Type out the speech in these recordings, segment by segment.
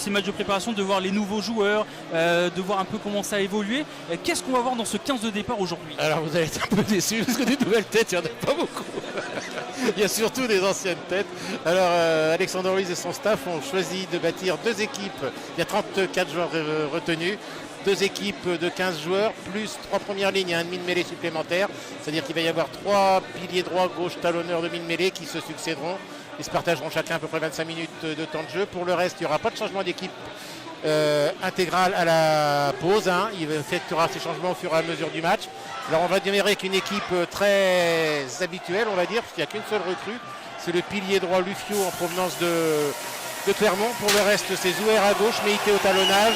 ces matchs de préparation, de voir les nouveaux joueurs, de voir un peu comment ça a évolué. Qu'est-ce qu'on va voir dans ce 15 de départ aujourd'hui? Alors vous allez être un peu déçus parce que des nouvelles têtes, il n'y en a pas beaucoup. Il y a surtout des anciennes têtes. Alors Alexandre Ruiz et son staff ont choisi de bâtir deux équipes. Il y a 34 joueurs retenus. Deux équipes de 15 joueurs, plus 3 premières lignes et un demi-mêlée supplémentaire. C'est-à-dire qu'il va y avoir 3 piliers droit, gauche, talonneurs de demi-mêlée qui se succéderont. Ils se partageront chacun à peu près 25 minutes de temps de jeu. Pour le reste, il n'y aura pas de changement d'équipe intégral à la pause. Il effectuera ces changements au fur et à mesure du match. Alors on va démarrer avec une équipe très habituelle, on va dire, parce qu'il n'y a qu'une seule recrue. C'est le pilier droit Lufio en provenance de Clermont. Pour le reste, c'est Zouer à gauche, Meïté au talonnage.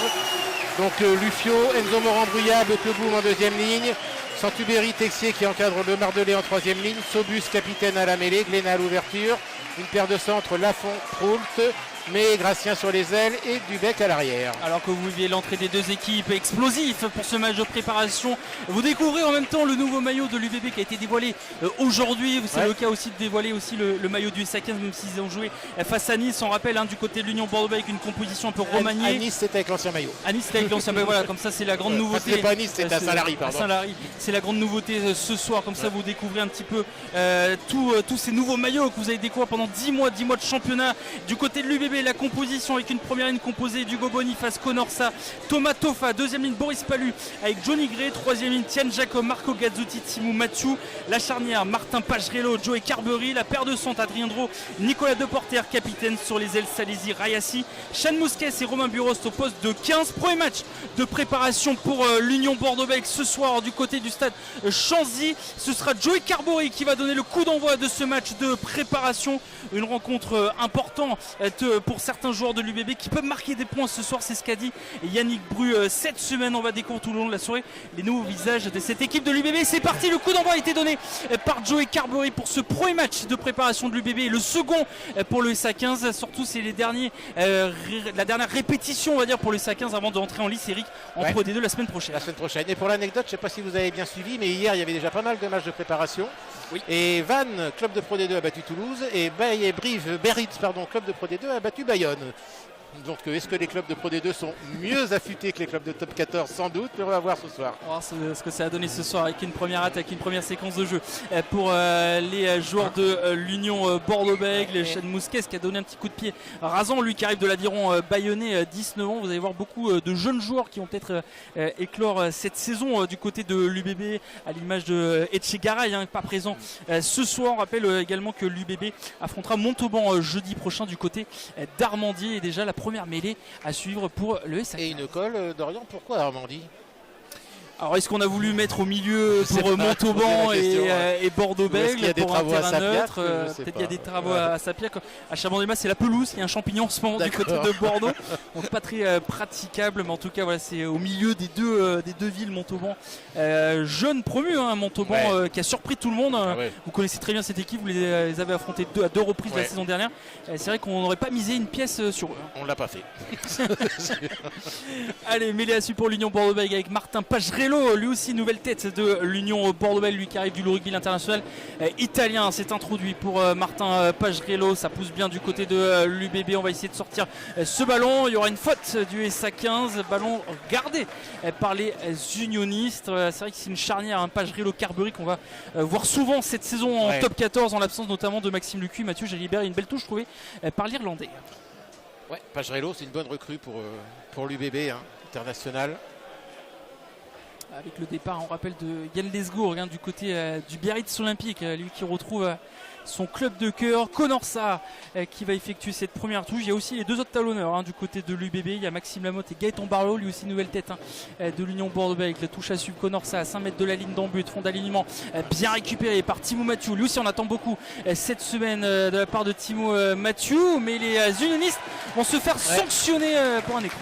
Donc Lufio, Enzo Morandrouilla, Boum en deuxième ligne, Santubéry, Texier qui encadre le Mardelais en troisième ligne, Sobus capitaine à la mêlée, Glénat à l'ouverture, une paire de centres, Lafont, Proult, mais Gracien sur les ailes et Dubec à l'arrière. Alors que vous vivez l'entrée des deux équipes, explosif pour ce match de préparation. Vous découvrez en même temps le nouveau maillot de l'UBB qui a été dévoilé aujourd'hui. C'est le cas aussi de dévoiler aussi le maillot du SA15, même s'ils ont joué face à Nice. On rappelle du côté de l'Union Bordeaux avec une composition un peu remaniée. À Nice, c'était avec l'ancien maillot. À Nice, c'était avec l'ancien maillot. Voilà, comme ça, c'est la grande nouveauté. C'était pas à Nice, c'était à Saint-Lary, pardon. C'est la grande nouveauté ce soir. Comme ça, vous découvrez un petit peu tous ces nouveaux maillots que vous avez découvert pendant 10 mois de championnat. Du côté de l'UBB, la composition avec une première ligne composée d'Hugo Boniface, Conorsa, Thomas Toffa, deuxième ligne Boris Palu avec Johnny Gray, troisième ligne Tian Jacob, Marco Gazzotti, Timou Mathieu, la charnière Martin Pagerello, Joey Carberry, la paire de centre Adrien Dro, Nicolas Deporter, capitaine sur les ailes Salési, Rayassi, Chan Mousquet et Romain Burost au poste de 15. Premier match de préparation pour l'Union Bordeaux-Bègles ce soir du côté du stade Chanzy. Ce sera Joey Carberry qui va donner le coup d'envoi de ce match de préparation. Une rencontre importante pour certains joueurs de l'UBB qui peuvent marquer des points ce soir, c'est ce qu'a dit Yannick Bru cette semaine. On va découvrir tout le long de la soirée les nouveaux visages de cette équipe de l'UBB. C'est parti, le coup d'envoi a été donné par Joey Carberry pour ce premier match de préparation de l'UBB et le second pour le SA15. Surtout c'est la dernière répétition on va dire pour le SA15 avant d'entrer en lice, Eric, en Pro D2 la semaine prochaine. Et pour l'anecdote, je ne sais pas si vous avez bien suivi, mais hier il y avait déjà pas mal de matchs de préparation. Oui. Et Vannes, club de Pro D2, a battu Toulouse et Biarritz, club de Pro D2 a battu Bayonne. Donc est-ce que les clubs de Pro D2 sont mieux affûtés que les clubs de Top 14? Sans doute, mais on va voir ce soir. On va voir ce que ça a donné ce soir avec une première attaque, une première séquence de jeu pour les joueurs de l'Union Bordeaux-Bègles. Chan Mousquet qui a donné un petit coup de pied rasant, lui qui arrive de l'aviron bayonnais, 19 ans. Vous allez voir beaucoup de jeunes joueurs qui vont peut-être éclore cette saison du côté de l'UBB, à l'image de Etchegaray, pas présent ce soir. On rappelle également que l'UBB affrontera Montauban jeudi prochain du côté d'Armandie, et déjà la première mêlée à suivre pour le SA15. Et une colle d'Orient, pourquoi Armandie? Alors est-ce qu'on a voulu mettre au milieu pour Montauban et Bordeaux-Bègles pour un terrain neutre? Peut-être qu'il y a des travaux à Sapiac. À Chabandelmas, c'est la pelouse, il y a un champignon en ce moment du côté de Bordeaux. Donc pas très praticable, mais en tout cas voilà, c'est au milieu des deux villes. Montauban, jeune promu, Montauban qui a surpris tout le monde. Vous connaissez très bien cette équipe, vous les avez affrontés à deux reprises la saison dernière. C'est vrai qu'on n'aurait pas misé une pièce sur eux. On l'a pas fait. Allez, mêlée à suivre pour l'Union Bordeaux-Bègles avec Martin Pagerello, lui aussi nouvelle tête de l'Union Bordeaux-Bègles, lui qui arrive du rugby international italien. C'est introduit pour Martin Pagerello, ça pousse bien du côté de l'UBB. On va essayer de sortir ce ballon, il y aura une faute du SA15, ballon gardé par les unionistes. C'est vrai que c'est une charnière, Pagerello-Carberry qu'on va voir souvent cette saison en top 14, en l'absence notamment de Maxime Lucu. Mathieu Gélibert, une belle touche trouvée par l'Irlandais. Pagerello, c'est une bonne recrue pour l'UBB international. Avec le départ, on rappelle, de Yann Lesgourg du côté du Biarritz Olympique, lui qui retrouve son club de cœur. Conorsa qui va effectuer cette première touche. Il y a aussi les deux autres talonneurs du côté de l'UBB. Il y a Maxime Lamotte et Gaëtan Barlow, lui aussi nouvelle tête de l'Union Bordeaux-Bègles. La touche à suivre Conorsa à 5 mètres de la ligne d'en but. Fond d'alignement bien récupéré par Timou Mathieu. Lui aussi on attend beaucoup cette semaine de la part de Timou Mathieu. Mais les unionistes vont se faire sanctionner pour un écran.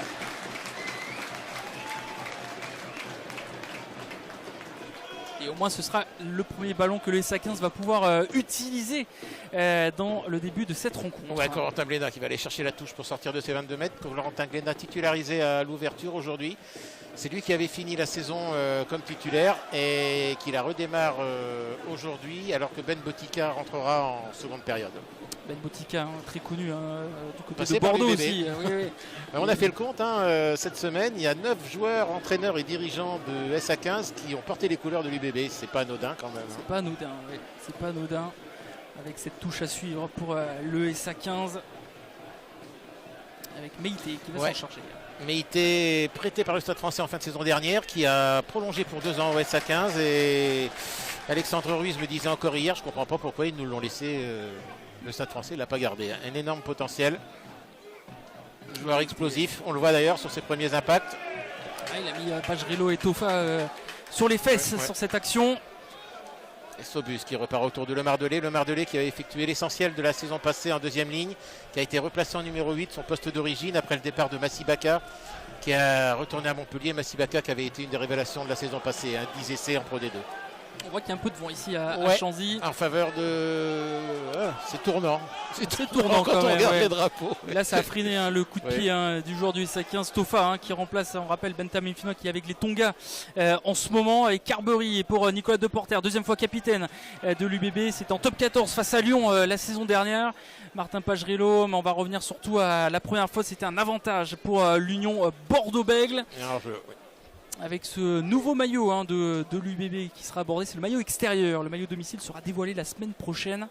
Et au moins ce sera le premier ballon que le SA15 va pouvoir utiliser dans le début de cette rencontre. Corentin Glénat qui va aller chercher la touche pour sortir de ses 22 mètres. Corentin Glénat titularisé à l'ouverture aujourd'hui. C'est lui qui avait fini la saison comme titulaire et qui la redémarre aujourd'hui, alors que Ben Botica rentrera en seconde période. Ben Botica, très connu du côté Passé de par Bordeaux l'UBB. aussi. Oui. On a fait le compte cette semaine, il y a 9 joueurs, entraîneurs et dirigeants de SA15 qui ont porté les couleurs de l'UBB. C'est pas anodin quand même. C'est pas anodin, oui. C'est pas anodin. Avec cette touche à suivre pour le SA15. Avec Meïté qui va s'en charger. Meïté prêté par le Stade Français en fin de saison dernière, qui a prolongé pour 2 ans au SA15. Et Alexandre Ruiz me disait encore hier, je comprends pas pourquoi ils nous l'ont laissé. Le Stade Français ne l'a pas gardé. Un énorme potentiel. Joueur explosif. On le voit d'ailleurs sur ses premiers impacts. Il a mis Pagerello et Tofa sur les fesses sur cette action. Et Sobus qui repart autour de Le Mardelais. Le Mardelais qui a effectué l'essentiel de la saison passée en deuxième ligne. Qui a été replacé en numéro 8, son poste d'origine, après le départ de Massibaka. Qui a retourné à Montpellier. Massibaka qui avait été une des révélations de la saison passée. 10 essais en Pro D2. On voit qu'il y a un peu de vent ici à Chanzy. En faveur de... c'est tournant. C'est tournant quand on regarde les drapeaux. Là, ça a freiné le coup de pied du joueur du SA15, Tofa, qui remplace, on rappelle, Benjamin Fino qui est avec les Tonga en ce moment. Et Carbery pour Nicolas Deporter, deuxième fois capitaine de l'UBB. C'est en top 14 face à Lyon la saison dernière. Martin Pagerello, mais on va revenir surtout à la première fois. C'était un avantage pour l'Union Bordeaux-Bègles. Avec ce nouveau maillot de l'UBB qui sera abordé, c'est le maillot extérieur. Le maillot domicile sera dévoilé la semaine prochaine.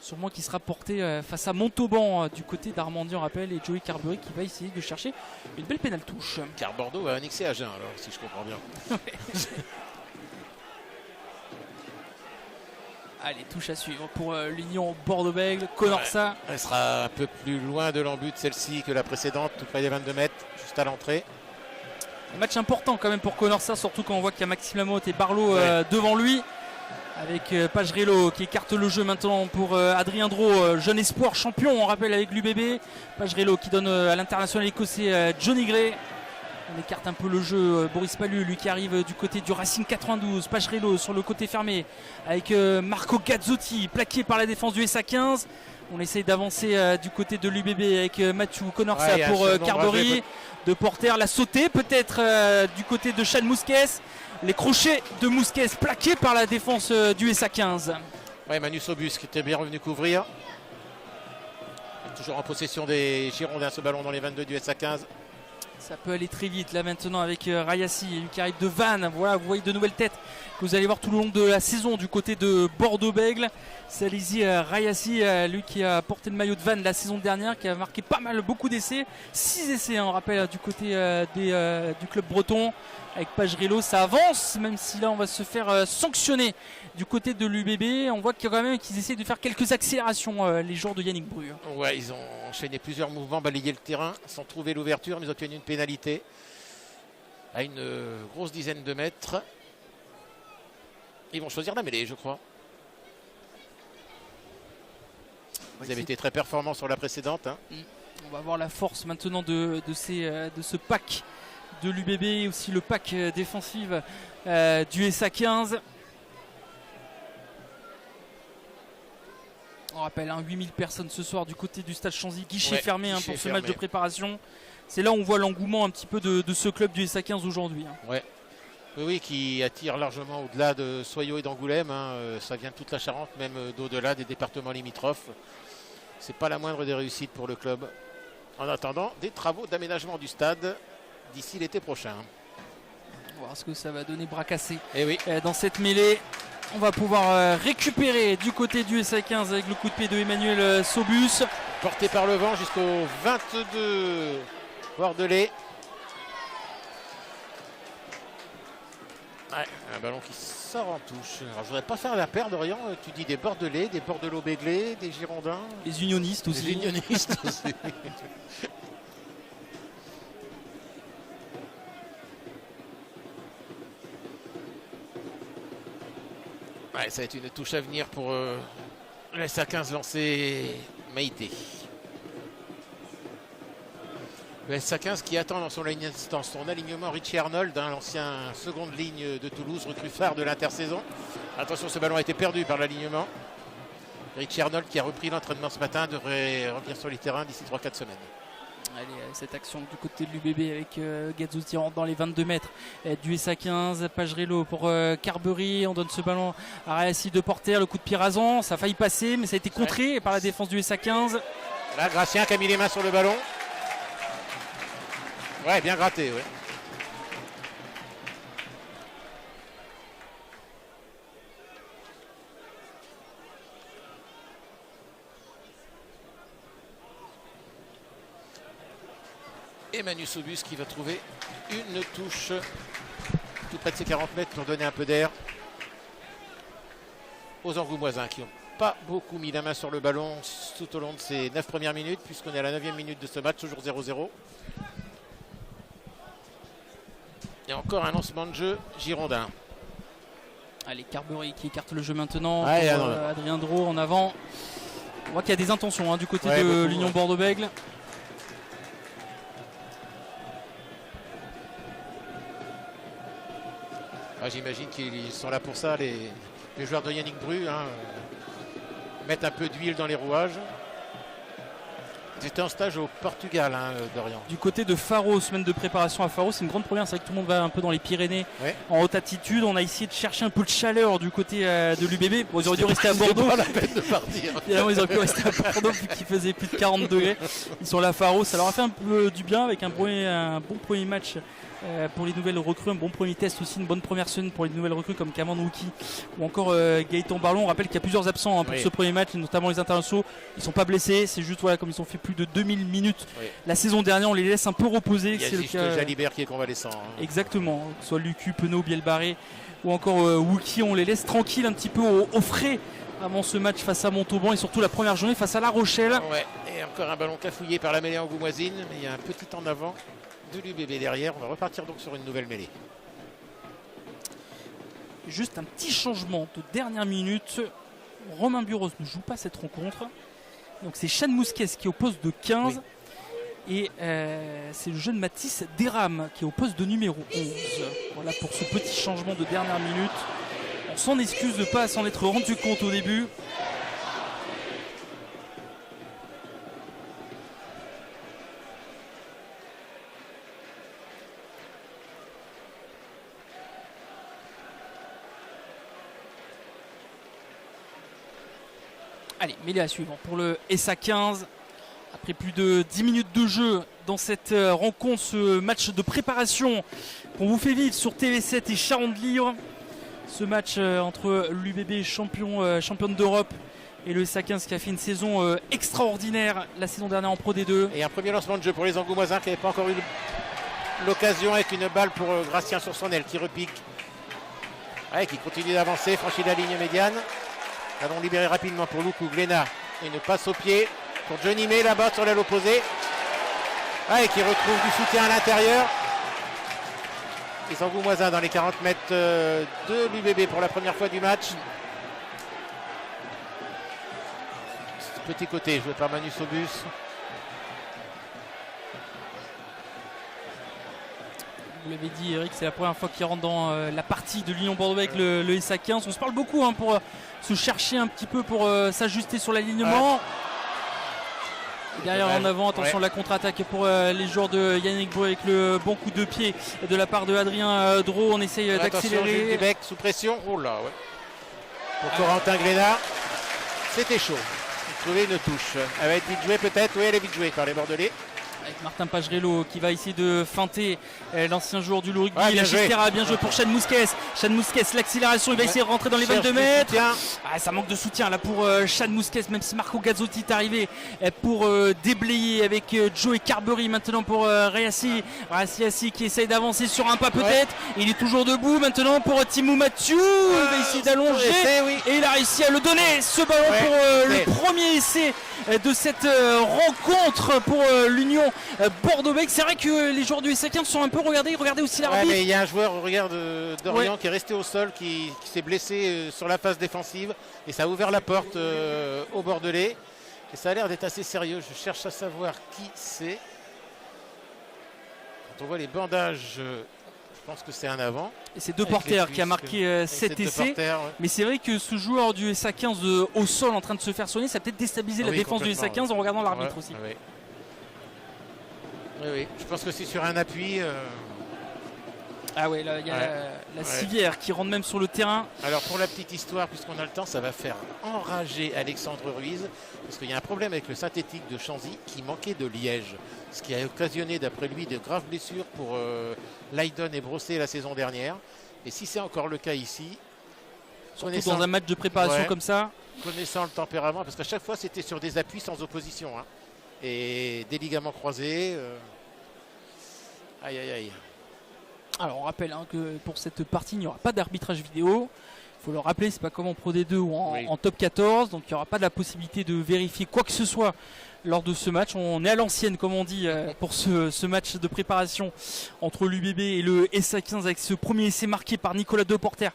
Sûrement qui sera porté face à Montauban du côté d'Armandie, on rappelle, et Joey Carbery qui va essayer de chercher une belle pénale touche. Car Bordeaux va annexer Agen alors, si je comprends bien. Allez, touche à suivre pour l'Union Bordeaux-Bègles. Conorsa. Elle sera un peu plus loin de l'embut celle-ci que la précédente, tout près des 22 mètres, juste à l'entrée. Un match important quand même pour Conorsa, surtout quand on voit qu'il y a Maxime Lamotte et Barlow devant lui. Avec Pagerello qui écarte le jeu maintenant pour Adrien Drault, jeune espoir champion, on rappelle, avec l'UBB. Pagerello qui donne à l'international écossais Johnny Gray. On écarte un peu le jeu. Boris Palu, lui qui arrive du côté du Racing 92. Pagerello sur le côté fermé avec Marco Gazzotti, plaqué par la défense du SA15. On essaye d'avancer du côté de l'UBB avec Mathieu Conorsa pour Carbery. De Porter, la sautée peut-être du côté de Chad Mousquet. Les crochets de Mousquet plaqués par la défense du SA15. Manu Sobus qui était bien revenu couvrir. Toujours en possession des Girondins, ce ballon dans les 22 du SA15. Ça peut aller très vite là maintenant avec Rayassi, lui qui arrive de Vannes. Voilà, vous voyez de nouvelles têtes que vous allez voir tout le long de la saison du côté de Bordeaux-Bègles. C'est Alizi Rayassi, lui qui a porté le maillot de Vannes la saison dernière, qui a marqué beaucoup d'essais. 6 essais, on rappelle, du côté du club breton. Avec Pagerello, ça avance, même si là on va se faire sanctionner du côté de l'UBB. On voit qu'il y a quand même qu'ils essaient de faire quelques accélérations, les joueurs de Yannick Bru. Ouais, ils ont enchaîné plusieurs mouvements, balayé le terrain sans trouver l'ouverture, mais ils ont obtenu une pénalité à une grosse dizaine de mètres. Ils vont choisir la mêlée, je crois. Ils avaient été très performants sur la précédente. On va voir la force maintenant de ce pack de l'UBB et aussi le pack défensif du SA15. On rappelle 8000 personnes ce soir du côté du stade Chanzy, guichet fermé pour ce match de préparation. C'est là où on voit l'engouement un petit peu de ce club du SA15 aujourd'hui. Oui, qui attire largement au-delà de Soyaux et d'Angoulême. Ça vient de toute la Charente, même d'au-delà des départements limitrophes. C'est pas la moindre des réussites pour le club. En attendant, des travaux d'aménagement du stade d'ici l'été prochain. On va voir ce que ça va donner bras cassés dans cette mêlée. On va pouvoir récupérer du côté du SA15 avec le coup de pied de Emmanuel Sobus. Porté par le vent jusqu'au 22 Bordelais. Un ballon qui sort en touche. Alors, je voudrais pas faire la paire d'Orient. Tu dis des Bordelais, des Bordelot-Béglés, des Girondins. Les unionistes aussi. Les unionistes aussi. Ça va être une touche à venir pour le SA15 lancé Meïté. Le SA15 qui attend dans son alignement Richie Arnold, l'ancien seconde ligne de Toulouse, recrue phare de l'intersaison. Attention, ce ballon a été perdu par l'alignement. Richie Arnold qui a repris l'entraînement ce matin devrait revenir sur les terrains d'ici 3-4 semaines. Allez, cette action du côté de l'UBB avec Gazzotti rentre dans les 22 mètres du SA15, Pagerello pour Carbery, on donne ce ballon à Rayassi de Porter, le coup de pied rasant, ça a failli passer mais ça a été contré par la défense du SA15. Là Gracien qui a mis les mains sur le ballon. Ouais, bien gratté, ouais. Et Manu Sobus qui va trouver une touche tout près de ses 40 mètres pour donner un peu d'air aux Angoumoisins qui n'ont pas beaucoup mis la main sur le ballon tout au long de ces 9 premières minutes, puisqu'on est à la 9e minute de ce match, toujours 0-0. Et encore un lancement de jeu girondin. Allez, Carbery qui écarte le jeu maintenant. Adrien Drault en avant. On voit qu'il y a des intentions du côté de l'Union Bordeaux-Bègles. J'imagine qu'ils sont là pour ça, les joueurs de Yannick Bru, mettre un peu d'huile dans les rouages. C'était en stage au Portugal, Dorian. Du côté de Faro, semaine de préparation à Faro, c'est une grande première. C'est vrai que tout le monde va un peu dans les Pyrénées, en haute altitude. On a essayé de chercher un peu de chaleur du côté de l'UBB. Bon, ils auraient dû rester à Bordeaux. Pas la peine de partir. Évidemment, ils auraient pu rester à Bordeaux vu qu'il faisait plus de 40 degrés. Ils sont là à Faro. Ça leur a fait un peu du bien avec un bon premier match. Pour les nouvelles recrues, un bon premier test aussi, une bonne première semaine pour les nouvelles recrues comme Cameron Wookie ou encore Gaëtan Barlon. On rappelle qu'il y a plusieurs absents pour ce premier match, notamment les internationaux. Ils ne sont pas blessés, c'est juste comme ils ont fait plus de 2000 minutes la saison dernière, on les laisse un peu reposer. Il y a juste Jalibert qui est convalescent. Exactement, que ce soit Lucu, Penaud, Bielbarré ou encore Wookie, on les laisse tranquilles un petit peu au frais avant ce match face à Montauban et surtout la première journée face à La Rochelle. Et encore un ballon cafouillé par la mêlée angoumoisine, mais il y a un petit en avant de l'UBB derrière. On va repartir donc sur une nouvelle mêlée. Juste un petit changement de dernière minute. Romain Buros ne joue pas cette rencontre. Donc c'est Chad Mousquet qui est au poste de 15. Et c'est le jeune Mathis Deram qui est au poste de numéro 11. Voilà pour ce petit changement de dernière minute. On s'en excuse de ne pas s'en être rendu compte au début. Allez, mêlée à suivre pour le SA15. Après plus de 10 minutes de jeu dans cette rencontre, ce match de préparation qu'on vous fait vivre sur TV7 et Charente Livre. Ce match entre l'UBB championne d'Europe et le SA15 qui a fait une saison extraordinaire la saison dernière en Pro D2. Et un premier lancement de jeu pour les Angoumoisins qui n'avaient pas encore eu l'occasion avec une balle pour Gracien sur son aile qui repique. Qui continue d'avancer, franchit la ligne médiane. Allons libérer rapidement pour Loukou, Glénat. Et une passe au pied pour Johnny May là-bas sur l'aile opposée. Et qui retrouve du soutien à l'intérieur. Les Angoumoisins dans les 40 mètres de l'UBB pour la première fois du match. Petit côté joué par Manu Sobus. Vous l'avez dit Eric, c'est la première fois qu'il rentre dans la partie de l'Union Bordeaux avec le SA15. On se parle beaucoup pour se chercher un petit peu, pour s'ajuster sur l'alignement. Derrière en avant, attention la contre-attaque pour les joueurs de Yannick Bru avec le bon coup de pied de la part de Adrien Drault. On essaye d'accélérer. Québec sous pression. Oh là, pour Corentin Glénat, c'était chaud. Trouver une touche. Elle va être vite jouée peut-être. Oui, elle est vite jouée par les Bordelais. Avec Martin Pagerello qui va essayer de feinter l'ancien joueur du rugby. Bien joué pour Chad Mousquet. Chad Mousquet, l'accélération, il va essayer de rentrer dans les 22 mètres. Ça manque de soutien là pour Chad Mousquet, même si Marco Gazzotti est arrivé pour déblayer avec Joe et Carbery maintenant pour Rayassi. Rayassi qui essaye d'avancer sur un pas peut-être. Il est toujours debout maintenant pour Timou Mathieu. Il va essayer d'allonger et il a réussi à le donner. Ce ballon pour le premier essai de cette rencontre pour l'Union Bordeaux-Bègles. C'est vrai que les joueurs du SA15 sont un peu regardés aussi l'arbitre. Il y a un joueur d'Orient qui est resté au sol, qui s'est blessé sur la phase défensive et ça a ouvert la porte aux Bordelais. Et ça a l'air d'être assez sérieux. Je cherche à savoir qui c'est. Quand on voit les bandages, je pense que c'est un avant. Et c'est De Porter qui a marqué cet essai. Mais c'est vrai que ce joueur du SA15 au sol en train de se faire soigner, ça a peut-être déstabilisé la défense du SA15 en regardant l'arbitre aussi. Oui, oui. Je pense que c'est sur un appui. Ah ouais, là il y a la civière qui rentre même sur le terrain. Alors pour la petite histoire, puisqu'on a le temps, ça va faire enrager Alexandre Ruiz, parce qu'il y a un problème avec le synthétique de Chanzy qui manquait de liège, ce qui a occasionné d'après lui de graves blessures pour Lydon et Brossé la saison dernière. Et si c'est encore le cas ici, surtout dans un match de préparation comme ça, connaissant le tempérament, parce qu'à chaque fois c'était sur des appuis sans opposition, hein, et des ligaments croisés. Aïe aïe aïe. Alors on rappelle que pour cette partie il n'y aura pas d'arbitrage vidéo. Il faut le rappeler, c'est pas comme en Pro D2 ou en Top 14, donc il n'y aura pas de la possibilité de vérifier quoi que ce soit lors de ce match. On est à l'ancienne, comme on dit, pour ce match de préparation entre l'UBB et le SA15, avec ce premier essai marqué par Nicolas Deporter,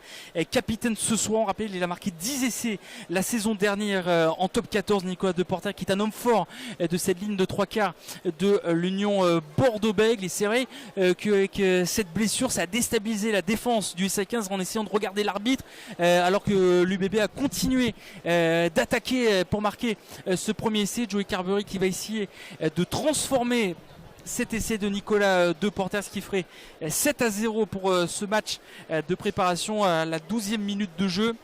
capitaine ce soir. On rappelle, il a marqué 10 essais la saison dernière en Top 14. Nicolas Deporter, qui est un homme fort de cette ligne de 3/4 de l'Union Bordeaux-Bègles. Et c'est vrai que cette blessure, ça a déstabilisé la défense du SA15 en essayant de regarder l'arbitre, alors que l'UBB a continué d'attaquer pour marquer ce premier essai. Joey Carberry qui va essayer de transformer cet essai de Nicolas Deporter, ce qui ferait 7-0 pour ce match de préparation à la 12e minute de jeu.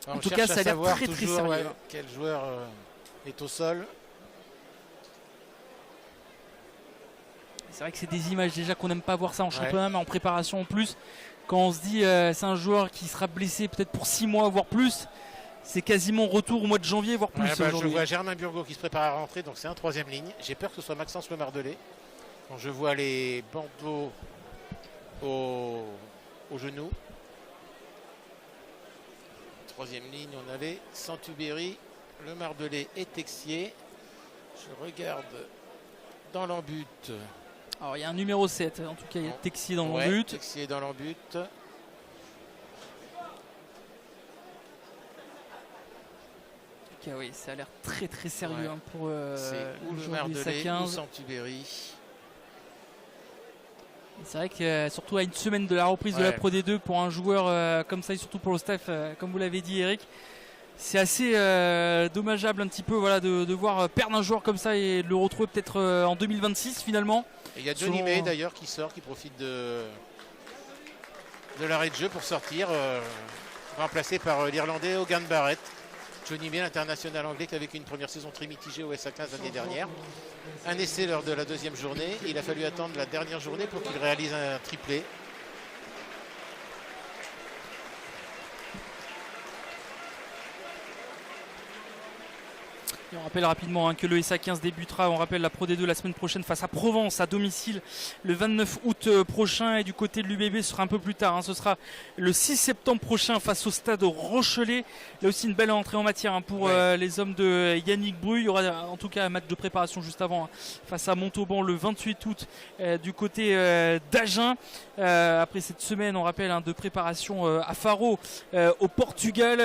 En tout cas, ça a l'air très très sérieux. Quel joueur est au sol. C'est vrai que c'est des images déjà qu'on n'aime pas voir ça en championnat, mais en préparation en plus, quand on se dit c'est un joueur qui sera blessé peut-être pour 6 mois voire plus, c'est quasiment retour au mois de janvier voire plus. Je vois Germain Burgot qui se prépare à rentrer, donc c'est un 3e ligne. J'ai peur que ce soit Maxence Lemardelet. Quand je vois les bandeaux au genou. 3e ligne, on avait Santubéry, Lemardelet et Texier. Je regarde dans l'embut. Alors il y a un numéro 7, en tout cas il y a Texier dans l'embut. Texier dans l'embut. Okay, oui, ça a l'air très très sérieux pour le Lemardelet ou Santubéry. C'est vrai que surtout à une semaine de la reprise de la Pro D2 pour un joueur comme ça, et surtout pour le staff, comme vous l'avez dit Eric, c'est assez dommageable un petit peu de voir perdre un joueur comme ça et de le retrouver peut-être en 2026 finalement. Et il y a Johnny May d'ailleurs qui sort, qui profite de l'arrêt de jeu pour sortir, remplacé par l'Irlandais Hogan Barrett. Johnny May, l'international anglais, qui a vécu une première saison très mitigée au SA15 l'année dernière. Un essai lors de la 2e journée. Il a fallu attendre la dernière journée pour qu'il réalise un triplé. Et on rappelle rapidement que le SA15 débutera, on rappelle la Pro D2 la semaine prochaine face à Provence à domicile le 29 août prochain, et du côté de l'UBB ce sera un peu plus tard, ce sera le 6 septembre prochain face au stade Rochelet. Là aussi une belle entrée en matière pour les hommes de Yannick Bru. Il y aura en tout cas un match de préparation juste avant face à Montauban le 28 août du côté d'Agen. Après cette semaine, on rappelle de préparation à Faro au Portugal.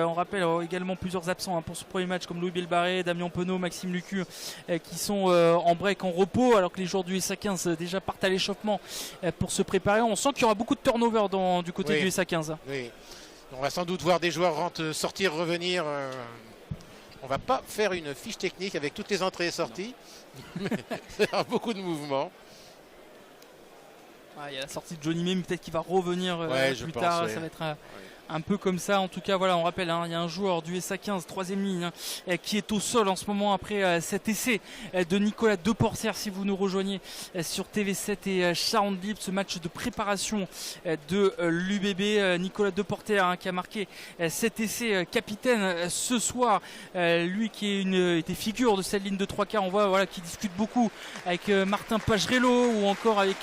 On rappelle également plusieurs absents pour ce premier match, comme Louis Belbarré, Damien Penaud, Maxime Lucu, qui sont en break, en repos, alors que les joueurs du SA15 déjà partent à l'échauffement pour se préparer. On sent qu'il y aura beaucoup de turnover du côté du SA15. Oui. On va sans doute voir des joueurs sortir, revenir. On va pas faire une fiche technique avec toutes les entrées et sorties. Il y aura beaucoup de mouvements. Il y a la sortie de Johnny May, mais peut-être qu'il va revenir plus tard. Ça va être un peu comme ça. En tout cas, on rappelle, il y a un joueur du SA15, 3e ligne, qui est au sol en ce moment après cet essai de Nicolas Deporter. Si vous nous rejoignez sur TV7 et Charente Bip, ce match de préparation de l'UBB, Nicolas Deporter qui a marqué cet essai, capitaine ce soir. Lui qui était figure de cette ligne de 3/4, on voit qui discute beaucoup avec Martin Pagerello ou encore avec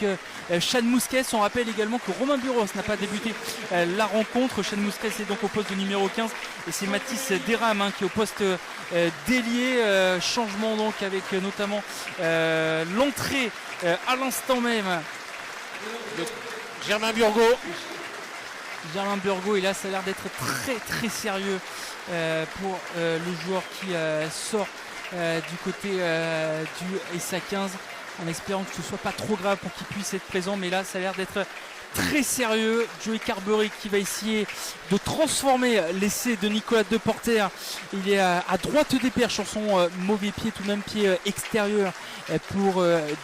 Sean Mousquet. On rappelle également que Romain Buros n'a pas débuté la rencontre. Sean Mousquet est donc au poste de numéro 15 et c'est Mathis Deram qui est au poste d'ailier. Changement donc avec notamment l'entrée à l'instant même de Germain Burgot. Et là ça a l'air d'être très très sérieux pour le joueur qui sort du côté du SA15, en espérant que ce soit pas trop grave pour qu'il puisse être présent, mais là ça a l'air d'être très sérieux. Joey Carberry qui va essayer de transformer l'essai de Nicolas Deporter. Il est à droite des perches sur son mauvais pied, tout de même pied extérieur pour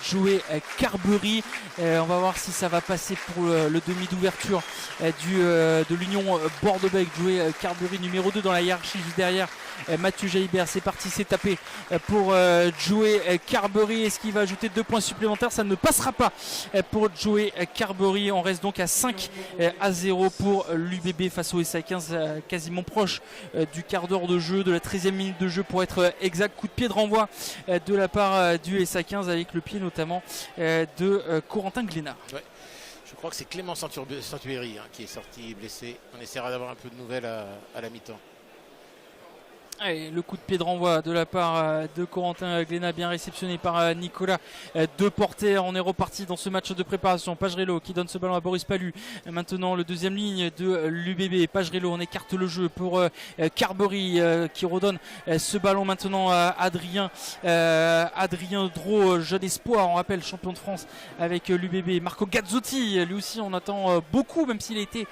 Joey Carberry. On va voir si ça va passer pour le demi d'ouverture de l'Union Bordeaux-Bègles. Joey Carberry numéro 2 dans la hiérarchie, juste derrière Mathieu Jalibert. C'est parti, c'est tapé pour Joey Carberry. Est-ce qu'il va ajouter 2 points supplémentaires? Ça ne passera pas pour Joey Carberry. On reste donc à 5-0 pour l'UBB face au SA15, quasiment proche du quart d'heure de jeu, de la 13e minute de jeu pour être exact. Coup de pied de renvoi de la part du SA15 avec le pied notamment de Corentin Glénat. Ouais. Je crois que c'est Clément Santuéry qui est sorti blessé. On essaiera d'avoir un peu de nouvelles à la mi-temps. Allez, le coup de pied de renvoi de la part de Corentin Glénat, bien réceptionné par Nicolas Deporter. On est reparti dans ce match de préparation. Pagerello qui donne ce ballon à Boris Palu. Maintenant le deuxième ligne de l'UBB. Pagerello, on écarte le jeu pour Carberry qui redonne ce ballon maintenant à Adrien Dro, jeune espoir, on rappelle, champion de France avec l'UBB. Marco Gazzotti, lui aussi on attend beaucoup, même s'il a été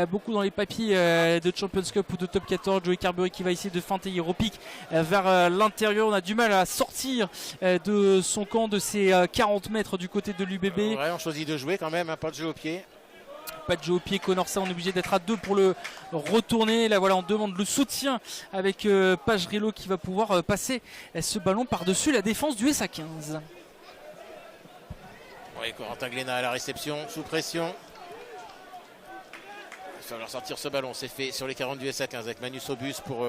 beaucoup dans les papiers de Champions Cup ou de Top 14. Joey Carberry qui va essayer de feinter. Il repique vers l'intérieur. On a du mal à sortir de son camp, de ses 40 mètres du côté de l'UBB. Ouais, on choisit de jouer quand même, pas de jeu au pied. Pas de jeu au pied. Conorsa, on est obligé d'être à 2 pour le retourner. Là voilà, on demande le soutien avec Pagerello qui va pouvoir passer ce ballon par-dessus la défense du SA15. Oui, Corentin Glénat à la réception, sous pression. Il va falloir sortir ce ballon. C'est fait sur les 40 du SA15 avec Manu Sobus pour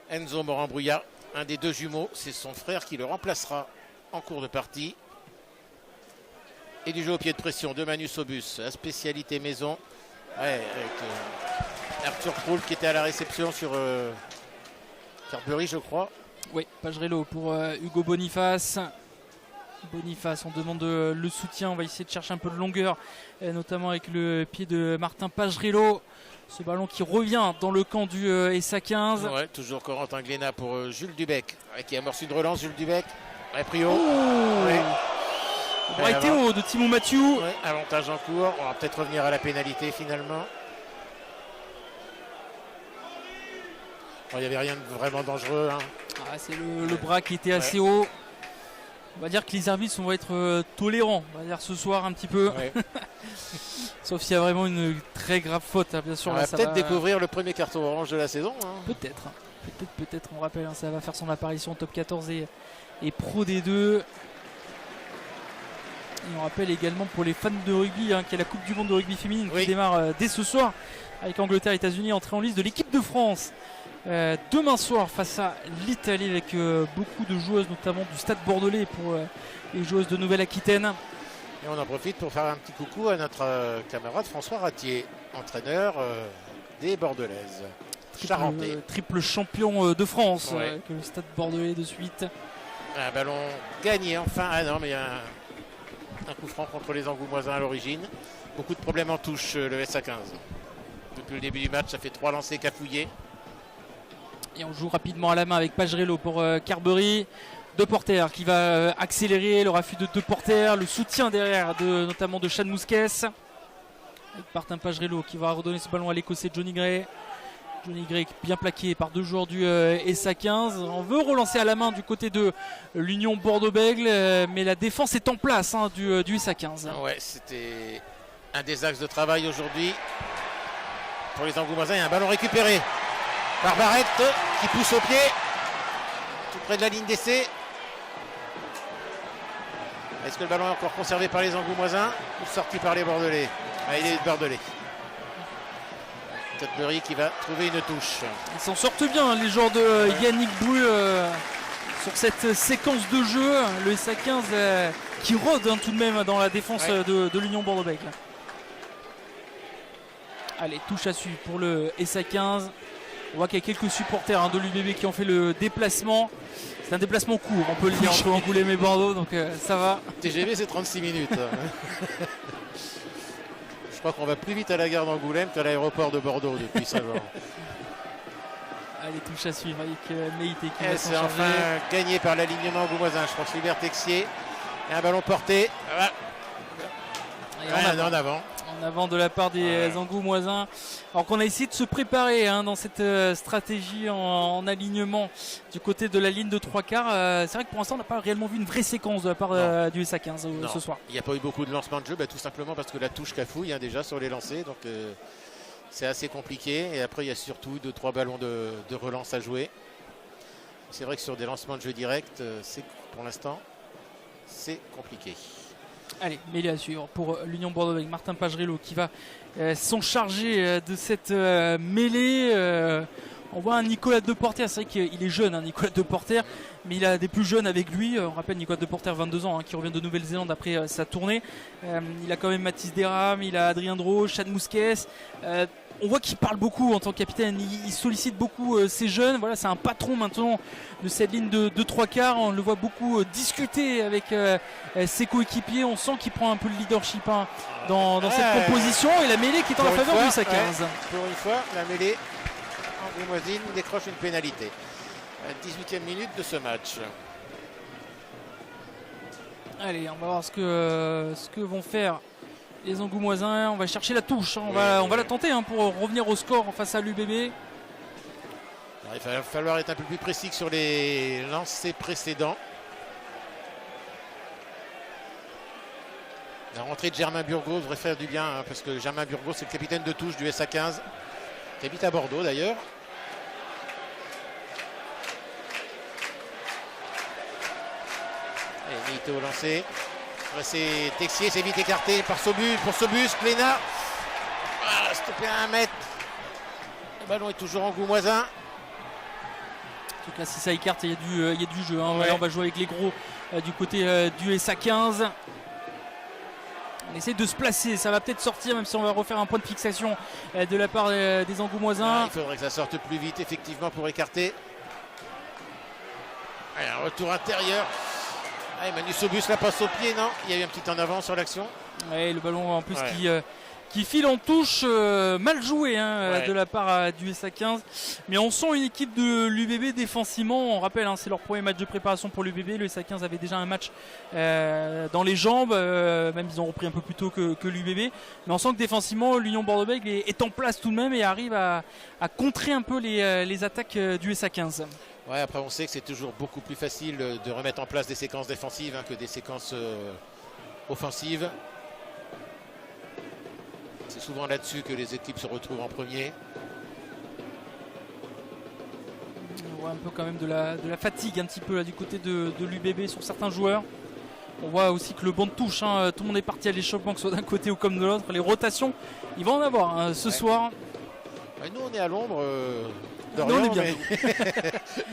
Enzo Morin-Brouillard, un des 2 jumeaux. C'est son frère qui le remplacera en cours de partie. Et du jeu au pied de pression de Manu Sobus, la spécialité maison. Ouais, avec Arthur Proul qui était à la réception sur Carberry, je crois. Oui, Pagerello pour Hugo Boniface. Boniface, on demande le soutien. On va essayer de chercher un peu de longueur, notamment avec le pied de Martin Pagerello. Ce ballon qui revient dans le camp du SA15. Ouais, toujours Corentin Glénat pour Jules Dubec, qui amorce une relance. Jules Dubec, prio. Braille haut de Timo Mathieu. Ouais, avantage en cours. On va peut-être revenir à la pénalité finalement. Bon, il n'y avait rien de vraiment dangereux. C'est le bras qui était assez haut. On va dire que les arbitres vont être tolérants, on va dire ce soir un petit peu. Ouais. Sauf s'il y a vraiment une très grave faute, bien sûr. On va peut-être découvrir le premier carton orange de la saison. Peut-être, on rappelle, ça va faire son apparition au top 14 et Pro D2. Et on rappelle également pour les fans de rugby qu'il y a la Coupe du Monde de rugby féminine qui démarre dès ce soir avec Angleterre et États-Unis, entrée en liste de l'équipe de France. Demain soir face à l'Italie avec beaucoup de joueuses, notamment du Stade Bordelais pour les joueuses de Nouvelle-Aquitaine. Et on en profite pour faire un petit coucou à notre camarade François Ratier, entraîneur des Bordelaises. Triple champion de France avec le Stade Bordelais de suite. Un ballon gagné enfin. Ah non, mais il y a un coup franc contre les Angoumoisins à l'origine. Beaucoup de problèmes en touche le SA15. Depuis le début du match, ça fait 3 lancers cafouillés. Et on joue rapidement à la main avec Pagerello pour Carberry. Deporter qui va accélérer, le raffut de Deporter, le soutien derrière notamment de Chad Mousquet. Avec Martin Pagerello qui va redonner ce ballon à l'Écossais Johnny Gray. Johnny Gray bien plaqué par 2 joueurs du SA15. On veut relancer à la main du côté de l'Union Bordeaux-Bègles, mais la défense est en place du SA15. Ouais, c'était un des axes de travail aujourd'hui pour les Angoumoisins. Il y a un ballon récupéré par Barrette qui pousse au pied tout près de la ligne d'essai. Est-ce que le ballon est encore conservé par les Angoumoisins ou sorti par les Bordelais? Il est Bordelais. Cadbury qui va trouver une touche. Ils s'en sortent bien les joueurs de Yannick Bru sur cette séquence de jeu. Le SA15 qui rôde tout de même dans la défense de l'Union Bordeaux-Bègles. Allez, touche à suivre pour le SA15. On voit qu'il y a quelques supporters de l'UBB qui ont fait le déplacement. C'est un déplacement court, on peut le dire, entre Angoulême et Bordeaux, donc ça va. TGV c'est 36 minutes. Je crois qu'on va plus vite à la gare d'Angoulême qu'à l'aéroport de Bordeaux depuis ça. Allez, touche à suivre avec Meïté qui va s'en c'est charger. enfin gagné par l'alignement angoumoisin. Je crois que c'est Hubert Texier. Et un ballon porté. Voilà. En avant. en avant de la part des Angoumoisins. Alors qu'on a essayé de se préparer dans cette stratégie en alignement du côté de la ligne de 3/4. C'est vrai que pour l'instant on n'a pas réellement vu une vraie séquence de la part du SA15 ce soir. Il n'y a pas eu beaucoup de lancements de jeu, tout simplement parce que la touche cafouille déjà sur les lancers. Donc c'est assez compliqué. Et après il y a surtout 2-3 ballons de relance à jouer. C'est vrai que sur des lancements de jeu direct, pour l'instant c'est compliqué. Allez, mêlée à suivre pour l'Union Bordeaux avec Martin Pagerello qui va s'en charger de cette mêlée. On voit un Nicolas Deporter, c'est vrai qu'il est jeune, Nicolas Deporter, mais il a des plus jeunes avec lui. On rappelle Nicolas Deporter, 22 ans, qui revient de Nouvelle-Zélande après sa tournée. Il a quand même Mathis Derame, il a Adrien Draux, Chad Mousquet. On voit qu'il parle beaucoup en tant que capitaine, il sollicite beaucoup ces jeunes. Voilà, c'est un patron maintenant de cette ligne de 3/4. On le voit beaucoup discuter avec ses coéquipiers. On sent qu'il prend un peu le leadership dans cette composition. Et la mêlée qui est en la faveur du SA15. Pour une fois, la mêlée angoumoisine décroche une pénalité. 18e minute de ce match. Allez, on va voir ce que vont faire les Angoumoisins. On va chercher la touche, on va la tenter pour revenir au score face à l'UBB. Il va falloir être un peu plus précis que sur les lancers précédents. La rentrée de Germain Burgos devrait faire du bien, parce que Germain Burgos c'est le capitaine de touche du SA15 qui habite à Bordeaux d'ailleurs. Et Mité au lancer. C'est Texier, c'est vite écarté par Sobus. Pour Sobus, Plénat. Stoppé à 1 mètre. Le ballon est toujours Angoumoisin. En tout cas, si ça écarte, il y a du jeu. On va jouer avec les gros du côté du SA15. On essaie de se placer, ça va peut-être sortir, même si on va refaire un point de fixation de la part des Angoumoisins. Il faudrait que ça sorte plus vite, effectivement, pour écarter. Allez, un retour intérieur. Manu Sobus la passe au pied, non? Il y a eu un petit en avant sur l'action. Ouais, le ballon en plus qui file en touche, mal joué de la part du SA15. Mais on sent une équipe de l'UBB défensivement. On rappelle, c'est leur premier match de préparation pour l'UBB. Le SA15 avait déjà un match dans les jambes, même ils ont repris un peu plus tôt que l'UBB. Mais on sent que défensivement, l'Union Bordeaux-Bègles est en place tout de même et arrive à contrer un peu les attaques du SA15. Ouais, après on sait que c'est toujours beaucoup plus facile de remettre en place des séquences défensives que des séquences offensives. C'est souvent là-dessus que les équipes se retrouvent en premier. On voit un peu quand même de la fatigue un petit peu là, du côté de l'UBB sur certains joueurs. On voit aussi que le banc de touche, tout le monde est parti à l'échauffement, que ce soit d'un côté ou comme de l'autre. Les rotations, il va en avoir ce soir. Nous on est à l'ombre. On est bien.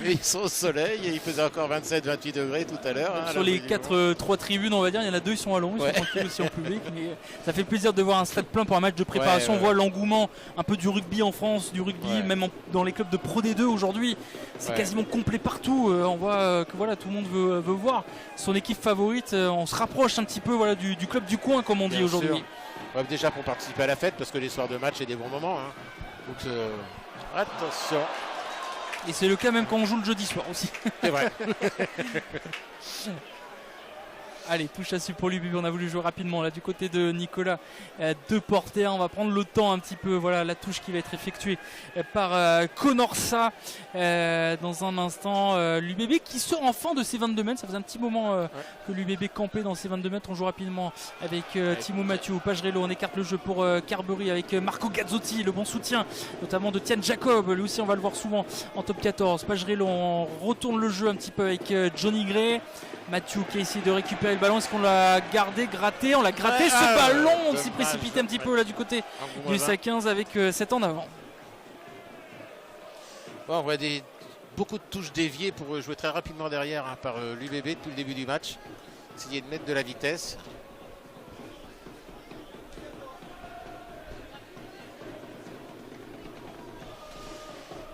Mais ils sont au soleil et il faisait encore 27-28 degrés tout à l'heure. Sur les 3 tribunes, on va dire, il y en a 2 ils sont à l'ombre, ils sont tranquilles aussi en public. Mais ça fait plaisir de voir un stade plein pour un match de préparation. On voit l'engouement un peu du rugby en France, du rugby même dans les clubs de Pro D2 aujourd'hui. C'est quasiment complet partout. On voit que tout le monde veut voir son équipe favorite. On se rapproche un petit peu du club du coin, comme on dit aujourd'hui. Déjà pour participer à la fête, parce que les soirs de match c'est des bons moments. Donc, attention. Et c'est le cas même quand on joue le jeudi soir aussi. C'est vrai. Allez, touche à suivre pour l'UBB. On a voulu jouer rapidement là du côté de Nicolas Deporter. On va prendre le temps un petit peu. Voilà la touche qui va être effectuée par Conorsa dans un instant. L'UBB qui sort enfin de ses 22 mètres. Ça faisait un petit moment que l'UBB campait dans ses 22 mètres. On joue rapidement avec Timo Mathieu, Pagerello. On écarte le jeu pour Carberry avec Marco Gazzotti. Le bon soutien notamment de Tian Jacob. Lui aussi on va le voir souvent en top 14. Pagerello, on retourne le jeu un petit peu avec Johnny Gray. Mathieu qui a essayé de récupérer le ballon. Est-ce qu'on l'a gardé, gratté? On l'a gratté ce ballon. On s'est précipité un petit peu là du côté du SA15 avec 7 en avant. On voit beaucoup de touches déviées pour jouer très rapidement derrière par l'UBB depuis le début du match. Essayer de mettre de la vitesse.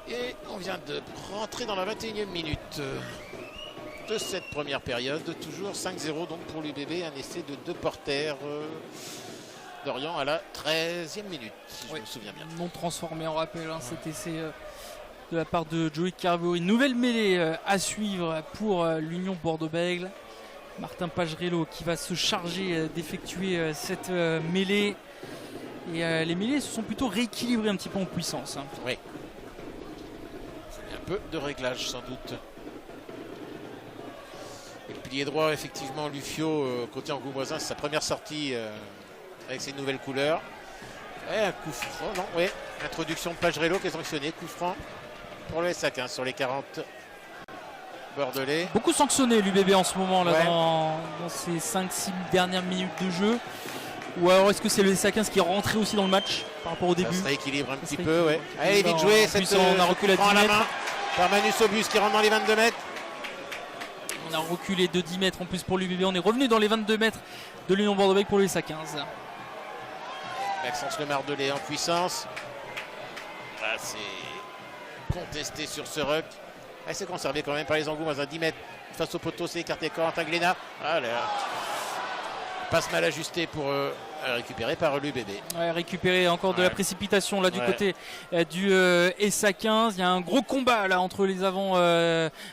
Et on vient de rentrer dans la 21e minute de cette première période. Toujours 5-0 donc pour l'UBB. Un essai de Deporter d'Orient à la 13e minute, si je me souviens bien. Non transformé, on rappelle, cet essai de la part de Joey Carberry. Nouvelle mêlée à suivre pour l'Union Bordeaux-Bègles. Martin Pagerello qui va se charger d'effectuer cette mêlée. Et les mêlées se sont plutôt rééquilibrées un petit peu en puissance. Oui. Il y a un peu de réglage sans doute. Et le pilier droit, effectivement, Lufio, côté Angoumoisin, c'est sa première sortie avec ses nouvelles couleurs. Et un coup franc, non, oui. Introduction de Pagerello qui est sanctionné. Coup franc pour le SA15 sur les 40 bordelais. Beaucoup sanctionné l'UBB en ce moment là, Ouais. dans ces 5-6 dernières minutes de jeu. Ou alors est-ce que c'est le SA15 qui est rentré aussi dans le match par rapport au début? Ça se rééquilibre un Ça petit se peu, ouais. rééquilibre. Allez, vite En joué. plus, on a reculé à 10 la mètres. main par Manus Obus qui rentre dans les 22 mètres. On a reculé de 10 mètres en plus pour l'UBB. On est revenu dans les 22 mètres de l'Union Bordeaux-Bègles pour le SA15. Maxence Le Mardelet en puissance. Ah, c'est contesté sur ce ruck. Ah, c'est conservé quand même par les Angoumoisins. 10 mètres face au poteau, c'est écarté. Corentin Glénat. Ah là. Passe mal ajusté pour récupéré par l'UBB. Ouais, récupérer encore de la précipitation là du Ouais. côté du SA15. Il y a un gros combat là entre les avants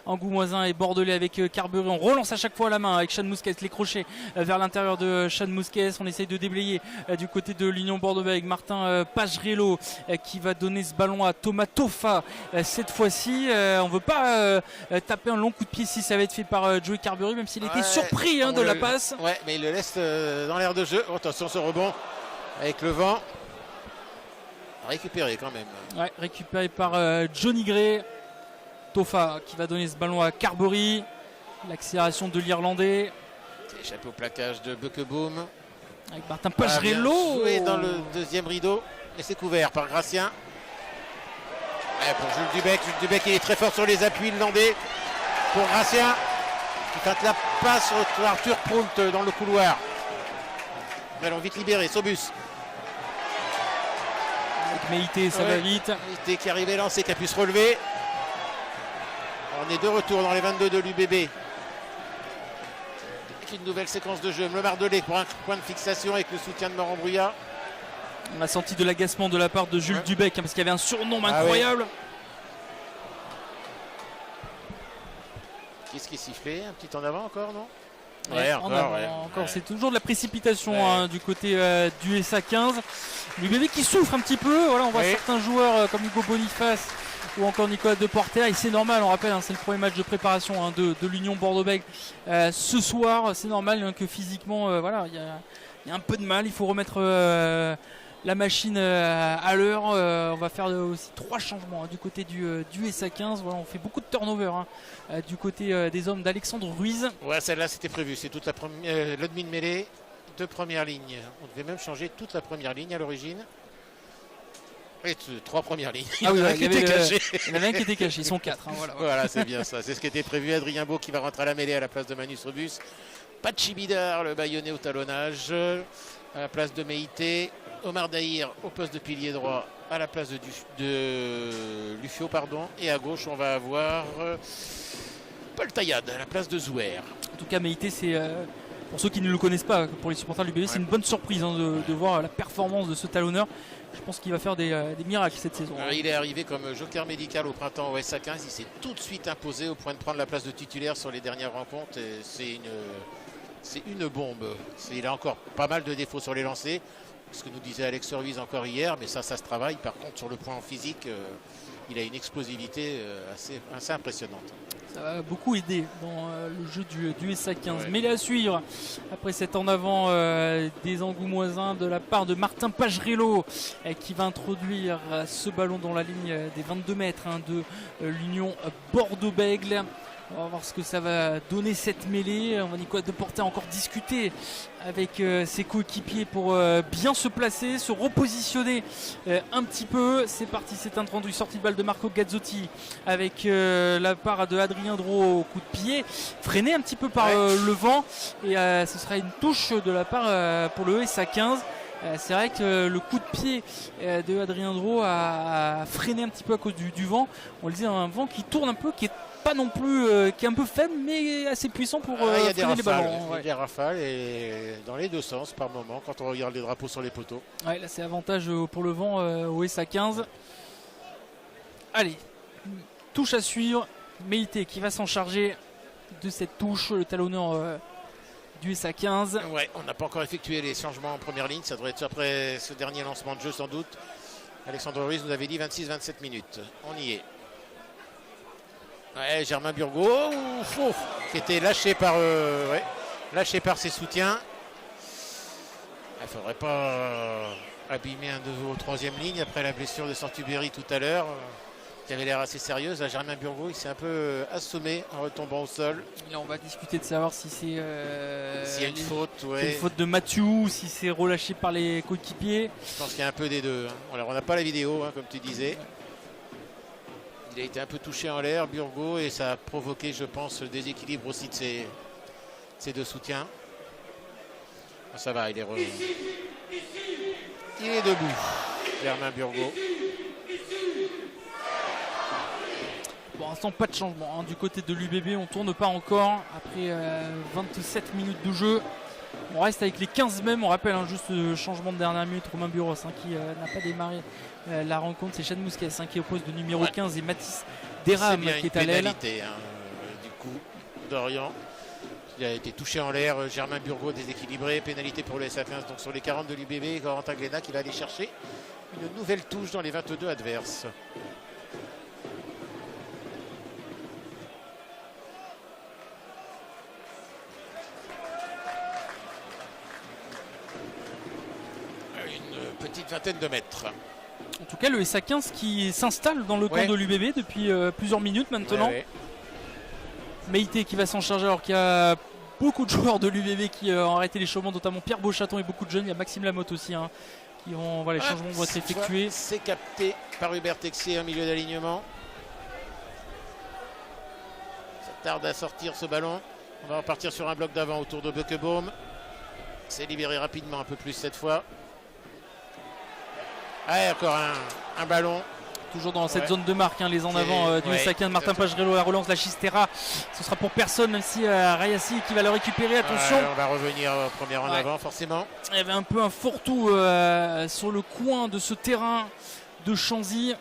Angoumoisins et Bordelais avec Carberry. On relance à chaque fois la main avec Sean Mousquet, les crochets vers l'intérieur de Sean Mousquet. On essaye de déblayer du côté de l'Union Bordeaux avec Martin Pagerello qui va donner ce ballon à Thomas Toffa cette fois-ci. On veut pas taper un long coup de pied si ça va être fait par Joey Carberry, même s'il était surpris de la passe. Ouais, mais il le laisse dans l'air de jeu. Oh, attention ce rebond avec le vent. Récupéré quand même. Ouais, récupéré par Johnny Gray. Toffa qui va donner ce ballon à Carberry. L'accélération de l'Irlandais. C'est échappé au plaquage de Buckeboom. Avec Martin Pagerello. Joué dans le deuxième rideau. Et c'est couvert par Gracien. Ouais, pour Jules Dubec. Jules Dubec, il est très fort sur les appuis irlandais. Pour Gracien. Qui tente la passe sur Arthur Proult dans le couloir. Ballon vite libéré. Sobus. Avec Meïté, ça va vite. Meïté qui arrivait lancé, qui a pu se relever. On est de retour dans les 22 de l'UBB. Avec une nouvelle séquence de jeu. Le Mardelet pour un point de fixation avec le soutien de Morand Bruyat. On a senti de l'agacement de la part de Jules Dubec parce qu'il y avait un surnom incroyable. Qu'est-ce qui est sifflé? Un petit en avant encore, non? Encore. C'est toujours de la précipitation du côté du SA15. L'UBB qui souffre un petit peu. Voilà, on voit certains joueurs comme Hugo Boniface ou encore Nicolas Deporter. Et c'est normal, on rappelle, c'est le premier match de préparation de l'Union Bordeaux-Bègles ce soir. C'est normal que physiquement, il y a un peu de mal. Il faut remettre la machine à l'heure. On va faire aussi 3 changements du côté du SA15. Voilà, on fait beaucoup de turnover du côté des hommes d'Alexandre Ruiz. Ouais, celle-là c'était prévu. C'est toute la première, le demi de mêlée, 2 premières lignes. On devait même changer toute la première ligne à l'origine. Et 3 premières lignes. Ah oui, il y en avait un qui était caché. Ils sont 4. Voilà, c'est bien ça. C'est ce qui était prévu. Adrien Beau qui va rentrer à la mêlée à la place de Manus Rebus. Pachi Bidar, le baïonné au talonnage. À la place de Meïté. Omar Dahir au poste de pilier droit à la place de Lufio, pardon. Et à gauche, on va avoir Paul Taillade à la place de Zouer. En tout cas, Meïté, c'est pour ceux qui ne le connaissent pas, pour les supporters du l'UBB, c'est une bonne surprise de voir la performance de ce talonneur. Je pense qu'il va faire des miracles cette saison. Il est arrivé comme joker médical au printemps au SA15. Il s'est tout de suite imposé au point de prendre la place de titulaire sur les dernières rencontres. Et c'est une bombe. Il a encore pas mal de défauts sur les lancers. Ce que nous disait Alex Ruiz encore hier, mais ça se travaille. Par contre, sur le plan physique, il a une explosivité assez impressionnante. Ça va beaucoup aider dans le jeu du SA15. Mais il est à suivre après cet en avant des Angoumoisins de la part de Martin Pagerello qui va introduire ce ballon dans la ligne des 22 mètres de l'Union Bordeaux-Bègles. On va voir ce que ça va donner cette mêlée. On va Nicolas Deporter encore discuter avec ses coéquipiers pour bien se placer, se repositionner un petit peu. C'est parti, c'est introduit, sortie de balle de Marco Gazzotti avec la part de Adrien Dro au coup de pied, freiné un petit peu par le vent. Et ce sera une touche de la part pour le SA15. C'est vrai que le coup de pied de Adrien Dro a freiné un petit peu à cause du vent. On le disait, un vent qui tourne un peu, qui est pas non plus, qui est un peu faible, mais assez puissant pour freiner les ballons. Il y a des rafales et dans les deux sens par moment quand on regarde les drapeaux sur les poteaux. Ouais, là c'est avantage pour le vent au SA15. Allez, touche à suivre. Meïté qui va s'en charger de cette touche, le talonneur du SA15. Ouais, on n'a pas encore effectué les changements en première ligne. Ça devrait être après ce dernier lancement de jeu sans doute. Alexandre Ruiz nous avait dit 26-27 minutes. On y est. Ouais, Germain Burgot, qui était lâché par, ses soutiens. Il ne faudrait pas abîmer un nouveau troisième ligne après la blessure de Santubéry tout à l'heure, qui avait l'air assez sérieuse. Là, Germain Burgot, il s'est un peu assommé en retombant au sol. Là, on va discuter de savoir si c'est S'il y a une faute, une faute de Mathieu ou si c'est relâché par les coéquipiers. Je pense qu'il y a un peu des deux. Alors, on n'a pas la vidéo, comme tu disais. Il a été un peu touché en l'air, Burgot, et ça a provoqué, je pense, le déséquilibre aussi de ses deux soutiens. Ça va, il est revenu. Il est debout, Germain Burgot. Pour l'instant, pas de changement du côté de l'UBB. On ne tourne pas encore après 27 minutes de jeu. On reste avec les 15 mêmes. On rappelle juste le changement de dernière minute. Romain Buros qui n'a pas démarré la rencontre. C'est Chad Mousquet qui est au poste de numéro 15 et Mathis Deram qui est à l'aile. Du coup, Dorian. Il a été touché en l'air. Germain Burgot déséquilibré. Pénalité pour le SA15 donc sur les 40 de l'UBB. Corentin Glénat qui va aller chercher une nouvelle touche dans les 22 adverses. Une petite vingtaine de mètres. En tout cas, le SA15 qui s'installe dans le camp de l'UBB depuis plusieurs minutes maintenant. Meïté qui va s'en charger alors qu'il y a beaucoup de joueurs de l'UBB qui ont arrêté l'échauffement, notamment Pierre Beauchaton et beaucoup de jeunes. Il y a Maxime Lamotte aussi qui vont, les changements vont être effectués. C'est capté par Hubert Texier en milieu d'alignement. Ça tarde à sortir ce ballon. On va repartir sur un bloc d'avant autour de Beukebaum. C'est libéré rapidement un peu plus cette fois. Encore un ballon. Toujours dans cette zone de marque, les en avant du SA15. Martin Pagerello, la relance, la Chistera. Ce sera pour personne, même si Rayassi qui va le récupérer. Attention. On va revenir première en avant, forcément. Il y avait un peu un fourre-tout sur le coin de ce terrain de Chanzy.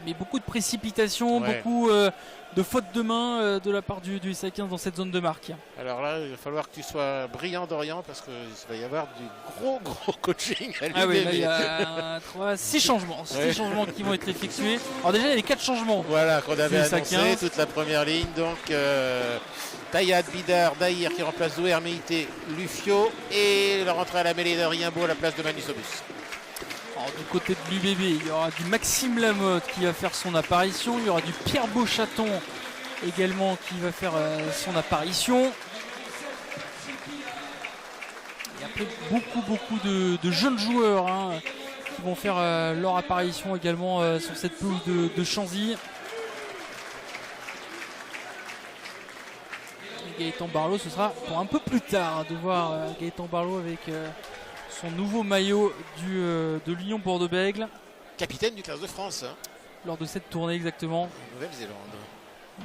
Mais beaucoup de précipitations, beaucoup de fautes de main de la part du SA15 dans cette zone de marque. Alors là, il va falloir que tu sois brillant, Dorian, parce qu'il va y avoir du gros coaching à l'UBB. Là, il y a 6 changements. 6 changements qui vont être effectués. Alors déjà, il y a les 4 changements. Voilà, qu'on avait annoncé, toute la première ligne. Donc, Tayad, Bidar, Daïr qui remplace Douer, Meïté, Lufio. Et la rentrée à la mêlée d'Adrien Beau à la place de Manu Sobus. Alors, du côté de l'UBB, il y aura du Maxime Lamotte qui va faire son apparition. Il y aura du Pierre Beauchaton également qui va faire son apparition. Et après, beaucoup de jeunes joueurs qui vont faire leur apparition également sur cette pelouse de Chanzy. Et Gaëtan Barlow, ce sera pour un peu plus tard de voir Gaëtan Barlow avec son nouveau maillot de Lyon Bordeaux-Bègles. Capitaine du 15 de France. Lors de cette tournée exactement. Nouvelle-Zélande.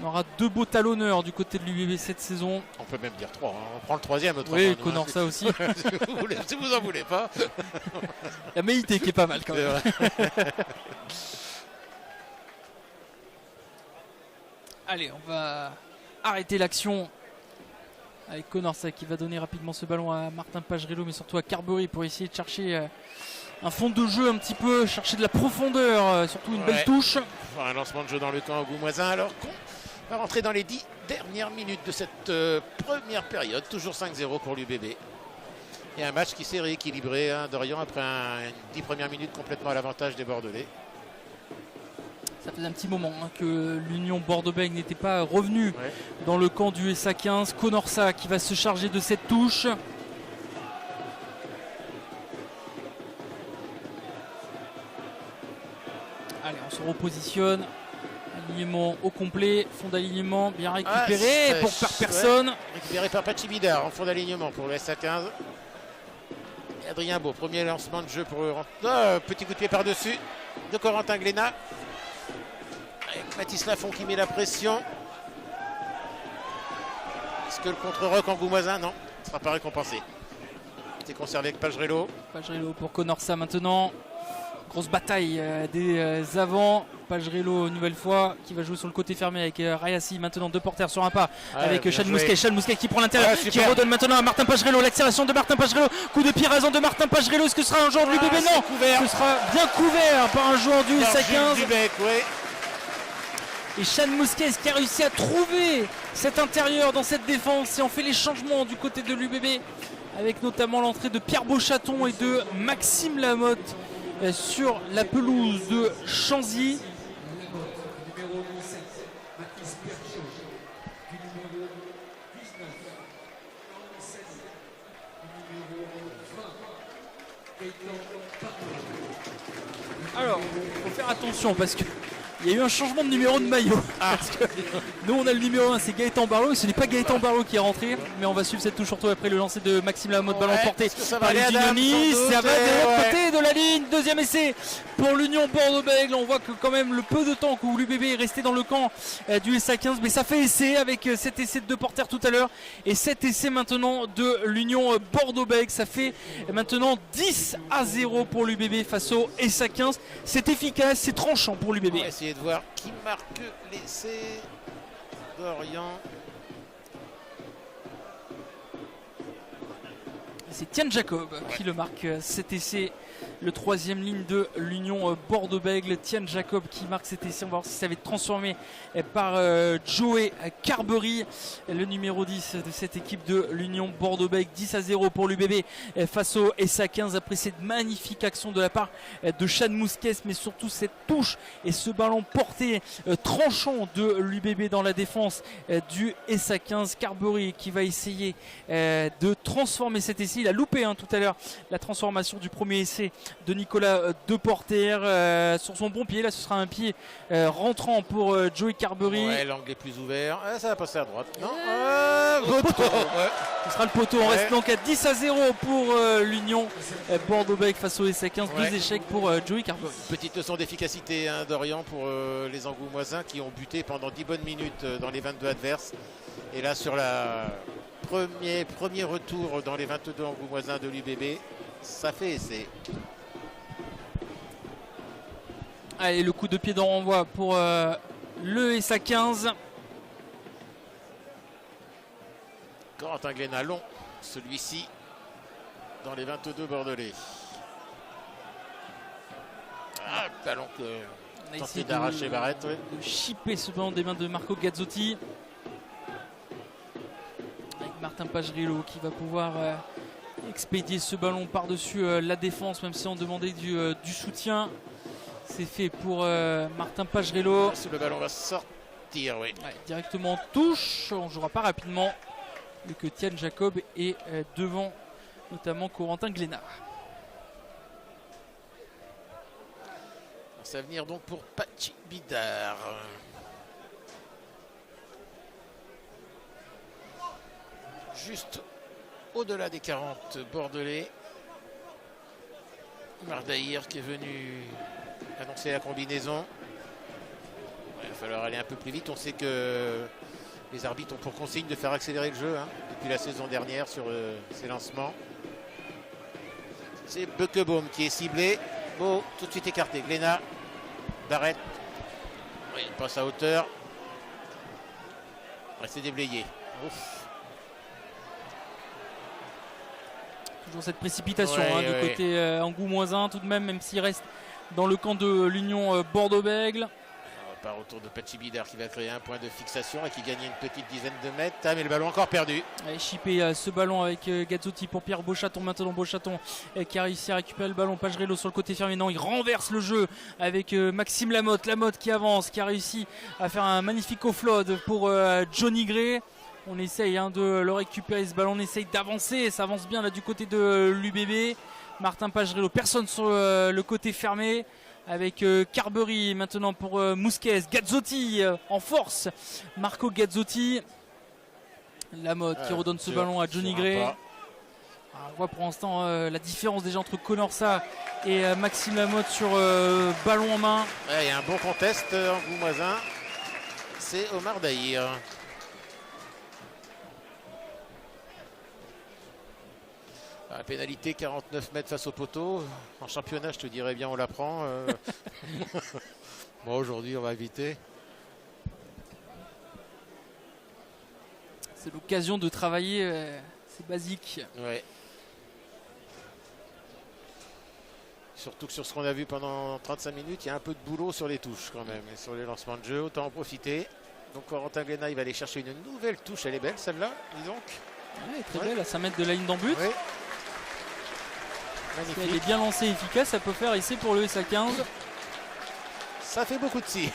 On aura 2 beaux talonneurs du côté de l'UBB cette saison. On peut même dire 3. On prend le 3e. Oui, Conorsa aussi. Si vous en voulez pas. La Meïté qui est pas mal quand même. Allez, on va arrêter l'action avec Conorsa qui va donner rapidement ce ballon à Martin Pagerello, mais surtout à Carbery pour essayer de chercher un fond de jeu un petit peu, chercher de la profondeur, surtout une belle touche. Un lancement de jeu dans le camp Goumoisin alors qu'on va rentrer dans les 10 dernières minutes de cette première période. Toujours 5-0 pour l'UBB. Et un match qui s'est rééquilibré, Dorian, après 10 premières minutes complètement à l'avantage des Bordelais. Ça faisait un petit moment que l'Union Bordeaux-Bègles n'était pas revenue dans le camp du SA15. Conorsa qui va se charger de cette touche. Allez, on se repositionne. Alignement au complet, fond d'alignement bien récupéré pour par personne. Récupéré par Pachi Bidar en fond d'alignement pour le SA15. Et Adrien Beau, premier lancement de jeu pour le petit coup de pied par-dessus de Corentin Glénat. Avec Mathis Lafont qui met la pression. Est-ce que le contre-rock en Goumoisin? Non, ne sera pas récompensé. C'est conservé avec Pagerello. Pagerello pour Conorsa maintenant. Grosse bataille des avants. Pajrello une nouvelle fois qui va jouer sur le côté fermé avec Rayassi. Maintenant 2 porteurs sur un pas avec bien Chad joué. Mousquet. Chad Mousquet qui prend l'intérieur, qui super. redonne maintenant à Martin Pajrello. L'accélération de Martin Pajrello. Coup de pied rasant de Martin Pajrello. Est-ce que ce sera un joueur de l'UBB? c'est Non, couvert. ce sera bien couvert par un joueur du Par SA15. Jules Dubec, ouais. Et Chad Mousquet qui a réussi à trouver cet intérieur dans cette défense et on fait les changements du côté de l'UBB avec notamment l'entrée de Pierre Beauchaton et de Maxime Lamotte sur la pelouse de Chanzy. Alors, il faut faire attention parce que il y a eu un changement de numéro de maillot. Parce que nous on a le numéro 1, c'est Gaëtan Barlow, et ce n'est pas Gaëtan Barlow qui est rentré, mais on va suivre cette touche surtout après le lancer de Maxime Lamotte, ballon porté par les Dynamistes. Ça va de l'autre côté de la ligne, deuxième essai pour l'Union Bordeaux-Bègles. On voit que quand même le peu de temps où l'UBB est resté dans le camp du SA15, mais ça fait essai avec cet essai de 2 porteurs tout à l'heure et cet essai maintenant de l'Union Bordeaux-Bègles. Ça fait maintenant 10-0 pour l'UBB face au SA15. C'est efficace, c'est tranchant pour l'UBB. On va essayer de voir qui marque l'essai d'Orient. C'est Tian Jacob qui le marque, cet essai, le 3e ligne de l'Union Bordeaux-Bègles. Tian Jacob qui marque cet essai. On va voir si ça va être transformé par Joey Carberry, le numéro 10 de cette équipe de l'Union Bordeaux-Bègles. 10-0 pour l'UBB face au SA15 après cette magnifique action de la part de Chad Mousquet, mais surtout cette touche et ce ballon porté tranchant de l'UBB dans la défense du SA15. Carberry qui va essayer de transformer cet essai. Il a loupé tout à l'heure la transformation du premier essai de Nicolas Deporter sur son bon pied. Là ce sera un pied rentrant pour Joey Carberry. Ouais, l'angle est plus ouvert. Ah, ça va passer à droite. Non, poteau. Ouais. Ce sera le poteau. On reste donc à 10-0 pour l'Union Bordeaux-Bègles face au SA15. Ouais. 2 échecs pour Joey Carberry. Petite leçon d'efficacité d'Orient pour les Angoumoisins qui ont buté pendant 10 bonnes minutes dans les 22 adverses. Et là sur la premier retour dans les 22 Angoumoisins de l'UBB, ça fait essai. Allez, le coup de pied de renvoi pour le SA15. Corentin Glénat long, celui-ci dans les 22 bordelais. Ah, ballon que On a tenté essayé d'arracher Barrette. Ouais. de chipper ce ballon des mains de Marco Gazzotti. Avec Martin Pajrello qui va pouvoir expédier ce ballon par-dessus la défense, même si on demandait du soutien. C'est fait pour Martin Pajrello. Le ballon va sortir, oui. Ouais, directement en touche. On ne jouera pas rapidement. Vu que Tian Jacob est devant, notamment Corentin Glénat. Ça va venir donc pour Pachi Bidar. Juste au-delà des 40 bordelais. Mardaïr qui est venu annoncer la combinaison. Ouais, il va falloir aller un peu plus vite. On sait que les arbitres ont pour consigne de faire accélérer le jeu depuis la saison dernière sur ces lancements. C'est Beukebaum qui est ciblé. Beau, tout de suite écarté. Glénat, Barrette. Oui, il passe à hauteur. Ouais, c'est déblayé. Ouf. Toujours cette précipitation Ouais, du côté Angoumoisin tout de même s'il reste dans le camp de l'Union Bordeaux-Bègles. On part autour de Pachi Bidar qui va créer un point de fixation et qui gagne une petite dizaine de mètres. Ah, mais le ballon encore perdu. Chipper ce ballon avec Gazzotti pour Pierre Beauchaton. Maintenant Beauchaton qui a réussi à récupérer le ballon. Pajrello sur le côté fermé. Non, il renverse le jeu avec Maxime Lamotte. Lamotte qui avance, qui a réussi à faire un magnifique offload pour Johnny Gray. On essaye de le récupérer ce ballon. On essaye d'avancer. Ça avance bien là du côté de l'UBB. Martin Pajrello, personne sur le côté fermé. Avec Carberry maintenant pour Mousquet. Gazzotti en force. Marco Gazzotti. Lamotte qui redonne ce ballon à Johnny Gray. On voit pour l'instant la différence déjà entre Conorsa et Maxime Lamotte sur ballon en main. Il y a un bon contest Angoumoisin. C'est Omar Daïr. La pénalité 49 mètres face au poteau. En championnat, je te dirais bien, on la prend. Bon, aujourd'hui, on va éviter. C'est l'occasion de travailler, c'est basique. Ouais. Surtout que sur ce qu'on a vu pendant 35 minutes, il y a un peu de boulot sur les touches quand même. Et sur les lancements de jeu, autant en profiter. Donc Corentin Glénat, il va aller chercher une nouvelle touche. Elle est belle celle-là, dis donc. Ouais, très belle, à 5 mètres de la ligne d'en but. Oui. Si elle Magnifique. est bien lancée et efficace, ça peut faire essai pour le SA 15. Ça fait beaucoup de si.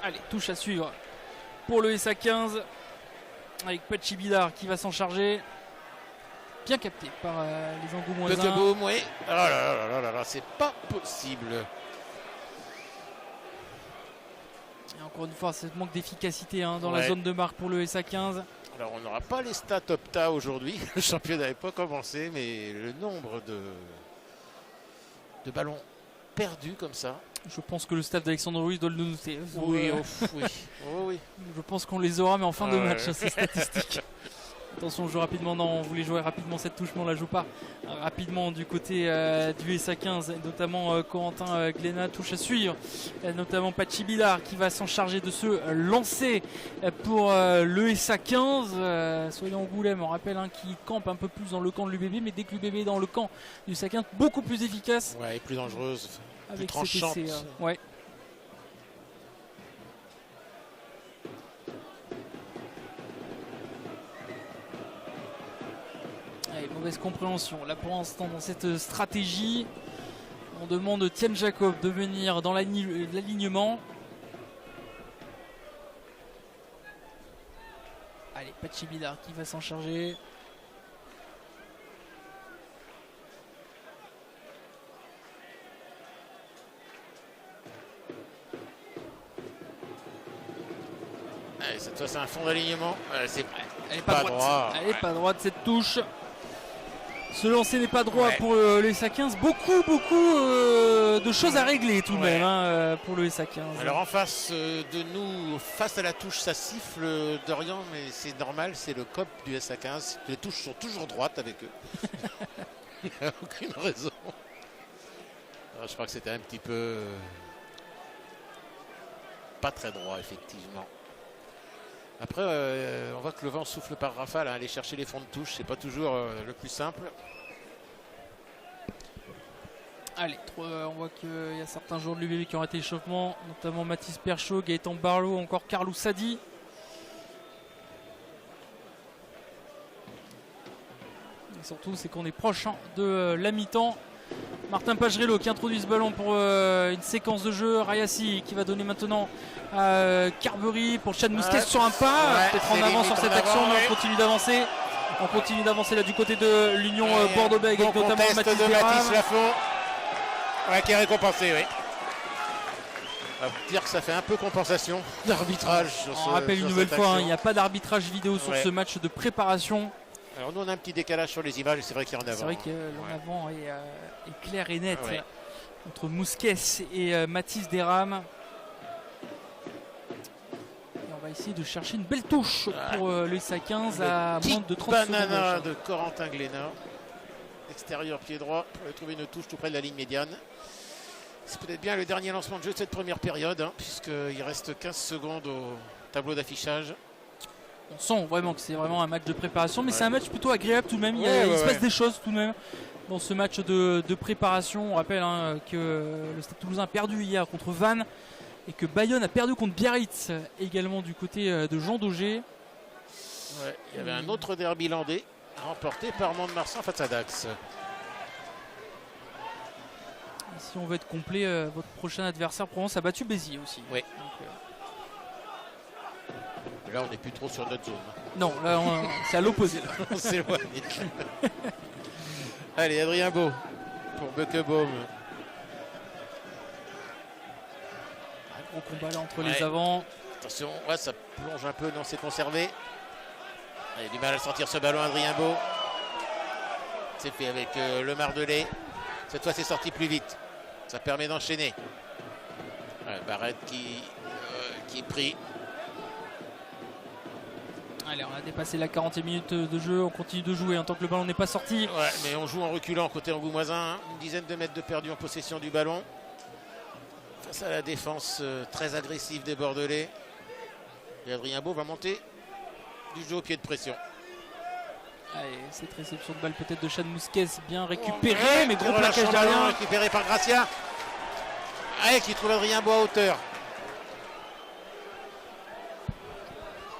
Allez, touche à suivre pour le SA 15 avec Pachi Bidar qui va s'en charger. Bien capté par les Angoumoisins. Boum, oui. Oh là là là là là, c'est pas possible. Et encore une fois, c'est manque d'efficacité dans Ouais. la zone de marque pour le SA 15. Alors on n'aura pas les stats Opta aujourd'hui. Le championnat n'avait pas commencé, mais le nombre de ballons perdus comme ça. Je pense que le staff d'Alexandre Ruiz doit le noter. Oui, oui. Oh, oui. Je pense qu'on les aura, mais en fin de Ouais. match, ces statistiques. Attention, on joue rapidement. Non, on voulait jouer rapidement cette touche, mais on la joue pas. Rapidement du côté du SA 15, notamment Corentin Glénat, touche à suivre. Notamment Pachi Bidar qui va s'en charger de se lancer pour le SA 15. Soyons Angoulême, on rappelle qui campe un peu plus dans le camp de l'UBB, mais dès que l'UBB est dans le camp du SA 15, beaucoup plus efficace. Ouais, et plus dangereuse, plus Avec cet tranchante. essai. Ouais. Allez, mauvaise compréhension. Là pour l'instant dans cette stratégie, on demande Tienne Jacob de venir dans l'alignement. Allez, Pachi Bidar qui va s'en charger. Allez, cette fois c'est un fond d'alignement. C'est Elle est pas droite. droit. Elle est pas droite cette touche. Ce lancer n'est pas droit Ouais. pour le SA 15. Beaucoup de choses à régler tout de Ouais. même pour le SA 15. Alors en face de nous, face à la touche, ça siffle Dorian, mais c'est normal, c'est le COP du SA15. Les touches sont toujours droites avec eux. Il n'y a aucune raison. Alors, je crois que c'était un petit peu pas très droit, effectivement. Après, on voit que le vent souffle par rafale. Aller chercher les fonds de touche, c'est pas toujours le plus simple. Allez, on voit qu'il y a certains joueurs de l'UBB qui ont arrêté l'échauffement, notamment Mathis Perchaud, Gaëtan Barlow, encore Carlou Sadi. Et surtout, c'est qu'on est proche de la mi-temps. Martin Pagerello qui introduit ce ballon pour une séquence de jeu. Rayassi qui va donner maintenant à Carberry pour Chad Mousquet sur un pas. Ouais, Peut-être c'est en avant limite sur cette en action, avant, mais ouais. on continue d'avancer. On continue d'avancer là du côté de l'Union Bordeaux-Bègles avec Bon notamment contest Mathis de Desrames. Mathis Lafont. Ouais, qui est récompensé, oui. On va dire que ça fait un peu compensation d'arbitrage. On rappelle une nouvelle fois, il n'y a pas d'arbitrage vidéo sur Ouais. ce match de préparation. Alors nous on a un petit décalage sur les images et c'est vrai qu'il y en a C'est vrai que l'en avant est clair et net Ouais. entre Mousquet et Mathis Desrames. Et on va essayer de chercher une belle touche pour le SA 15 à moins de 30 banana secondes. de Corentin Glénat. Extérieur pied droit pour trouver une touche tout près de la ligne médiane. C'est peut-être bien le dernier lancement de jeu de cette première période, puisqu'il reste 15 secondes au tableau d'affichage. On sent vraiment que c'est vraiment un match de préparation, mais Ouais. c'est un match plutôt agréable tout de même. Il se passe des choses tout de même dans ce match de préparation. On rappelle que le Stade Toulousain a perdu hier contre Vannes et que Bayonne a perdu contre Biarritz également du côté de Jean Daugé. Ouais, il y avait un autre derby landais remporté par Mont-de-Marsan face à Dax. Et si on veut être complet, votre prochain adversaire Provence a battu Béziers aussi. Oui. Donc, Là, on n'est plus trop sur notre zone. non, là c'est à l'opposé. Là. On s'éloigne. Allez, Adrien Beau pour Beukebaum. Un gros combat là entre Ouais. les avants. Attention, ouais, ça plonge un peu, non, c'est conservé. Il a du mal à sortir ce ballon, Adrien Beau. C'est fait avec le Mardelet. Cette fois, c'est sorti plus vite. Ça permet d'enchaîner. Ouais, Barrette qui est pris. Allez, on a dépassé la 40e minute de jeu, on continue de jouer en tant que le ballon n'est pas sorti. Ouais, mais on joue en reculant côté angoumoisin, une dizaine de mètres de perdu en possession du ballon. Face à la défense très agressive des Bordelais. Et Adrien Beau va monter du jeu au pied de pression. Allez, cette réception de balle peut-être de Chad Mousquez, bien récupérée, mais gros plaquage derrière. Récupéré par Gracia. Allez, qui trouve Adrien Beau à hauteur.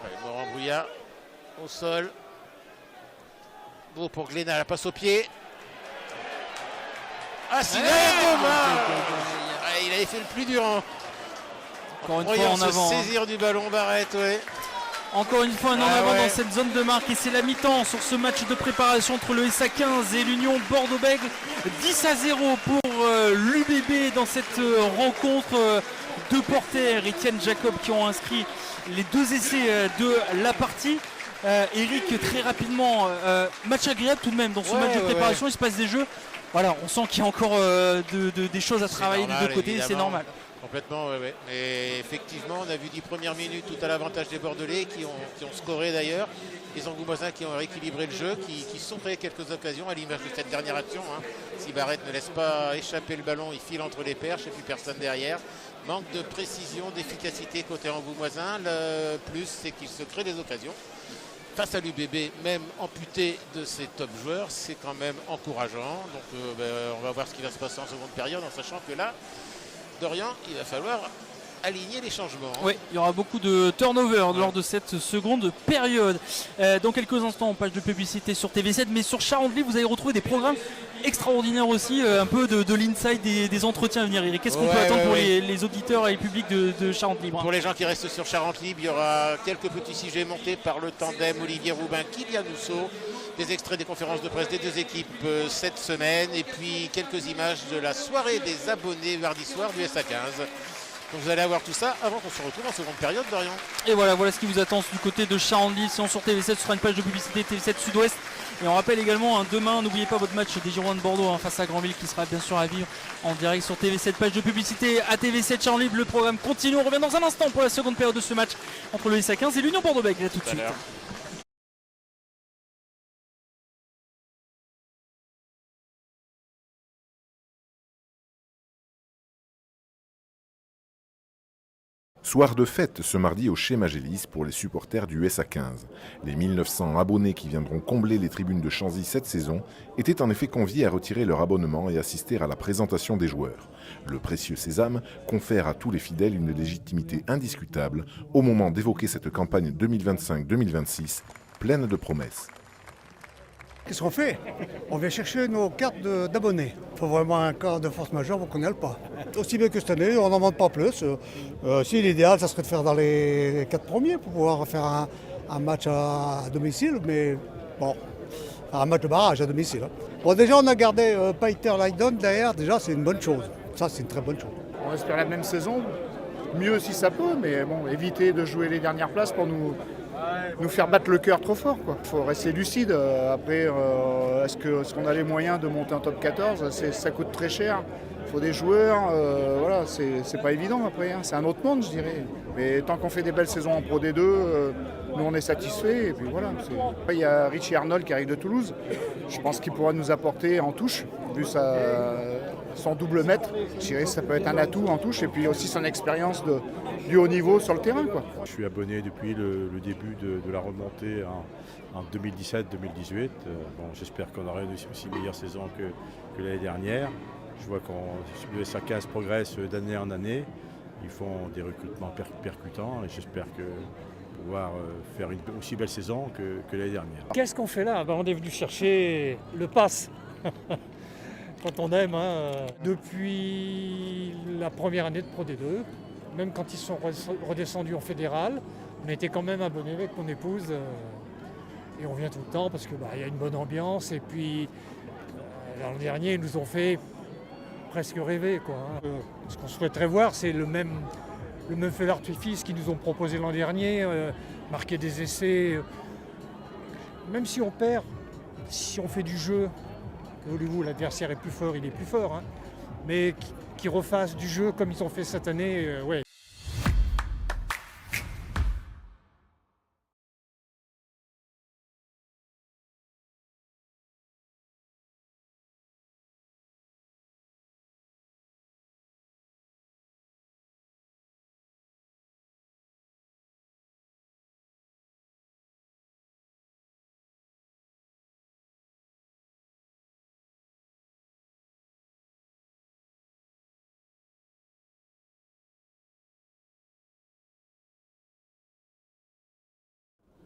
Allez, Morand Brouillard au sol. Beau pour Glénat, la passe au pied. Ah, c'est il avait fait le plus dur. Encore une fois en avant. Saisir du ballon, Barrette, ouais. Encore une fois un en avant dans cette zone de marque et c'est la mi-temps sur ce match de préparation entre le SA 15 et l'Union Bordeaux-Bègles. 10-0 pour l'UBB dans cette rencontre. Deux porteurs, Etienne Jacob, qui ont inscrit les 2 essais de la partie. Eric, très rapidement, match agréable tout de même dans ce match de préparation, il se passe des jeux. Voilà, on sent qu'il y a encore des choses à travailler des deux côtés, c'est normal. Complètement, ouais. Mais effectivement, on a vu 10 premières minutes tout à l'avantage des Bordelais qui ont scoré d'ailleurs. Les Angoumoisins qui ont rééquilibré le jeu, qui se sont créés quelques occasions à l'image de cette dernière action. Si Barrette ne laisse pas échapper le ballon, il file entre les perches et puis personne derrière. Manque de précision, d'efficacité côté Angoumoisin. Le plus, c'est qu'il se crée des occasions. Face à l'UBB, même amputé de ses top joueurs, c'est quand même encourageant. Donc on va voir ce qui va se passer en seconde période, en sachant que là, Dorian, il va falloir aligner les changements. Oui, il y aura beaucoup de turnover lors de cette seconde période. Dans quelques instants, page de publicité sur TV7, mais sur Charente Libre, vous allez retrouver des programmes extraordinaires aussi, un peu de l'inside des entretiens à venir. Eric, qu'est-ce qu'on peut attendre pour les auditeurs et les publics de Charente Libre? Pour les gens qui restent sur Charente Libre, il y aura quelques petits sujets montés par le tandem Olivier Roubain, Kylian Housseau, des extraits des conférences de presse des deux équipes cette semaine, et puis quelques images de la soirée des abonnés mardi soir du SA 15. Donc vous allez avoir tout ça avant qu'on se retrouve en seconde période, Dorian. Et voilà ce qui vous attend du côté de Charente-Libre. Sinon sur TV7, ce sera une page de publicité TV7 Sud-Ouest. Et on rappelle également, demain, n'oubliez pas votre match des Girondins de Bordeaux face à Granville qui sera bien sûr à vivre en direct sur TV7. Page de publicité à TV7 Charente-Libre. Le programme continue. On revient dans un instant pour la seconde période de ce match entre le SA 15 et l'Union Bordeaux-Bègles. Là tout de suite. Soir de fête ce mardi au Chez Magélis pour les supporters du SA 15. Les 1900 abonnés qui viendront combler les tribunes de Chanzy cette saison étaient en effet conviés à retirer leur abonnement et assister à la présentation des joueurs. Le précieux sésame confère à tous les fidèles une légitimité indiscutable au moment d'évoquer cette campagne 2025-2026 pleine de promesses. Qu'est-ce qu'on fait? On vient chercher nos cartes d'abonnés. Il faut vraiment un cas de force majeure pour qu'on n'y aille pas. Aussi bien que cette année, on n'en demande pas plus. Si l'idéal, ça serait de faire dans les 4 premiers pour pouvoir faire un match à domicile, mais bon, un match de barrage à domicile. Bon, déjà, on a gardé Peter Lydon derrière, déjà, c'est une bonne chose. Ça, c'est une très bonne chose. On espère la même saison, mieux si ça peut, mais bon, éviter de jouer les dernières places pour nous faire battre le cœur trop fort. Il faut rester lucide. Après, est-ce qu'on a les moyens de monter en top 14? Ça coûte très cher. Il faut des joueurs. Voilà, c'est pas évident après. C'est un autre monde, je dirais. Mais tant qu'on fait des belles saisons en Pro D2, nous on est satisfaits. Et puis voilà. Il y a Richie Arnold qui arrive de Toulouse. Je pense qu'il pourra nous apporter en touche, vu son double mètre. Je dirais que ça peut être un atout en touche. Et puis aussi son expérience du haut niveau sur le terrain. Je suis abonné depuis le début de la remontée en 2017-2018. J'espère qu'on aura une aussi meilleure saison que l'année dernière. Je vois que le SA 15 progresse d'année en année. Ils font des recrutements percutants et j'espère pouvoir faire une aussi belle saison que l'année dernière. Qu'est-ce qu'on fait là? On est venu chercher le pass. Quand on aime, depuis la première année de Pro D2, même quand ils sont redescendus en fédéral, on était quand même abonnés avec mon épouse et on vient tout le temps parce que y a une bonne ambiance et puis l'an dernier ils nous ont fait presque rêver Ce qu'on souhaiterait voir, c'est le même feu d'artifice qu'ils nous ont proposé l'an dernier, marquer des essais, même si on perd, si on fait du jeu. Voulez-vous, l'adversaire est plus fort, il est plus fort, mais qui refassent du jeu comme ils ont fait cette année, ouais.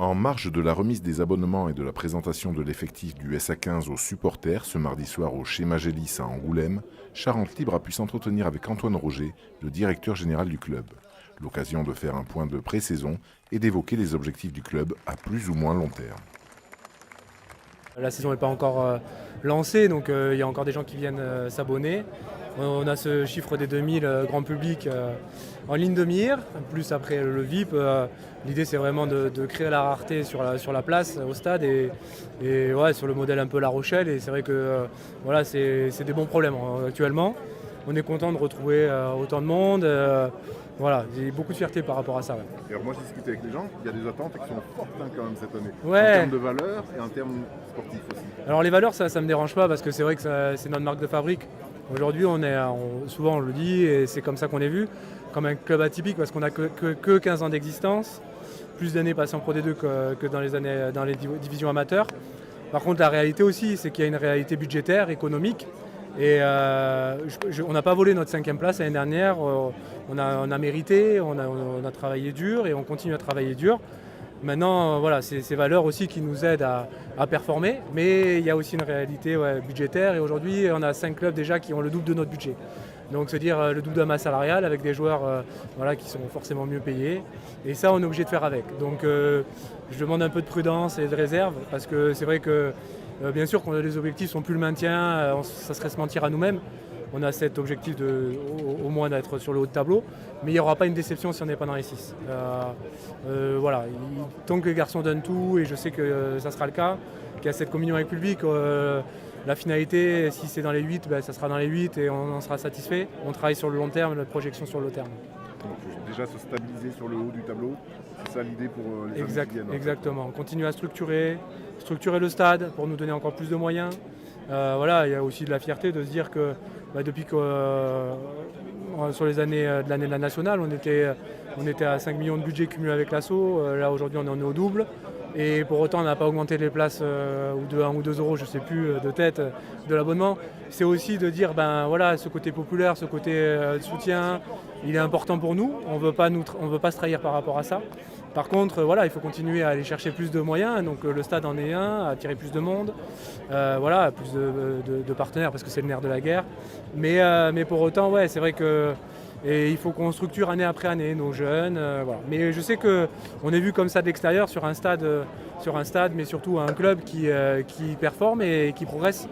En marge de la remise des abonnements et de la présentation de l'effectif du SA15 aux supporters ce mardi soir au Chez Magélis à Angoulême, Charente Libre a pu s'entretenir avec Antoine Roger, le directeur général du club. L'occasion de faire un point de pré-saison et d'évoquer les objectifs du club à plus ou moins long terme. La saison n'est pas encore lancée, donc il y a encore des gens qui viennent s'abonner. On a ce chiffre des 2000 grand public en ligne de mire, plus après le VIP. L'idée c'est vraiment de créer la rareté sur la place au stade et ouais, sur le modèle un peu La Rochelle. Et c'est vrai que voilà, c'est des bons problèmes actuellement. On est content de retrouver autant de monde. Voilà, j'ai beaucoup de fierté par rapport à ça. Ouais. Et alors moi j'ai discuté avec les gens, il y a des attentes qui sont fortes quand même cette année. Ouais. En termes de valeurs et en termes sportifs aussi. Alors les valeurs ça me dérange pas parce que c'est vrai que c'est notre marque de fabrique. Aujourd'hui souvent on le dit et c'est comme ça qu'on est vu, comme un club atypique parce qu'on n'a que 15 ans d'existence, plus d'années passées en Pro D2 que dans les divisions amateurs. Par contre la réalité aussi c'est qu'il y a une réalité budgétaire, économique. Et on n'a pas volé notre 5e place l'année dernière, on a mérité, on a travaillé dur et on continue à travailler dur. Maintenant, voilà, c'est ces valeurs aussi qui nous aident à performer, mais il y a aussi une réalité budgétaire et aujourd'hui on a 5 clubs déjà qui ont le double de notre budget. Donc se dire le double de la masse salariale avec des joueurs qui sont forcément mieux payés et ça on est obligé de faire avec. Donc je demande un peu de prudence et de réserve parce que c'est vrai que bien sûr, quand les objectifs sont plus le maintien, ça serait se mentir à nous-mêmes. On a cet objectif au moins d'être sur le haut de tableau, mais il n'y aura pas une déception si on n'est pas dans les 6. Voilà, tant que les garçons donnent tout, et je sais que ça sera le cas, qu'il y a cette communion avec le public, la finalité, si c'est dans les 8, ça sera dans les 8 et on en sera satisfait. On travaille sur le long terme, la projection sur le long terme. Donc, déjà se stabiliser sur le haut du tableau, c'est ça l'idée pour les années qui viennent. Exactement, on continue à structurer le stade pour nous donner encore plus de moyens. Voilà, il y a aussi de la fierté de se dire que depuis que sur les années de la nationale, on était à 5 millions de budget cumulé avec l'assaut. Là aujourd'hui on en est au double. Et pour autant on n'a pas augmenté les places ou de 1 ou 2 euros, je ne sais plus, de tête de l'abonnement. C'est aussi de dire voilà, ce côté populaire, ce côté soutien, il est important pour nous. On ne veut pas se trahir par rapport à ça. Par contre, voilà, il faut continuer à aller chercher plus de moyens, donc le stade en est un, attirer plus de monde, voilà, plus de partenaires parce que c'est le nerf de la guerre. Mais pour autant, ouais, c'est vrai que il faut qu'on structure année après année nos jeunes. Voilà. Mais je sais qu'on est vu comme ça de l'extérieur sur un stade, mais surtout un club qui performe et qui progresse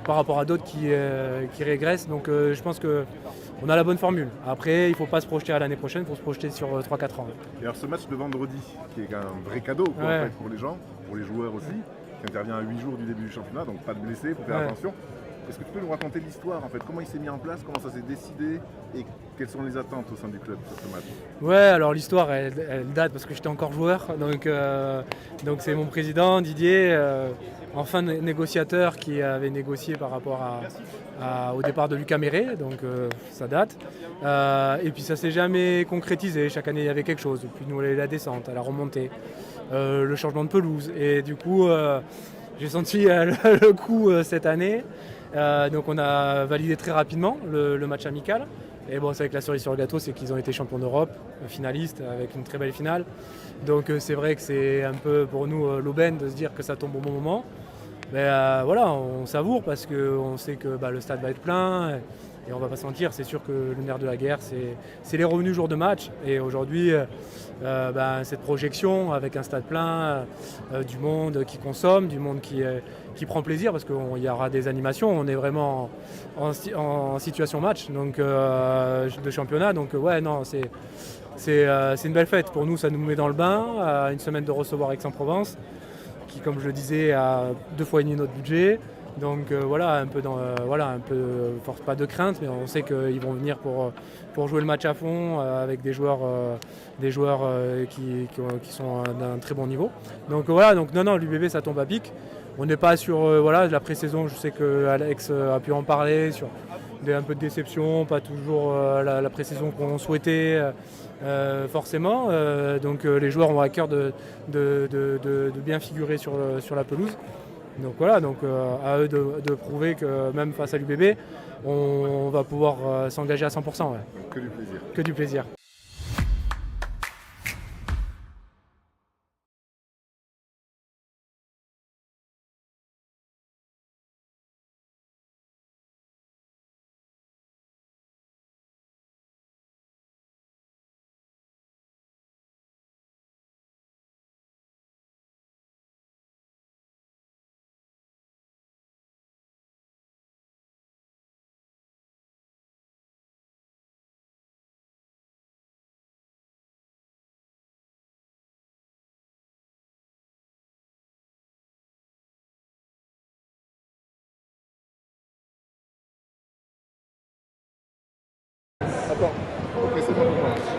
par rapport à d'autres qui régressent. Donc je pense qu'on a la bonne formule. Après, il ne faut pas se projeter à l'année prochaine, il faut se projeter sur 3-4 ans. Et alors ce match de vendredi, qui est un vrai cadeau en fait, pour les gens, pour les joueurs aussi, qui intervient à 8 jours du début du championnat, donc pas de blessés, il faut faire attention. Est-ce que tu peux nous raconter l'histoire en fait, comment il s'est mis en place, comment ça s'est décidé et quelles sont les attentes au sein du club sur ce match? Ouais, alors l'histoire elle date parce que j'étais encore joueur, donc c'est mon président Didier, enfin négociateur qui avait négocié par rapport au départ de Lucas Méré, donc ça date. Et puis ça s'est jamais concrétisé, chaque année il y avait quelque chose, puis nous la descente, la remontée, le changement de pelouse et du coup j'ai senti le coup cette année. Donc on a validé très rapidement le match amical. Et bon, c'est avec la cerise sur le gâteau, c'est qu'ils ont été champions d'Europe, finalistes, avec une très belle finale. Donc c'est vrai que c'est un peu pour nous l'aubaine de se dire que ça tombe au bon moment. Mais voilà, on savoure parce qu'on sait que le stade va être plein. Et on va pas se mentir, c'est sûr que le nerf de la guerre, c'est les revenus jour de match. Et aujourd'hui, cette projection avec un stade plein, du monde qui consomme, du monde qui prend plaisir, parce qu'il y aura des animations, on est vraiment en situation match donc, de championnat. Donc ouais, non, c'est une belle fête. Pour nous, ça nous met dans le bain, une semaine de recevoir Aix-en-Provence, qui, comme je le disais, a 2 fois et demi notre budget. Donc voilà, un peu force pas de crainte, mais on sait qu'ils vont venir pour jouer le match à fond avec des joueurs qui sont d'un très bon niveau. Donc voilà, non, l'UBB ça tombe à pic. On n'est pas sur la pré-saison, je sais que Alex a pu en parler, sur un peu de déception, pas toujours la pré-saison qu'on souhaitait forcément. Donc les joueurs ont à cœur de bien figurer sur la pelouse. Donc voilà, à eux de prouver que même face à l'UBB, on va pouvoir s'engager à 100%. Ouais. Que du plaisir. Que du plaisir.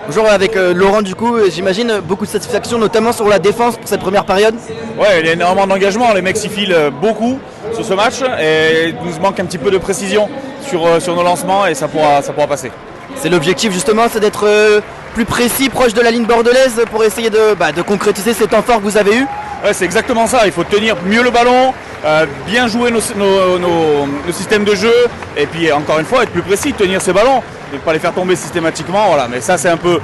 Bonjour, avec Laurent du coup, j'imagine beaucoup de satisfaction, notamment sur la défense pour cette première période. Ouais, il y a énormément d'engagement, les mecs s'y filent beaucoup sur ce match et il nous manque un petit peu de précision sur nos lancements et ça pourra passer. C'est l'objectif justement, c'est d'être plus précis, proche de la ligne bordelaise pour essayer de concrétiser ces temps forts que vous avez eus. Ouais, c'est exactement ça, il faut tenir mieux le ballon, bien jouer nos systèmes de jeu et puis encore une fois être plus précis, tenir ces ballons, ne pas les faire tomber systématiquement. Voilà. Mais ça c'est un peu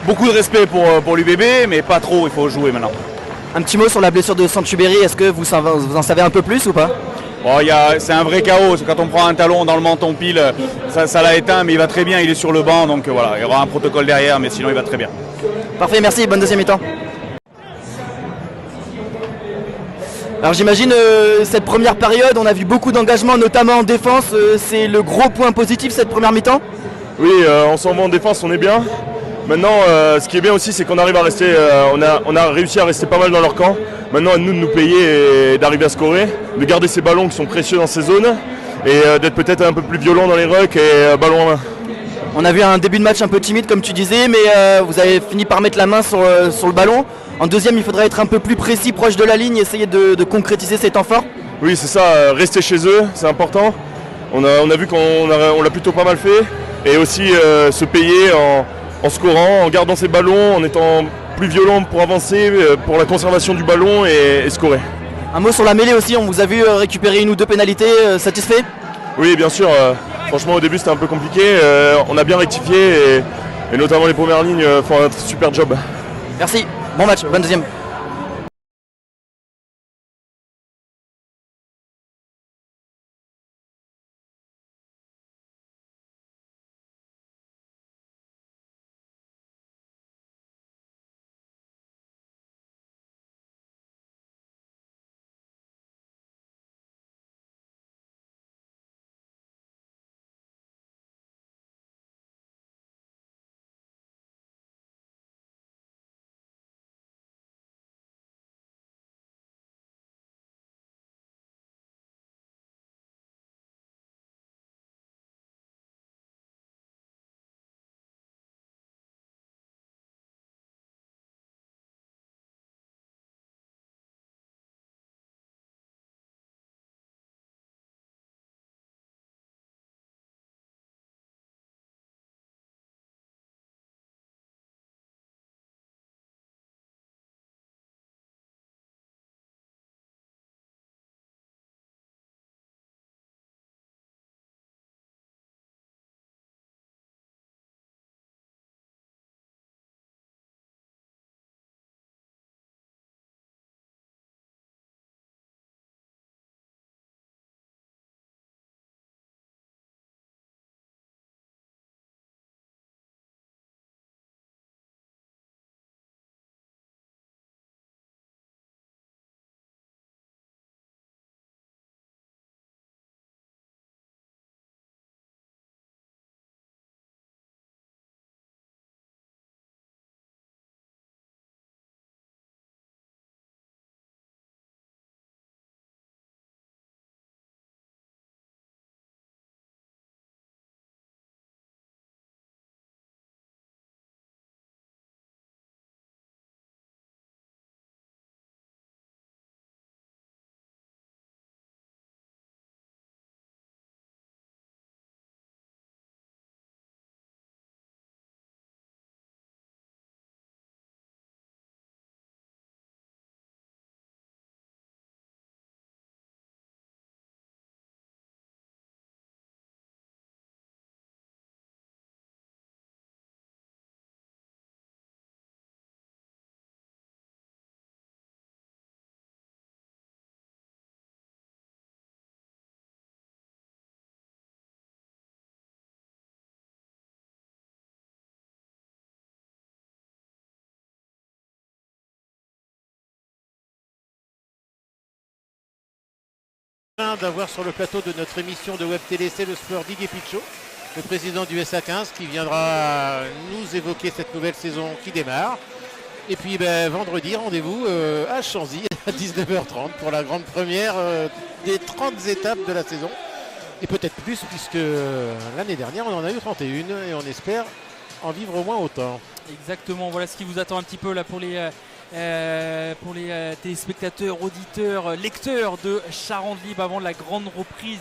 beaucoup de respect pour l'UBB, mais pas trop, il faut jouer maintenant. Un petit mot sur la blessure de Santubéry, est-ce que vous en savez un peu plus ou pas? Bon, c'est un vrai chaos, quand on prend un talon dans le menton pile, ça l'a éteint, mais il va très bien, il est sur le banc, donc voilà, il y aura un protocole derrière, mais sinon il va très bien. Parfait, merci, bonne deuxième mi-temps. Alors j'imagine cette première période, on a vu beaucoup d'engagement, notamment en défense, c'est le gros point positif cette première mi-temps? Oui, en ce moment en défense on est bien. Maintenant, ce qui est bien aussi, c'est qu'on arrive à rester, on a réussi à rester pas mal dans leur camp. Maintenant, à nous de nous payer et d'arriver à scorer, de garder ces ballons qui sont précieux dans ces zones et d'être peut-être un peu plus violent dans les rucks et ballon en main. On a vu un début de match un peu timide comme tu disais, mais vous avez fini par mettre la main sur le ballon. En deuxième, il faudrait être un peu plus précis, proche de la ligne, essayer de concrétiser ces temps forts. Oui, c'est ça, rester chez eux, c'est important. On a vu qu'on l'a plutôt pas mal fait et aussi se payer en scorant, en gardant ses ballons, en étant plus violent pour avancer, pour la conservation du ballon et scorer. Un mot sur la mêlée aussi, on vous a vu récupérer une ou deux pénalités, satisfait? Oui, bien sûr, franchement au début c'était un peu compliqué, on a bien rectifié et notamment les premières lignes font un super job. Merci, bon match, bonne deuxième. D'avoir sur le plateau de notre émission de Web Télé C'est le Sport Didier Pichot, le président du SA15 qui viendra nous évoquer cette nouvelle saison qui démarre. Et puis vendredi, rendez-vous à Chanzy à 19h30 pour la grande première des 30 étapes de la saison. Et peut-être plus, puisque l'année dernière, on en a eu 31 et on espère en vivre au moins autant. Exactement, voilà ce qui vous attend un petit peu là pour les téléspectateurs, auditeurs, lecteurs de Charente Libre avant la grande reprise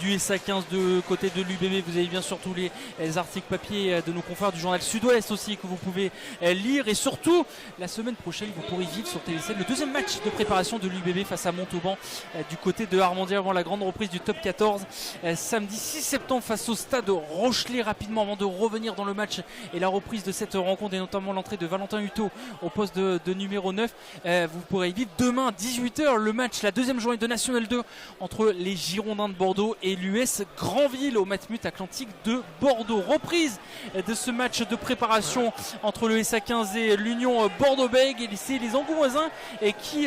du SA15 de côté de l'UBB. Vous avez bien sûr tous les articles papier de nos confrères du journal Sud-Ouest aussi que vous pouvez lire, et surtout la semaine prochaine vous pourrez vivre sur TVC le deuxième match de préparation de l'UBB face à Montauban du côté de Armandier avant la grande reprise du top 14 samedi 6 septembre face au stade Rochelet. Rapidement avant de revenir dans le match et la reprise de cette rencontre et notamment l'entrée de Valentin Hutto au poste de numéro 9, vous pourrez vivre demain 18h le match, la deuxième journée de National 2 entre les Girondins de Bordeaux et l'US Grandville au Matmut Atlantique de Bordeaux. Reprise de ce match de préparation entre le SA15 et l'Union Bordeaux-Bègles, et c'est les Angoumoisins qui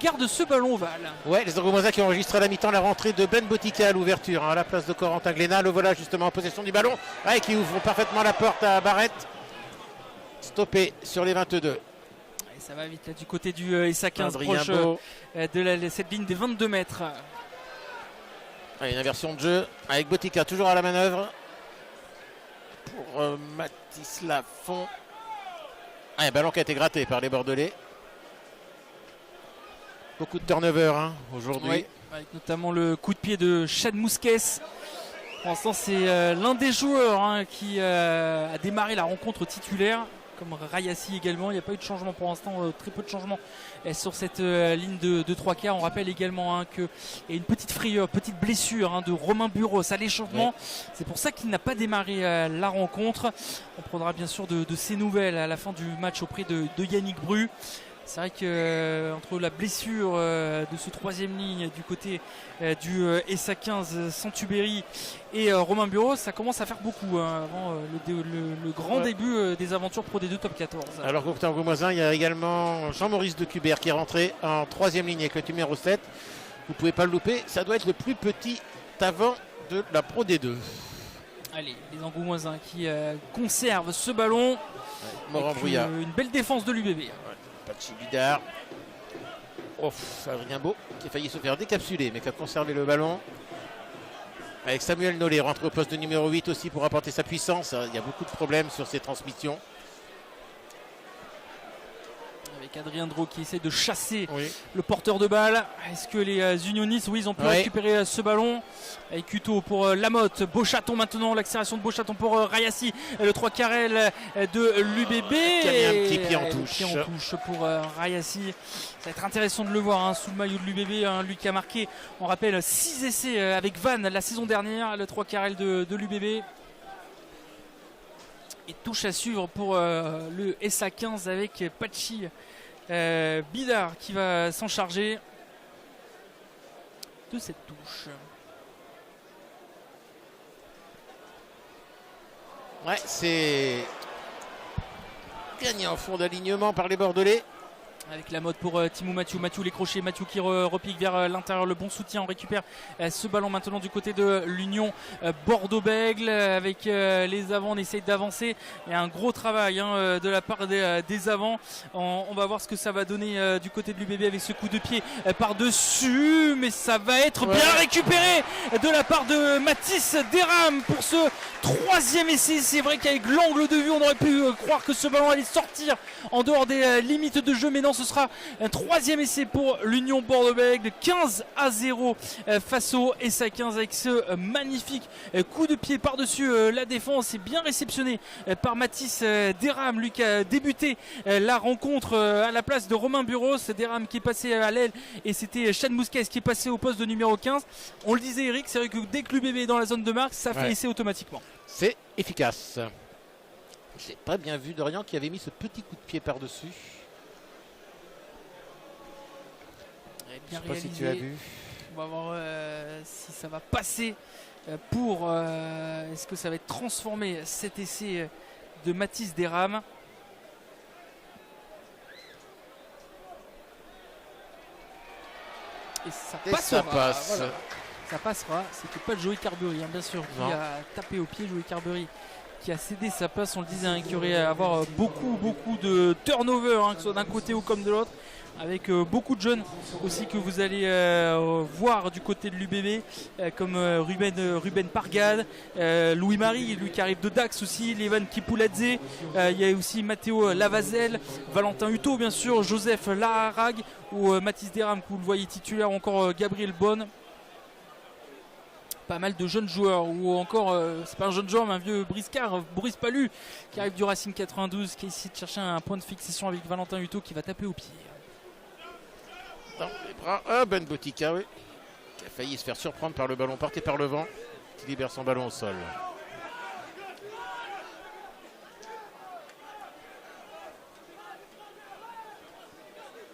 gardent ce ballon ovale. Ouais, les Angoumoisins qui ont enregistré à la mi-temps la rentrée de Ben Botica à l'ouverture, à la place de Corentin Glénat. Le voilà justement en possession du ballon, qui ouvre parfaitement la porte à Barrett. Stoppé sur les 22. Ça va vite là du côté du SA15, proche de cette ligne des 22 mètres. Une inversion de jeu avec Botica toujours à la manœuvre pour Mathis Lafont. Un ballon qui a été gratté par les Bordelais. Beaucoup de turnover aujourd'hui. Oui, avec notamment le coup de pied de Chad Mousquet. Pour l'instant c'est l'un des joueurs qui a démarré la rencontre titulaire, comme Rayassi également. Il n'y a pas eu de changement pour l'instant, très peu de changement sur cette ligne de 3 quarts. On rappelle également qu'il y a une petite frayeur, petite blessure de Romain Buros à l'échauffement. Ouais. C'est pour ça qu'il n'a pas démarré la rencontre. On prendra bien sûr de ces nouvelles à la fin du match auprès de Yannick Bru. C'est vrai que entre la blessure de ce troisième ligne du côté du SA15 Santubéry et Romain Bureau, ça commence à faire beaucoup avant le grand début des aventures Pro D2 Top 14. Alors côté Angoumoisin, il y a également Jean-Maurice Decubert qui est rentré en troisième ligne avec le numéro 7. Vous ne pouvez pas le louper, ça doit être le plus petit avant de la Pro D2. Allez, les Angoumoisins qui conservent ce ballon. Morand Brouillard. Une belle défense de l'UBB. Pachi Bidard. Adrien Beau qui a failli se faire décapsuler mais qui a conservé le ballon. Avec Samuel Nollet rentré au poste de numéro 8 aussi pour apporter sa puissance. Il y a beaucoup de problèmes sur ces transmissions. Avec Adrien Drault qui essaie de chasser le porteur de balle. Est-ce que les unionistes, ils ont pu récupérer ce ballon? Avec Hutto pour Lamotte, Beauchaton maintenant, l'accélération de Beauchaton pour Rayassi, le 3 carrel de l'UBB. Qui a mis un petit pied en touche. Pied en touche pour Rayassi. Ça va être intéressant de le voir sous le maillot de l'UBB. Lui qui a marqué, on rappelle, 6 essais avec Vannes la saison dernière, le 3 carrel de l'UBB. Et touche à suivre pour le SA15 avec Pachi Bidard qui va s'en charger de cette touche. Ouais, c'est gagné en fond d'alignement par les Bordelais. Avec la mode pour Timou Mathieu, les crochets, Mathieu qui repique vers l'intérieur, le bon soutien, on récupère ce ballon maintenant du côté de l'Union Bordeaux-Bègles avec les avants, on essaye d'avancer. Il y a un gros travail de la part des avants. On va voir ce que ça va donner du côté de l'UBB avec ce coup de pied par-dessus, mais ça va être bien récupéré de la part de Mathis Desrames pour ce troisième essai. C'est vrai qu'avec l'angle de vue, on aurait pu croire que ce ballon allait sortir en dehors des limites de jeu, mais non, ce sera un troisième essai pour l'Union Bordeaux-Bègles, 15-0 face au SA15 avec ce magnifique coup de pied par-dessus la défense. Et bien réceptionné par Mathis Desrames, lui qui a débuté la rencontre à la place de Romain Buros. Desrames qui est passé à l'aile et c'était Chad Mousquet qui est passé au poste de numéro 15. On le disait, Eric, c'est vrai que dès que l'UBB est dans la zone de marque, ça fait essai automatiquement. C'est efficace. J'ai pas bien vu Dorian qui avait mis ce petit coup de pied par-dessus. Je sais pas si tu as vu. On va voir si ça va passer pour... est-ce que ça va être transformé cet essai de Mathis Desrames? Et ça passera. Voilà. Ça passera. C'était pas Joey Carberry, bien sûr, qui a tapé au pied. Joey Carberry qui a cédé sa place. On le disait, qu'il y aurait à avoir beaucoup de turnover, que ce soit d'un côté ou comme de l'autre. avec beaucoup de jeunes aussi que vous allez voir du côté de l'UBB, comme Ruben Pargade, Louis-Marie, lui qui arrive de Dax aussi, Levan Kipouladze, il y a aussi Matteo Lavazel, Valentin Hutto bien sûr, Joseph Laharag ou Mathis Deram que vous le voyez titulaire, ou encore Gabriel Bonne. Pas mal de jeunes joueurs, ou encore, c'est pas un jeune joueur mais un vieux briscard, Boris Palu qui arrive du Racing 92, qui essaie de chercher un point de fixation avec Valentin Hutto qui va taper au pied. Dans les bras, ah, Ben Botica, oui, qui a failli se faire surprendre par le ballon porté par le vent, qui libère son ballon au sol.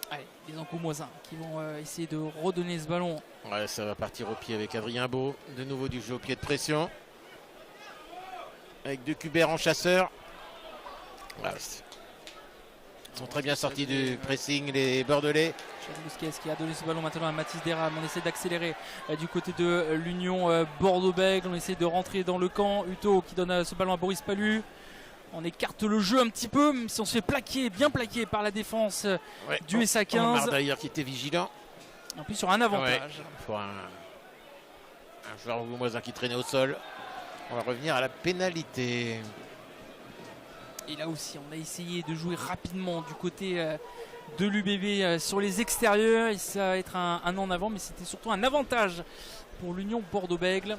Allez, les Angoumoisins qui vont essayer de redonner ce ballon. Ouais, ça va partir au pied avec Adrien Beau. De nouveau du jeu au pied de pression. Avec Decubert en chasseur. Ouais, ils sont très bien sortis du pressing, les Bordelais. Charles Bousquet qui a donné ce ballon maintenant à Mathis Deram. On essaie d'accélérer du côté de l'Union Bordeaux-Bègles. On essaie de rentrer dans le camp. Hutto qui donne ce ballon à Boris Palu. On écarte le jeu un petit peu, même si on se fait plaquer, bien plaqué par la défense du SA15. D'ailleurs qui était vigilant. En plus sur un avantage. Ouais, pour un joueur angoumoisin qui traînait au sol. On va revenir à la pénalité. Et là aussi, on a essayé de jouer rapidement du côté de l'UBB sur les extérieurs. Et ça va être un en avant, mais c'était surtout un avantage pour l'Union Bordeaux-Bègles.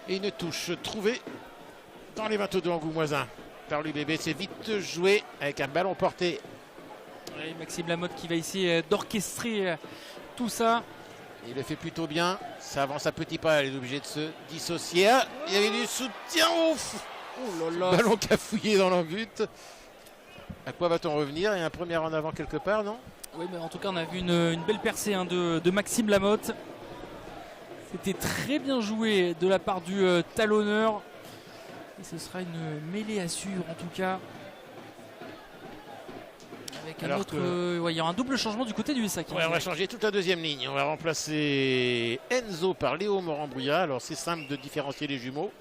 Et une touche trouvée dans les 22 angoumoisins par l'UBB. C'est vite joué avec un ballon porté. Et Maxime Lamotte qui va essayer d'orchestrer tout ça. Il le fait plutôt bien. Ça avance à petits pas. Il est obligé de se dissocier. Ah, il y avait du soutien. Ouf. Oh là là. Ballon cafouillé dans le but. À quoi va-t-on revenir? Il y a un premier en avant quelque part, non? Oui, mais en tout cas, on a vu une belle percée de Maxime Lamotte. C'était très bien joué de la part du talonneur. Et ce sera une mêlée à suivre en tout cas. Avec un autre. Il y aura un double changement du côté du SA15. Ouais, on va changer toute la deuxième ligne. On va remplacer Enzo par Léo Morambrouillat. Alors c'est simple de différencier les jumeaux.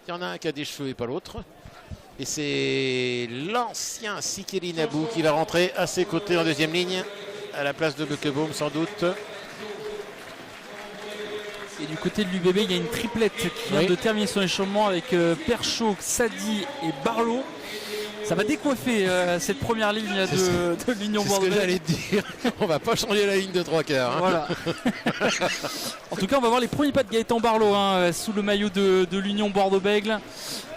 Il y en a un qui a des cheveux et pas l'autre. Et c'est l'ancien Sikeli Nabou qui va rentrer à ses côtés en deuxième ligne. À la place de Beukeboom sans doute. Et du côté de l'UBB, il y a une triplette qui vient de terminer son échelonnement avec Perchaud, Sadi et Barlow. Ça va décoiffer cette première ligne de l'Union Bordeaux. C'est ce que j'allais te dire. On va pas changer la ligne de 3/4. Hein. Voilà. En tout cas, on va voir les premiers pas de Gaëtan Barlow sous le maillot de l'Union Bordeaux-Bègles.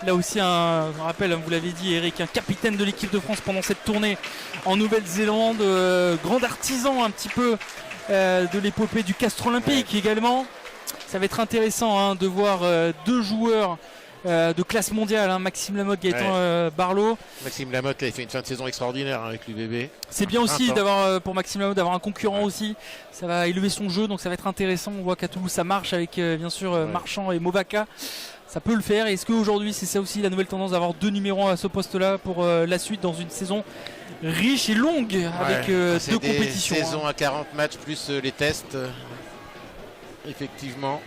Là aussi, je rappelle, vous l'avez dit, Eric, un capitaine de l'équipe de France pendant cette tournée en Nouvelle-Zélande. Grand artisan un petit peu de l'épopée du Castre Olympique également. Ça va être intéressant de voir deux joueurs de classe mondiale, Maxime Lamotte, Gaëtan Barlow. Maxime Lamotte il a fait une fin de saison extraordinaire avec l'UBB. C'est bien aussi d'avoir pour Maxime Lamotte d'avoir un concurrent aussi. Ça va élever son jeu, donc ça va être intéressant. On voit qu'à Toulouse ça marche avec bien sûr Marchand et Movaca. Ça peut le faire. Est-ce qu'aujourd'hui c'est ça aussi la nouvelle tendance d'avoir deux numéros à ce poste-là pour la suite dans une saison riche et longue avec deux compétitions. Saison à 40 matchs plus les tests. Effectivement.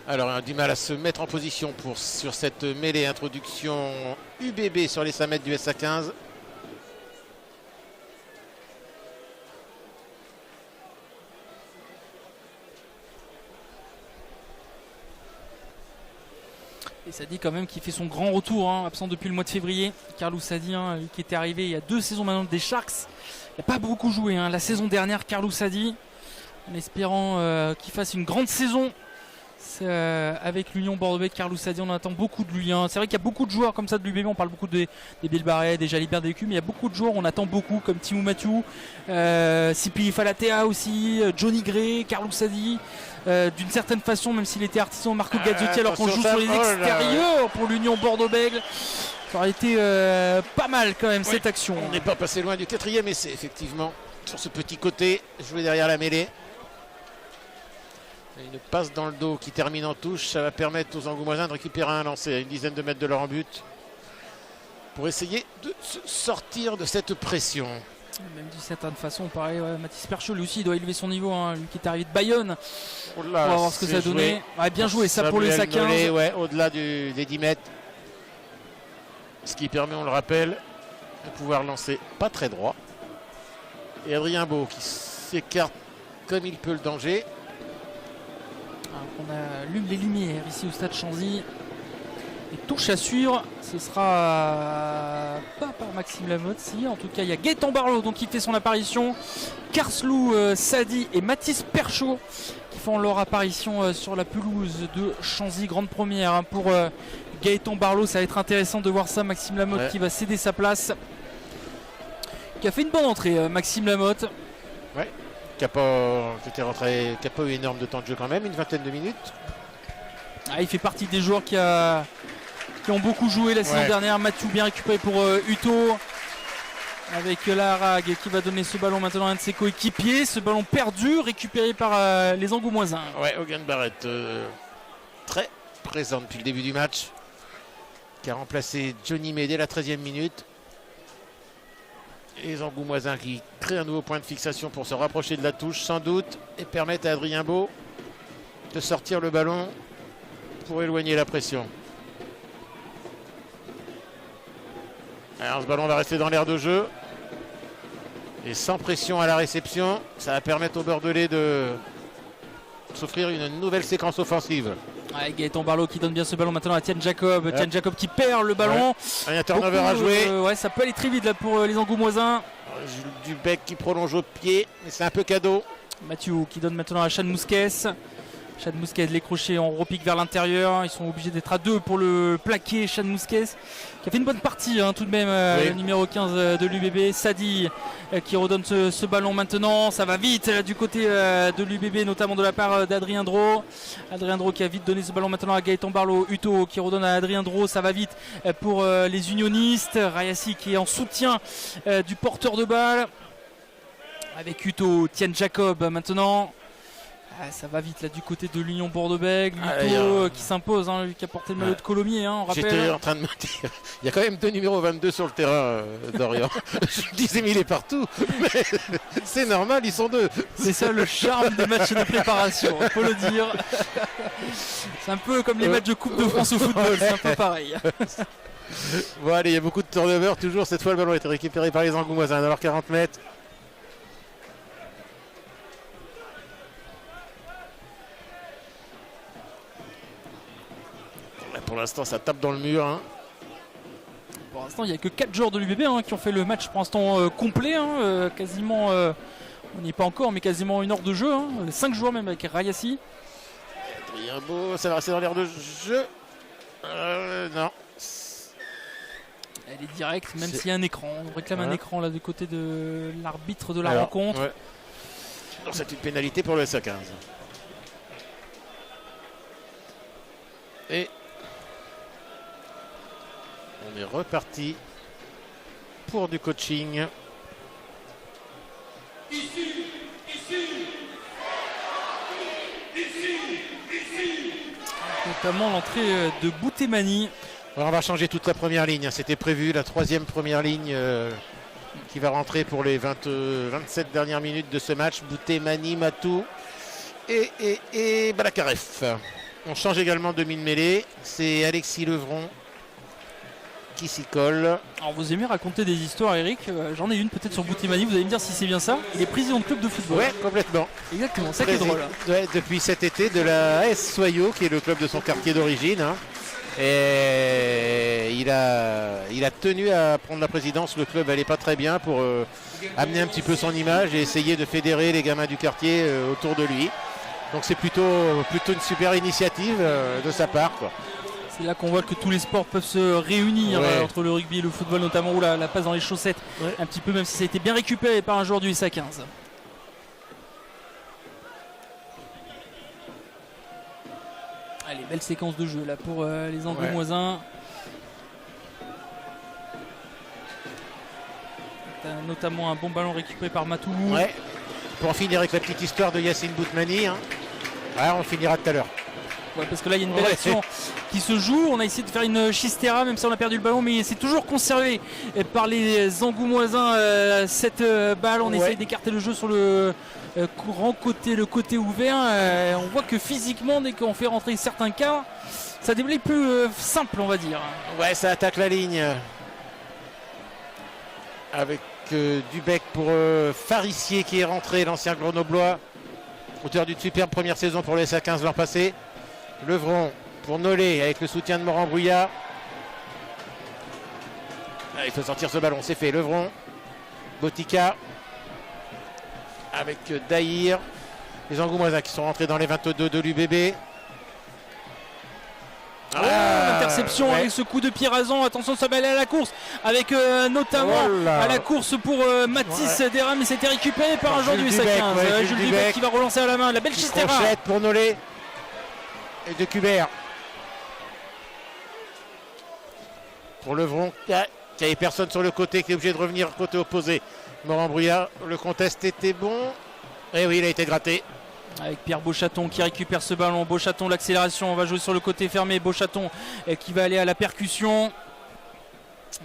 Alors, on a du mal à se mettre en position sur cette mêlée introduction UBB sur les 5 mètres du SA15. Et ça dit quand même qu'il fait son grand retour, absent depuis le mois de février. Carlos Sadi, qui était arrivé il y a 2 saisons maintenant des Sharks. Il n'a pas beaucoup joué la saison dernière, Carlos Sadi. En espérant qu'il fasse une grande saison avec l'Union Bordeaux-Bègles. Carlos Sadi, on attend beaucoup de lui. C'est vrai qu'il y a beaucoup de joueurs comme ça de l'UBB. On parle beaucoup des Bilbarret, des Jalibert, des Q, mais il y a beaucoup de joueurs, on attend beaucoup, comme Timou Mathieu, Sipi Falatea aussi, Johnny Gray, Carlos Sadi. D'une certaine façon, même s'il était artisan, Marco Gazzotti, alors qu'on joue sur les extérieurs pour l'Union Bordeaux-Bègles. Ça aurait été pas mal quand même cette action. On n'est pas passé loin du 4e essai, effectivement, sur ce petit côté, joué derrière la mêlée. Une passe dans le dos qui termine en touche, ça va permettre aux Angoumoisins de récupérer un lancer à une dizaine de mètres de leur en but. pour essayer de se sortir de cette pression. Même d'une certaine façon, pareil, Mathis Perchaud lui aussi il doit élever son niveau, hein, lui qui est arrivé de Bayonne. Oh là, on va voir ce que ça a donné. Ouais, bien joué ça pour le SA 15. Nollet, ouais, au-delà des 10 mètres. Ce qui permet, on le rappelle, de pouvoir lancer pas très droit. Et Adrien Beau qui s'écarte comme il peut le danger. Alors, on allume les lumières ici au stade Chanzy. Et touche à suivre, ce sera pas par Maxime Lamotte, si en tout cas il y a Gaëtan Barlow donc qui fait son apparition, Karslou Sadi et Mathis Perchaud qui font leur apparition sur la pelouse de Chanzy, grande première hein, pour Gaëtan Barlow. Ça va être intéressant de voir ça, Maxime Lamotte qui va céder sa place, qui a fait une bonne entrée, Maxime Lamotte. Ouais, qui n'a pas eu énorme de temps de jeu quand même, une vingtaine de minutes. Ah, il fait partie des joueurs qui ont beaucoup joué la saison dernière. Mathieu bien récupéré pour Uto. Avec Larag qui va donner ce ballon maintenant à un de ses coéquipiers. Ce ballon perdu, récupéré par les Angoumoisins. Ouais, Hogan Barrett, très présent depuis le début du match. Qui a remplacé Johnny May dès la 13e minute. Et les Angoumoisins qui créent un nouveau point de fixation pour se rapprocher de la touche sans doute. Et permettent à Adrien Beau de sortir le ballon pour éloigner la pression. Alors ce ballon va rester dans l'aire de jeu. Et sans pression à la réception, ça va permettre aux Bordelais de s'offrir une nouvelle séquence offensive. Ouais, Gaëtan Barlow qui donne bien ce ballon maintenant à Tian Jacob. Ouais. Tian Jacob qui perd le ballon. Ouais. Un turnover à jouer. Ouais, ça peut aller très vite là pour les Angoumoisins. Dubec qui prolonge au pied, mais c'est un peu cadeau. Mathieu qui donne maintenant à Chad Mousquet. Chad Mousquet les crochets en repique vers l'intérieur. Ils sont obligés d'être à deux pour le plaquer. Chad Mousquet qui a fait une bonne partie hein, tout de même, le numéro 15 de l'UBB. Sadi qui redonne ce ballon maintenant. Ça va vite du côté de l'UBB, notamment de la part d'Adrien Drault. Adrien Drault qui a vite donné ce ballon maintenant à Gaëtan Barlow. Uto qui redonne à Adrien Drault. Ça va vite pour les unionistes. Rayassi qui est en soutien du porteur de balle. Avec Uto, Tian Jacob maintenant. Ça va vite là du côté de l'Union Bordeaux-Bègles. Uto qui s'impose, hein, lui qui a porté le maillot de Colomiers. Hein, j'étais en train de me dire, il y a quand même deux numéros 22 sur le terrain d'Orient. Je me disais, mais il est partout. Mais c'est normal, ils sont deux. C'est ça le charme des matchs de préparation, il faut le dire. C'est un peu comme les matchs de Coupe de France au football, c'est un peu pareil. Bon allez, il y a beaucoup de turnover toujours. Cette fois le ballon a été récupéré par les Angoumoisins dans leurs 40 mètres. Pour l'instant ça tape dans le mur hein. Pour l'instant il n'y a que 4 joueurs de l'UBB hein, qui ont fait le match pour l'instant complet hein, quasiment on n'y est pas encore mais quasiment une heure de jeu hein, 5 joueurs même avec Rayassi. Adrien Beau, ça va rester dans l'air de jeu. Non. Elle est directe même s'il y a un écran. On réclame un écran là du côté de l'arbitre de la rencontre. Ouais. Donc c'est une pénalité pour le SA 15. Et on est reparti pour du coaching. Notamment l'entrée de Boutemani. Alors on va changer toute la première ligne. C'était prévu la troisième première ligne qui va rentrer pour les 27 dernières minutes de ce match. Boutemani, Matou et Balakaref. On change également de demi-mêlée. C'est Alexis Levron qui s'y colle. Alors vous aimez raconter des histoires, Eric. J'en ai une peut-être sur Boutemani. Vous allez me dire si c'est bien ça. Il est président de club de football. Ouais, complètement. Exactement, ça qui est drôle. Ouais, depuis cet été de la AS Soyaux, qui est le club de son quartier d'origine. Hein. Et il a tenu à prendre la présidence. Le club n'allait pas très bien pour amener un petit peu son image et essayer de fédérer les gamins du quartier autour de lui. Donc c'est plutôt une super initiative de sa part, quoi. C'est là qu'on voit que tous les sports peuvent se réunir entre le rugby et le football notamment, ou la passe dans les chaussettes un petit peu, même si ça a été bien récupéré par un joueur du SA 15. Allez, belle séquence de jeu là pour les Angoumoisins. Notamment un bon ballon récupéré par Matou. Ouais. Pour en finir avec la petite histoire de Yacine Boutmani. Hein. Ouais, on finira tout à l'heure. Ouais, parce que là il y a une belle action qui se joue. On a essayé de faire une chistera, même si on a perdu le ballon, mais c'est toujours conservé par les Angoumoisins cette balle. On essaye d'écarter le jeu sur le grand côté, le côté ouvert. On voit que physiquement, dès qu'on fait rentrer certains cas, ça devient plus simple, on va dire. Ouais, ça attaque la ligne. Avec Dubec pour Farissier qui est rentré, l'ancien Grenoblois, auteur d'une superbe première saison pour le SA15 l'an passé. Levron pour Nollet avec le soutien de Morand-Brouillard. Il faut sortir ce ballon, c'est fait. Levron, Botica avec Daïr. Les Angoumoisins qui sont rentrés dans les 22 de l'UBB. L'interception avec ce coup de pied rasant. Attention, ça va aller à la course avec notamment à la course pour Mathis Dera, mais c'était récupéré par un joueur du SA15. Jules Dubec qui va relancer à la main la belle chistera. Crochette pour Nollet et de Cubert pour Levron qui avait personne sur le côté, qui est obligé de revenir côté opposé. Morand-Brouillard, le contest était bon et oui, il a été gratté. Avec Pierre Beauchaton qui récupère ce ballon. Beauchaton, l'accélération, on va jouer sur le côté fermé. Beauchaton qui va aller à la percussion.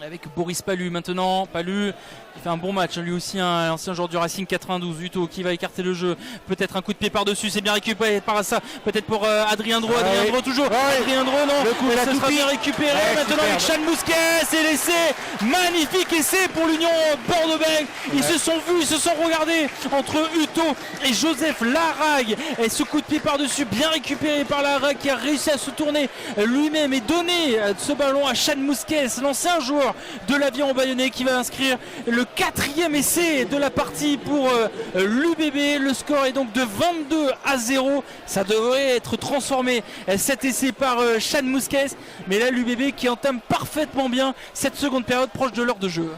Avec Boris Palu maintenant. Palu qui fait un bon match, lui aussi un ancien joueur du Racing 92. Uto qui va écarter le jeu. Peut-être un coup de pied par-dessus, c'est bien récupéré par ça. Peut-être pour Adrien Dro. Adrien Dro toujours. Adrien Dro, non. Le coup, ce sera bien récupéré maintenant avec Chan Mousquet. C'est l'essai. Magnifique essai pour l'Union Bordeaux-Bègles. Ils se sont vus, ils se sont regardés entre Uto et Joseph Larague. Et ce coup de pied par-dessus, bien récupéré par Larague qui a réussi à se tourner lui-même et donner ce ballon à Chan Mousquet, l'ancien joueur de l'Aviron Bayonnais, qui va inscrire le 4e essai de la partie pour l'UBB. Le score est donc de 22-0. Ça devrait être transformé, cet essai par Chan Mousquet, mais là l'UBB qui entame parfaitement bien cette seconde période proche de l'heure de jeu.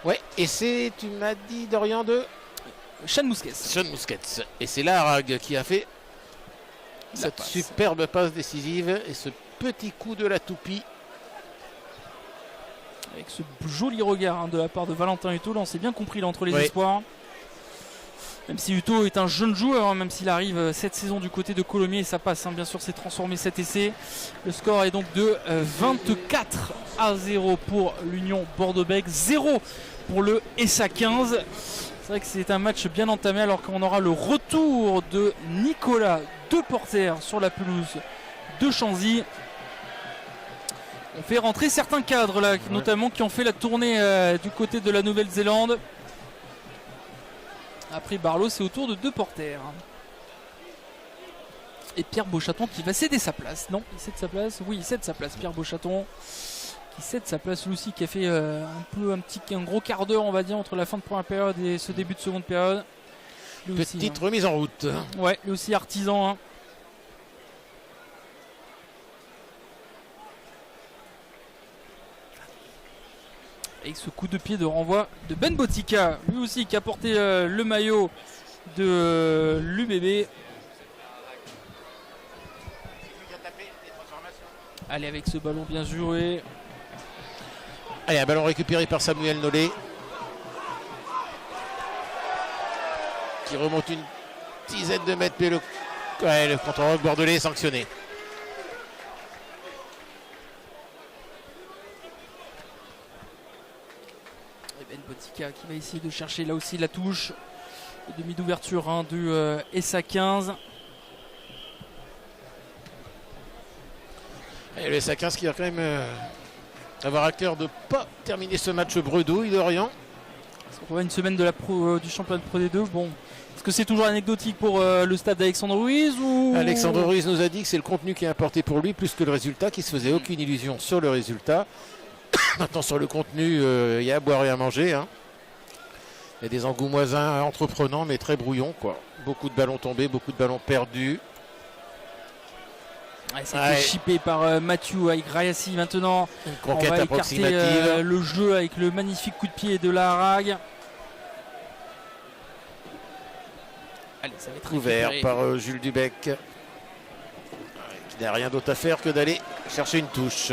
Ouais, et c'est, tu m'as dit, Dorian, de Chan Mousquet. Chan Mousquet. Et c'est Larague qui a fait cette superbe passe décisive et ce petit coup de la toupie. Avec ce joli regard de la part de Valentin Uto, là on s'est bien compris là, entre les espoirs. Même si Uto est un jeune joueur, même s'il arrive cette saison du côté de Colomiers, ça passe, bien sûr c'est transformé cet essai. Le score est donc de 24-0 pour l'Union Bordeaux-Bègles, 0 pour le SA15. C'est vrai que c'est un match bien entamé alors qu'on aura le retour de Nicolas Deporter sur la pelouse de Chanzy. On fait rentrer certains cadres là, notamment qui ont fait la tournée du côté de la Nouvelle-Zélande. Après Barlow, c'est au tour de Deporter. Et Pierre Beauchaton qui va céder sa place. Non, il cède sa place. Oui, il cède sa place. Pierre Beauchaton qui cède sa place. Lui aussi qui a fait un gros quart d'heure, on va dire, entre la fin de première période et ce début de seconde période. Lui Petite aussi, remise en route. Ouais, lui aussi artisan. Avec ce coup de pied de renvoi de Ben Botica, lui aussi qui a porté le maillot de l'UBB. Allez, avec ce ballon bien joué. Allez, un ballon récupéré par Samuel Nollet, qui remonte une dizaine de mètres, mais le contre-rock bordelais est sanctionné. Ben Botica qui va essayer de chercher là aussi la touche. Demi d'ouverture du SA15. Et le SA15 qui va quand même avoir à cœur de ne pas terminer ce match bredouille d'Orient. On va une semaine de du championnat de Pro D2. Bon, est-ce que c'est toujours anecdotique pour le stade d'Alexandre Ruiz ou... Alexandre Ruiz nous a dit que c'est le contenu qui est importé pour lui plus que le résultat, qu'il ne se faisait aucune illusion sur le résultat. Maintenant sur le contenu, il y a à boire et à manger. Il y a des Angoumoisins entreprenants mais très brouillons, quoi. Beaucoup de ballons tombés, beaucoup de ballons perdus. Ça a été chippé par Mathieu avec Rayassi maintenant. Une conquête on va approximative. Écarter le jeu avec le magnifique coup de pied de Larague. Allez, ça va être ouvert récupéré par Jules Dubec, qui n'a rien d'autre à faire que d'aller chercher une touche.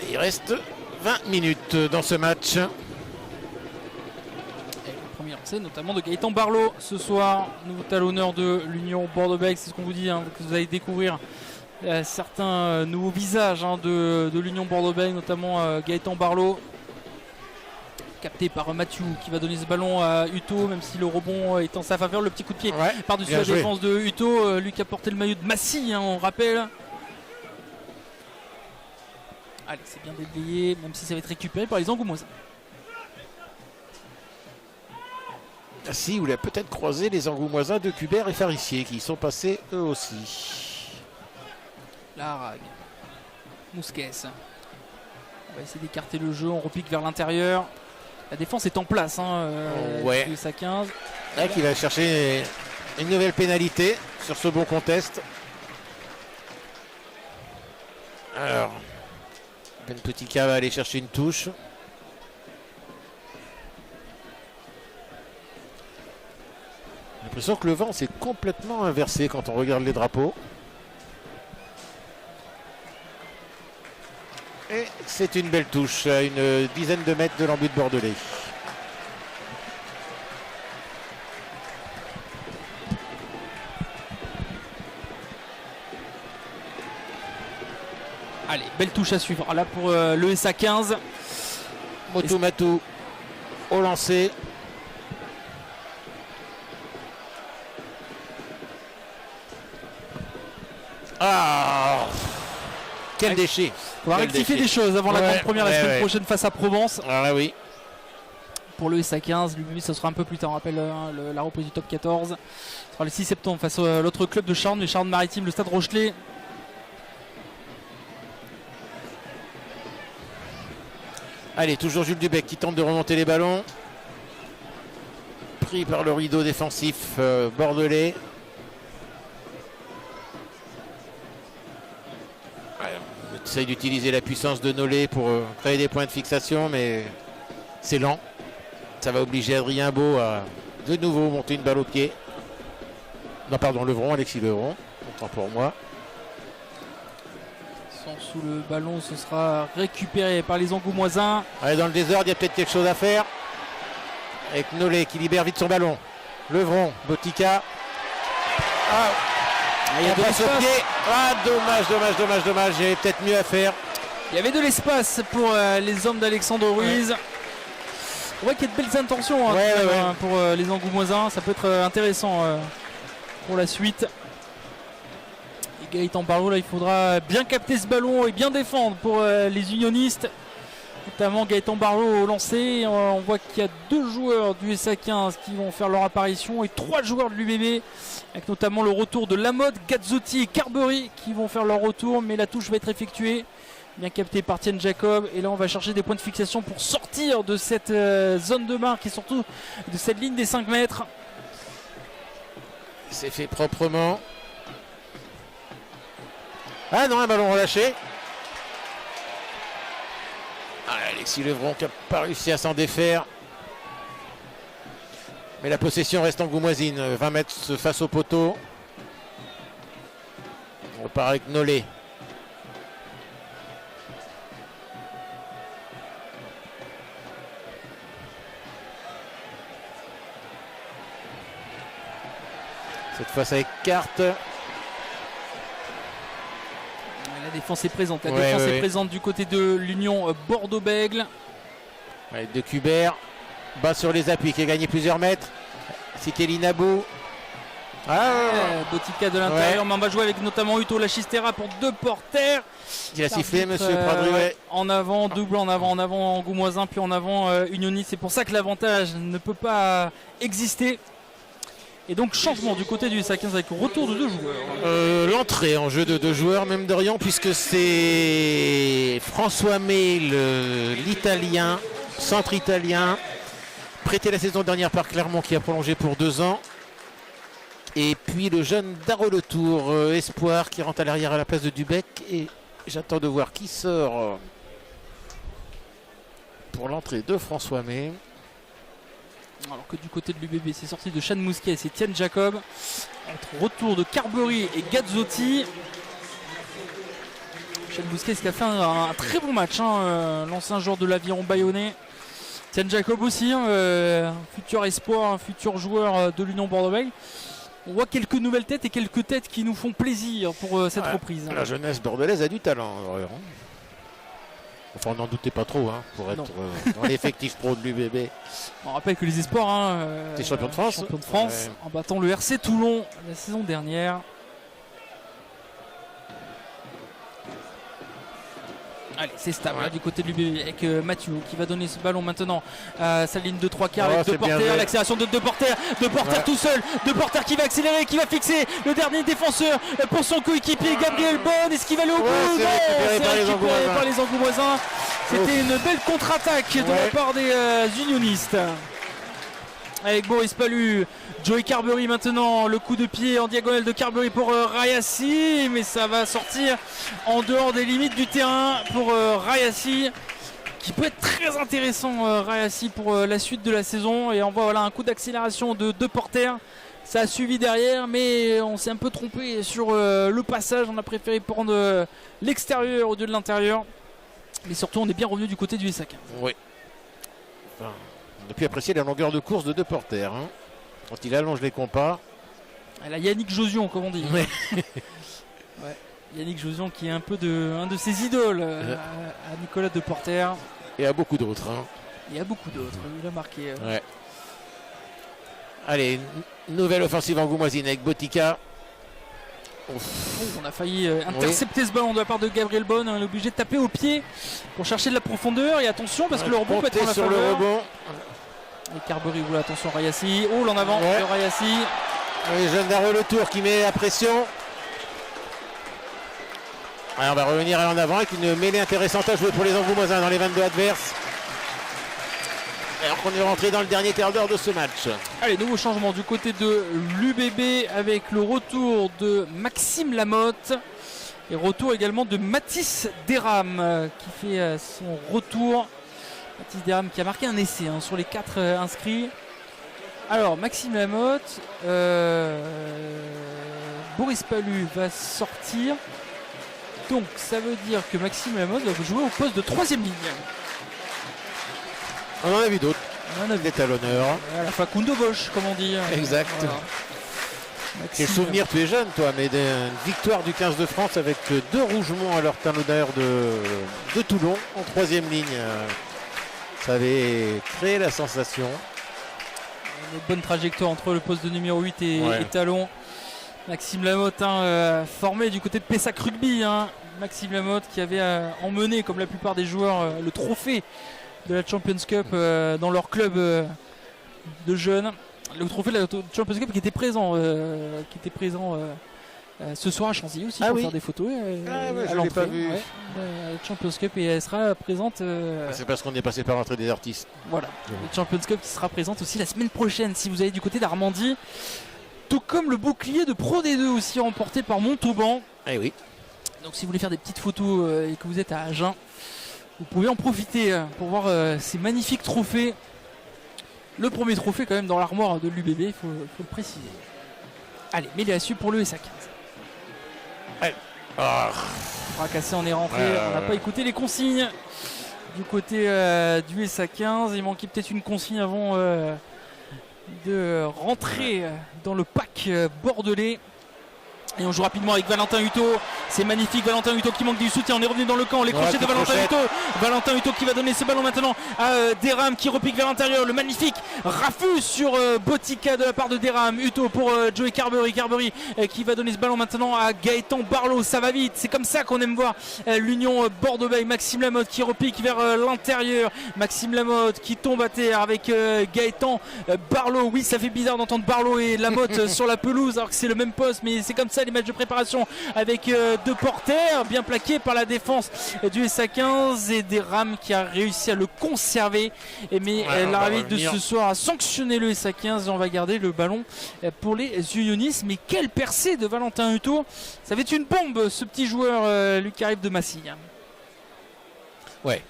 Il reste 20 minutes dans ce match. Et le premier C'est notamment de Gaëtan Barlot ce soir, nouveau talonneur de l'Union Bordeaux-Bègles. C'est ce qu'on vous dit, hein, que vous allez découvrir certains nouveaux visages hein, de l'Union Bordeaux-Bègles, notamment Gaëtan Barlot, capté par Mathieu qui va donner ce ballon à Uto, même si le rebond est en sa faveur. Le petit coup de pied par-dessus la défense de Uto, lui qui a porté le maillot de Massy, hein, on rappelle. Allez, c'est bien déblayé, même si ça va être récupéré par les Angoumoisins. Si, vous l'avez peut-être croisé les Angoumoisins de Cubert et Farissier qui y sont passés eux aussi. La Harague, Mousquet. On va essayer d'écarter le jeu, on repique vers l'intérieur. La défense est en place, hein, USA 15. Qui va chercher une nouvelle pénalité sur ce bon contest. Alors, Ben Petica va aller chercher une touche. J'ai l'impression que le vent s'est complètement inversé quand on regarde les drapeaux. Et c'est une belle touche à une dizaine de mètres de l'embut de Bordelais. Allez, belle touche à suivre là pour le SA 15. Motu Matou au lancer. Ah, quel déchet. On va rectifier des choses avant la grande première la semaine prochaine face à Provence. Ah oui. Pour le SA 15, lui, ce sera un peu plus tard. On rappelle la reprise du top 14. Ce sera le 6 septembre face à l'autre club de Charentes, les Charentes-Maritimes, le Stade Rochelet. Allez, toujours Jules Dubec qui tente de remonter les ballons. Pris par le rideau défensif bordelais. On essaye d'utiliser la puissance de Nollet pour créer des points de fixation, mais c'est lent. Ça va obliger Adrien Beau à de nouveau monter une balle au pied. Non, pardon, Levron, Alexis Levron. Autant pour moi. Sous le ballon, ce sera récupéré par les Angoumoisins. Allez, dans le désordre, il y a peut-être quelque chose à faire. Avec Nollet qui libère vite son ballon. Levron, Botica. Il y a passe au pied. Dommage. Il y avait peut-être mieux à faire. Il y avait de l'espace pour les hommes d'Alexandre Ruiz. On voit qu'il y a de belles intentions pour les Angoumoisins. Ça peut être intéressant pour la suite. Et Gaëtan Barlot, là, il faudra bien capter ce ballon et bien défendre pour les unionistes. Notamment Gaëtan Barlot au lancer. On voit qu'il y a 2 joueurs du SA 15 qui vont faire leur apparition et 3 joueurs de l'UBB, avec notamment le retour de Lamotte, Gazzotti et Carberry qui vont faire leur retour, mais la touche va être effectuée. Bien capté par Tienne Jacob, et là on va chercher des points de fixation pour sortir de cette zone de marque et surtout de cette ligne des 5 mètres. C'est fait proprement. Ah non, un ballon relâché. Alexis Levron qui n'a pas réussi à s'en défaire. Mais la possession reste angoumoisine. 20 mètres face au poteau. On repart avec Nollet. Cette fois avec Carte. La défense est présente. La défense est présente du côté de l'Union Bordeaux-Bègles. De Cubert. Bas sur les appuis qui a gagné plusieurs mètres. Sikeli Nabou. Botica de l'intérieur. Mais on va jouer avec notamment Uto Lachistera pour 2 porteurs. Il a sifflé, monsieur Pradruet. En avant, double en avant Angoumoisin, puis en avant Unioniste. C'est pour ça que l'avantage ne peut pas exister. Et donc changement du côté du SA 15 avec retour de 2 joueurs. L'entrée en jeu de 2 joueurs, même d'Orient, puisque c'est François May, l'italien, centre italien, prêté la saison dernière par Clermont, qui a prolongé pour 2 ans. Et puis le jeune Darro Letour, espoir, qui rentre à l'arrière à la place de Dubec. Et j'attends de voir qui sort pour l'entrée de François May. Alors que du côté de l'UBB, c'est sorti de Chan Mousquet, c'est Tienne Jacob. Entre retour de Carberry et Gazzotti. Chan Mousquet qui a fait un très bon match, l'ancien joueur de l'Aviron bayonnais. Tian Jacob aussi, un futur espoir, un futur joueur de l'Union Bordeaux-Bègles. On voit quelques nouvelles têtes et quelques têtes qui nous font plaisir pour cette reprise. La jeunesse bordelaise a du talent. Enfin, on n'en doutait pas trop pour être dans l'effectif pro de l'UBB. On rappelle que les espoirs, t'es champion de France, en battant le RC Toulon la saison dernière. Allez, c'est stable du côté de l'UBB avec Mathieu qui va donner ce ballon maintenant à sa ligne de 3/4 avec De Porter, l'accélération de Porter, tout seul, De Porter qui va accélérer, qui va fixer le dernier défenseur pour son coéquipier Gabriel Bonne. Est-ce qu'il va aller au bout? Non, c'est récupéré par les Angoumoisins. C'était une belle contre-attaque de la part des unionistes. Avec Boris Palu, Joey Carberry maintenant, le coup de pied en diagonale de Carberry pour Rayassi, mais ça va sortir en dehors des limites du terrain pour Rayassi, qui peut être très intéressant Rayassi pour la suite de la saison. Et on voit un coup d'accélération de Porter, ça a suivi derrière, mais on s'est un peu trompé sur le passage, on a préféré prendre l'extérieur au lieu de l'intérieur, mais surtout on est bien revenu du côté du SA15. Oui. Enfin, on a pu apprécier la longueur de course de Porter quand il allonge les compas. Elle a Yannick Josion, comme on dit. Yannick Josion qui est un de ses idoles à Nicolas De Porter. Et à beaucoup d'autres. Il a marqué. Allez, nouvelle offensive angoumoisine avec Botica. On a failli intercepter ce ballon de la part de Gabriel Bonne. On est obligé de taper au pied pour chercher de la profondeur. Et attention parce que le rebond peut être en la sur faveur. Le rebond. Et Carberry, attention Rayassi. En avant de Rayassi. Les jeunes d'Areux le tour qui met la pression. Allez, on va revenir en avant avec une mêlée intéressante à jouer pour les Angoumoisins dans les 22 adverses. Alors qu'on est rentré dans le dernier quart d'heure de ce match. Allez, nouveau changement du côté de l'UBB avec le retour de Maxime Lamotte et retour également de Mathis Deram qui fait son retour. Mathis Deram qui a marqué un essai sur les 4 inscrits. Alors Maxime Lamotte, Boris Palu va sortir. Donc ça veut dire que Maxime Lamotte va jouer au poste de 3e ligne. On en a vu d'autres. Des talonneurs. À la Facundo Bosch, comme on dit. Exact. Voilà. Quel souvenir, tu es jeune toi, mais d'une victoire du 15 de France avec 2 Rougemont à leur talonneur de Toulon en 3e ligne. Ça avait créé la sensation. Une bonne trajectoire entre le poste de numéro 8 et talon. Maxime Lamotte, formé du côté de Pessac Rugby. Maxime Lamotte qui avait emmené, comme la plupart des joueurs, le trophée de la Champions Cup dans leur club de jeunes. Le trophée de la Champions Cup qui était présent ce soir à Chanzy aussi pour faire des photos à l'entrée. Pas vu. Champions Cup et elle sera présente. C'est parce qu'on est passé par l'entrée des artistes. Voilà, la Champions Cup qui sera présente aussi la semaine prochaine si vous allez du côté d'Armandie. Tout comme le bouclier de Pro D2 aussi remporté par Montauban. Eh oui. Donc si vous voulez faire des petites photos et que vous êtes à Agen, vous pouvez en profiter pour voir ces magnifiques trophées. Le premier trophée quand même dans l'armoire de l'UBB, il faut le préciser. Allez, mêlée à su pour le SA15. Allez. Fracassé, on est rentré, on n'a pas écouté les consignes du côté du SA15. Il manquait peut-être une consigne avant de rentrer dans le pack bordelais. Et on joue rapidement avec Valentin Hutto. C'est magnifique, Valentin Hutto qui manque du soutien. On est revenu dans le camp, les crochets de Valentin Hutto. Valentin Hutto qui va donner ce ballon maintenant à Deram qui repique vers l'intérieur. Le magnifique Rafus sur Botica de la part de Deram. Hutto pour Joey Carberry. Carberry qui va donner ce ballon maintenant à Gaëtan Barlow. Ça va vite, c'est comme ça qu'on aime voir l'Union Bordeaux-Bègles. Maxime Lamotte qui repique vers l'intérieur. Maxime Lamotte qui tombe à terre avec Gaëtan Barlow. Oui, ça fait bizarre d'entendre Barlow et Lamotte sur la pelouse alors que c'est le même poste, mais c'est comme ça les matchs de préparation avec De Porter bien plaqué par la défense du SA15 et Deram qui a réussi à le conserver. Mais l'arbitre de ce soir a sanctionné le SA15 et on va garder le ballon pour les unionistes. Mais quelle percée de Valentin Hutto, ça va être une bombe ce petit joueur lui qui arrive de Massigne. Ouais,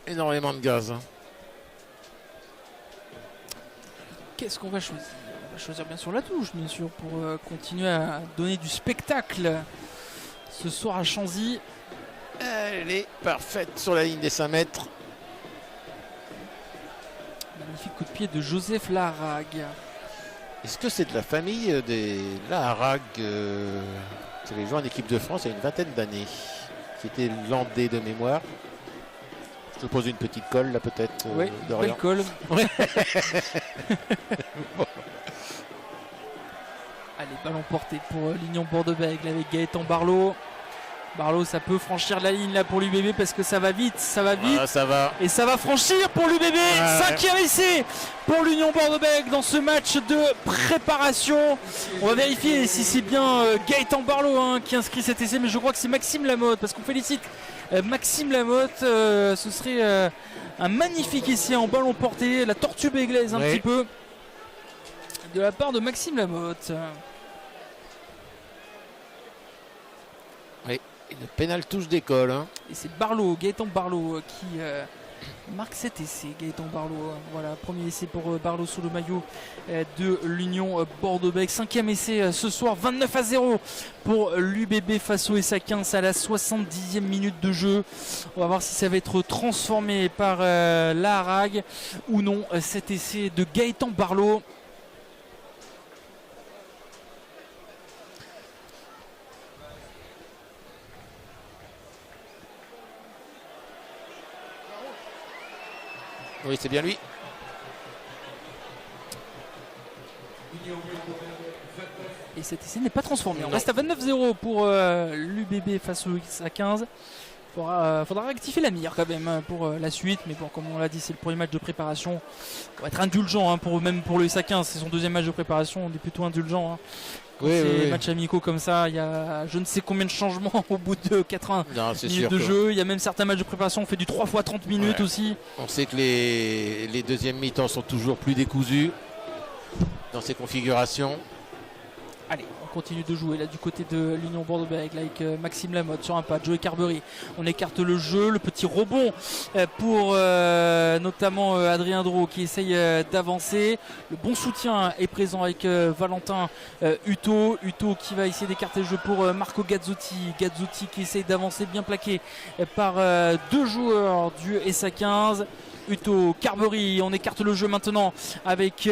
énormément de gaz. Qu'est-ce qu'on va choisir? On va choisir bien sûr la touche, bien sûr, pour continuer à donner du spectacle ce soir à Chanzy. Elle est parfaite sur la ligne des 5 mètres. coéquipier de Joseph Laharague. Est-ce que c'est de la famille des Laharague qui avait joué en équipe de France il y a une vingtaine d'années, qui était landais de mémoire? Je te pose une petite colle là peut-être. Oui, belle colle. Ouais. Bon. Allez, ballon porté pour l'Union Bordeaux-Bègles avec Gaëtan Barlot. Barlot, ça peut franchir la ligne là pour l'UBB parce que ça va vite, ça va vite. Ah, ça va. Et ça va franchir pour l'UBB. 5e essai pour l'Union Bordeaux-Bègles dans ce match de préparation. On va vérifier si c'est bien Gaëtan Barlot qui inscrit cet essai, mais je crois que c'est Maxime Lamotte parce qu'on félicite Maxime Lamotte. Ce serait un magnifique essai en ballon porté, la tortue béglaise un petit peu de la part de Maxime Lamotte. Oui, le pénal touche d'école. Et c'est Barlot, Gaëtan Barlot qui marque cet essai. Gaëtan Barlot, voilà, premier essai pour Barlot sous le maillot de l'Union Bordeaux-Bègles. 5e essai ce soir, 29-0 pour l'UBB face au SA 15 à la 70e minute de jeu. On va voir si ça va être transformé par Laharague ou non, cet essai de Gaëtan Barlot. Oui, c'est bien lui. Et cet essai n'est pas transformé. On reste à 29-0 pour l'UBB face au SA15. Faudra rectifier la mire quand même pour la suite. Mais bon, comme on l'a dit, c'est le premier match de préparation. On va être indulgent même pour le SA15. C'est son deuxième match de préparation. On est plutôt indulgent. Ces matchs amicaux comme ça, il y a je ne sais combien de changements au bout de 80 minutes de jeu. Il y a même certains matchs de préparation, on fait du 3 x 30 minutes aussi. On sait que les deuxièmes mi-temps sont toujours plus décousus dans ces configurations. Allez, on continue de jouer là du côté de l'Union Bordeaux-Bègles avec Maxime Lamotte sur un pas, Joey Carberry. On écarte le jeu, le petit rebond pour notamment Adrien Drault qui essaye d'avancer. Le bon soutien est présent avec Valentin Hutto. Hutto qui va essayer d'écarter le jeu pour Marco Gazzotti. Gazzotti qui essaye d'avancer, bien plaqué par deux joueurs du SA 15. Hutto, Carberry, on écarte le jeu maintenant avec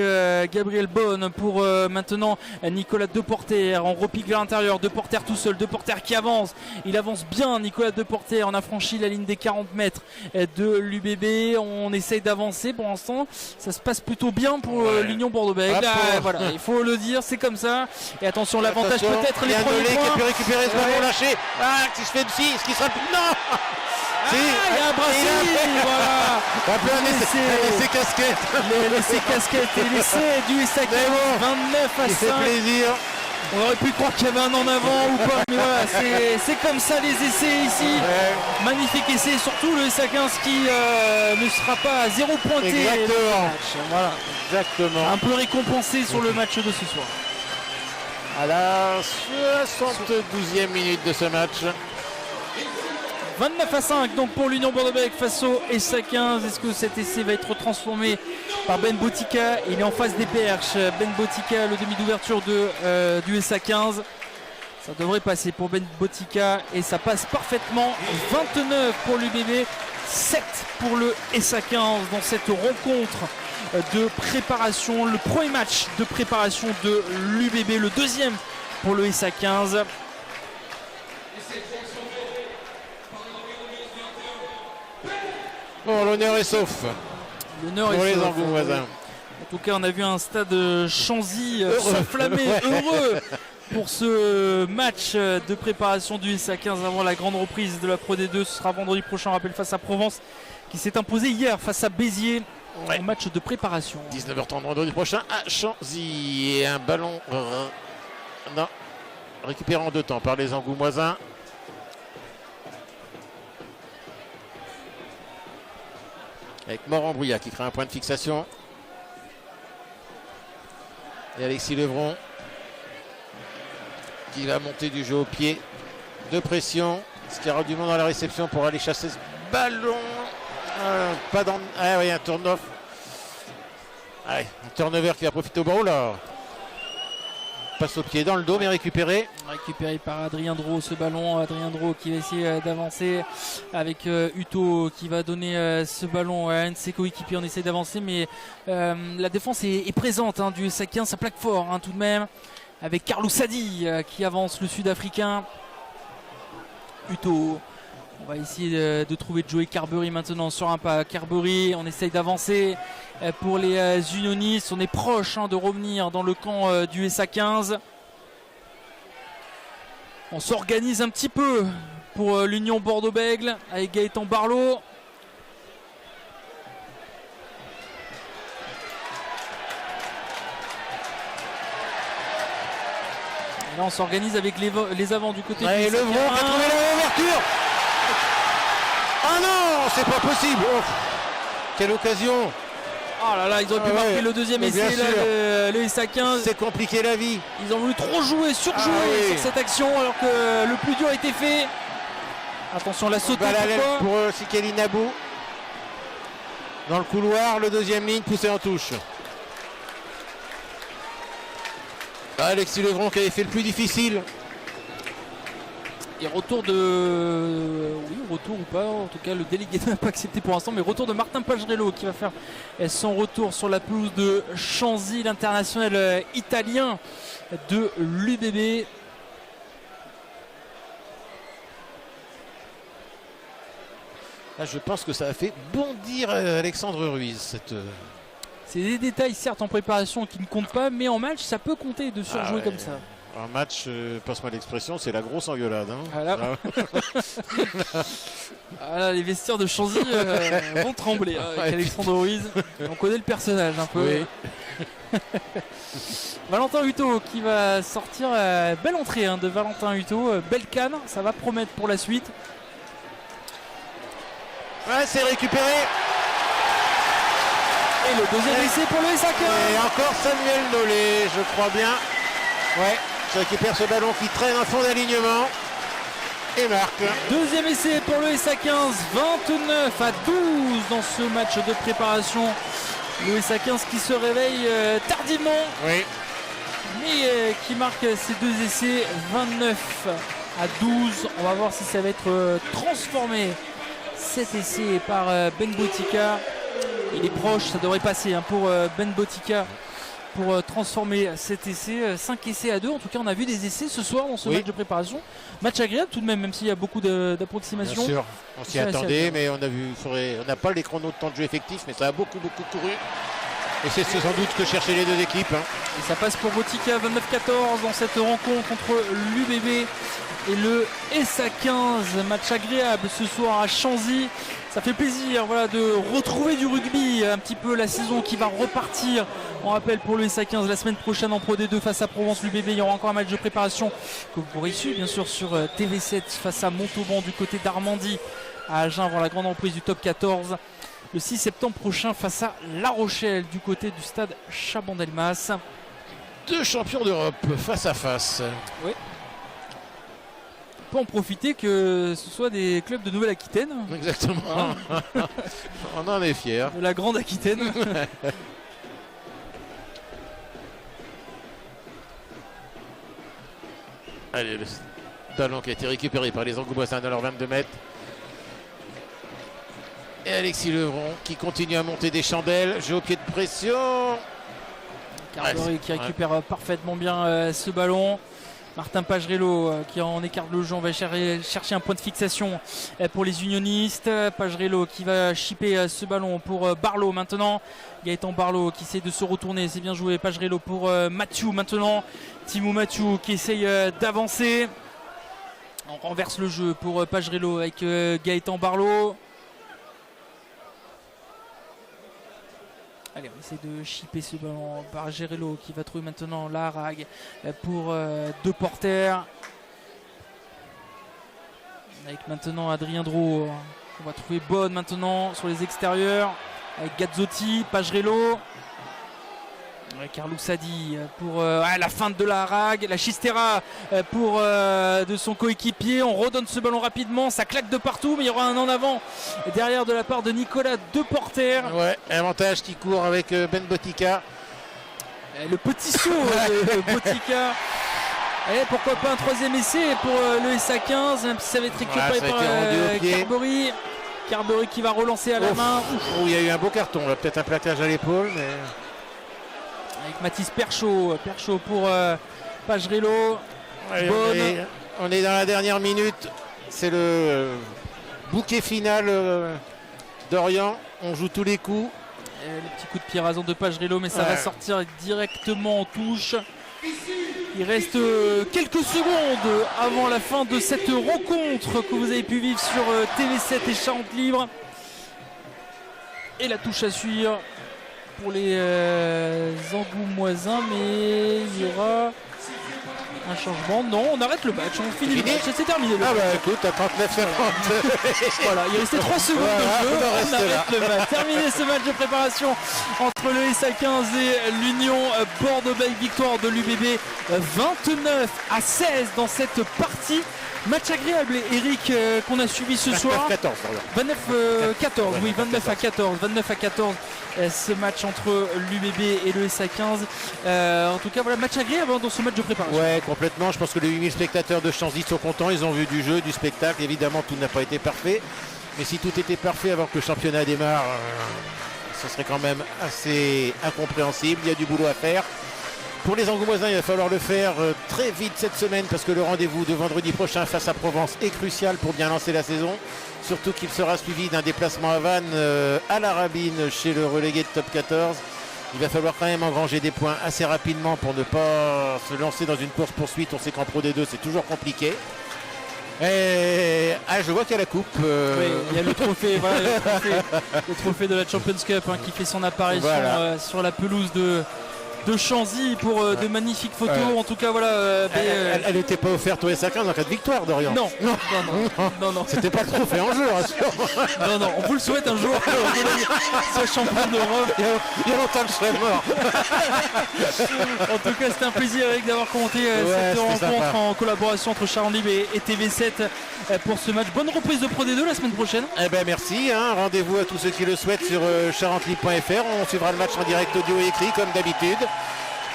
Gabriel Bonne pour maintenant Nicolas Deporter. On repique vers l'intérieur, Deporter tout seul, Deporter qui avance. Il avance bien, Nicolas Deporter. On a franchi la ligne des 40 mètres de l'UBB. On essaye d'avancer pour l'instant. Ça se passe plutôt bien pour l'Union Bordeaux-Bègles. Voilà, il faut le dire, c'est comme ça. Et attention, l'avantage peut-être les premiers points. Qui a pu récupérer ce ballon lâché. Si je fais une fille, ce qui sera plus. Non. Il y a un bracelet, voilà. L'essai casquette. L'essai casquette et l'essai du SA 15, 29-5. C'est plaisir. On aurait pu croire qu'il y avait un en avant ou pas, mais voilà, c'est comme ça les essais ici. Magnifique essai, surtout le SA 15 qui ne sera pas à 0 pointé. Exactement. Voilà. Exactement. Un peu récompensé sur le match de ce soir. À la 72e minute de ce match. 29-5 donc pour l'Union Bordeaux-Bègles face au SA 15. Est-ce que cet essai va être transformé par Ben Botica? Il est en face des perches. Ben Botica, le demi d'ouverture du SA 15. Ça devrait passer pour Ben Botica et ça passe parfaitement. 29 pour l'UBB, 7 pour le SA 15 dans cette rencontre de préparation. Le premier match de préparation de l'UBB, le deuxième pour le SA 15. Bon, l'honneur est sauf. L'honneur pour est les sauf. Angoumoisins. En tout cas, on a vu un stade Chanzy s'enflammer, heureux pour ce match de préparation du SA 15 avant la grande reprise de la Pro D2. Ce sera vendredi prochain, on rappelle, face à Provence, qui s'est imposé hier face à Béziers au match de préparation. 19h30 vendredi prochain à Chanzy. Et un ballon récupéré en deux temps par les Angoumoisins. Avec Morand-Brouillat qui crée un point de fixation. Et Alexis Levron qui va monter du jeu au pied de pression. Est-ce qu'il y aura du monde à la réception pour aller chasser ce ballon? Pas dans. Ah oui, un turn-off. Un turnover qui va profiter au ballon là. passe au pied dans le dos, mais récupéré. Récupéré par Adrien Drot ce ballon. Adrien Drot qui va essayer d'avancer avec Uto qui va donner ce ballon à un de ses coéquipiers. On essaie d'avancer, mais la défense est présente du USA15. Ça plaque fort tout de même. Avec Carlou Sadi qui avance, le Sud-Africain. Uto. On va essayer de trouver Joey Carberry maintenant sur un pas. Carberry, on essaye d'avancer pour les unionistes. On est proche de revenir dans le camp du SA15. On s'organise un petit peu pour l'Union Bordeaux-Bègles avec Gaëtan Barlot. Et là on s'organise avec les avants du côté du Et Levron va trouver l'ouverture. Ah non, c'est pas possible. Oh, quelle occasion. Oh là là, ils auraient pu marquer le deuxième essai, là, le SA15. C'est compliqué la vie. Ils ont voulu trop jouer, surjouer sur cette action alors que le plus dur a été fait. Attention, la saute pour Sikeli Nabou. Dans le couloir, le deuxième ligne poussé en touche. Alexis Levron qui avait fait le plus difficile. Et retour de... Oui, retour ou pas, en tout cas le délégué n'a pas accepté pour l'instant, mais retour de Martin Pagerello qui va faire son retour sur la pelouse de Chanzy, l'international italien de l'UBB. Là, je pense que ça a fait bondir Alexandre Ruiz. C'est des détails certes en préparation qui ne comptent pas, mais en match ça peut compter de surjouer comme ça. Un match, passe-moi l'expression, c'est la grosse engueulade. Voilà, les vestiaires de Chanzy vont trembler avec Alexandre Ruiz. On connaît le personnage un peu. Oui. Valentin Hutto qui va sortir. Belle entrée de Valentin Hutto. Belle canne, ça va promettre pour la suite. Ouais, c'est récupéré. Et le deuxième essai pour le SA15. Et encore Samuel Nollet, je crois bien. Ouais. Qui récupère ce ballon qui traîne un fond d'alignement et marque. Deuxième essai pour le SA15, 29-12 dans ce match de préparation. Le SA15 qui se réveille tardivement, mais qui marque ses deux essais, 29-12. On va voir si ça va être transformé, cet essai, par Ben Botica. Il est proche, ça devrait passer pour Ben Botica. Pour transformer cet essai, 5 essais à 2. En tout cas, on a vu des essais ce soir dans ce match de préparation. Match agréable tout de même s'il y a beaucoup d'approximations. Bien sûr, on s'y attendait, mais on n'a pas les chronos de temps de jeu effectifs, mais ça a beaucoup couru. Et c'est sans doute ce que cherchaient les deux équipes. Et ça passe pour Botica, 29-14 dans cette rencontre entre l'UBB et le SA15. Match agréable ce soir à Chanzy. Ça fait plaisir de retrouver du rugby, un petit peu la saison qui va repartir. On rappelle pour le SA15 la semaine prochaine en Pro D2 face à Provence, l'UBB. Il y aura encore un match de préparation que vous pourrez suivre bien sûr sur TV7 face à Montauban du côté d'Armandie à Agen avant la grande reprise du top 14. Le 6 septembre prochain face à La Rochelle du côté du stade Chabandelmas. Deux champions d'Europe face à face. Oui. On peut en profiter que ce soit des clubs de Nouvelle-Aquitaine. Exactement. On en est fiers. De la Grande Aquitaine. Allez, le talon qui a été récupéré par les Angoumoisins dans leurs 22 mètres. Et Alexis Levron qui continue à monter des chandelles. Jeu au pied de pression. Carberry qui récupère parfaitement bien ce ballon. Martin Pagerello qui en écarte le jeu. On va chercher un point de fixation pour les unionistes. Pagerello qui va chipper ce ballon pour Barlot maintenant. Gaëtan Barlot qui essaie de se retourner. C'est bien joué. Pagerello pour Mathieu maintenant. Timo Mathieu qui essaye d'avancer. On renverse le jeu pour Pagerello avec Gaëtan Barlot. Allez, on essaie de chipper ce ballon par Gerello qui va trouver maintenant la rag pour deux porteurs. Avec maintenant Adrien Drot. On va trouver Bonne maintenant sur les extérieurs. Avec Gazzotti, Pagerello. Carlou Sadi pour la feinte de la rag, la chistera pour de son coéquipier. On redonne ce ballon rapidement, ça claque de partout, mais il y aura un en avant derrière de la part de Nicolas Deporter. Ouais, avantage qui court avec Ben Botica. Le petit saut de Botica Et pourquoi pas un troisième essai pour le SA 15, même si ça va être récupéré par Carbery. Carbery qui va relancer à la main. Il y a eu un beau carton, là, peut-être un plaquage à l'épaule. Mais... avec Mathis Perchaud pour Pagerello. On est dans la dernière minute. C'est le bouquet final d'Orient. On joue tous les coups. Et le petit coup de pied rasant de Pagerello, mais ça va sortir directement en touche. Il reste quelques secondes avant la fin de cette rencontre que vous avez pu vivre sur TV7 et Charente Libre. Et la touche à suivre pour les Angoumoisins, mais il y aura un changement. Non, on arrête le match, on finit le match, c'est terminé. Ah bah écoute, à 39-40. Voilà, il restait 3 secondes de jeu, on arrête le match. Terminé ce match de préparation entre le SA 15 et l'Union Bordeaux-Bègles. Victoire de l'UBB 29-16 dans cette partie. Match agréable, Eric, qu'on a suivi ce soir. 29-14. 29-14, oui, 29-14. Ce match entre l'UBB et le SA 15. En tout cas, voilà, match agréable dans ce match de préparation. Ouais, complètement. Je pense que les 8000 spectateurs de Chanzy sont contents. Ils ont vu du jeu, du spectacle. Évidemment, tout n'a pas été parfait. Mais si tout était parfait avant que le championnat démarre, ce serait quand même assez incompréhensible. Il y a du boulot à faire. Pour les Angoumoisins, il va falloir le faire très vite cette semaine parce que le rendez-vous de vendredi prochain face à Provence est crucial pour bien lancer la saison. Surtout qu'il sera suivi d'un déplacement à Vannes à la Rabine chez le relégué de top 14. Il va falloir quand même engranger des points assez rapidement pour ne pas se lancer dans une course-poursuite. On sait qu'en Pro D2, c'est toujours compliqué. Et je vois qu'il y a la coupe. Oui, il y a le trophée, voilà, le trophée de la Champions Cup qui fait son apparition sur la pelouse de Chanzy pour de magnifiques photos. En tout cas, voilà. Elle n'était pas offerte au SA 15 en cas de victoire d'Orient. Non. C'était pas le trophée en jeu. Non, on vous le souhaite un jour. Ce champion d'Europe. Il y a longtemps que je serais mort. En tout cas, c'était un plaisir, Eric, d'avoir commenté cette rencontre en collaboration entre Charente Libre et TV7 pour ce match. Bonne reprise de Pro D2 la semaine prochaine. Eh ben merci. Rendez-vous à tous ceux qui le souhaitent sur charentelibre.fr. On suivra le match en direct audio et écrit comme d'habitude.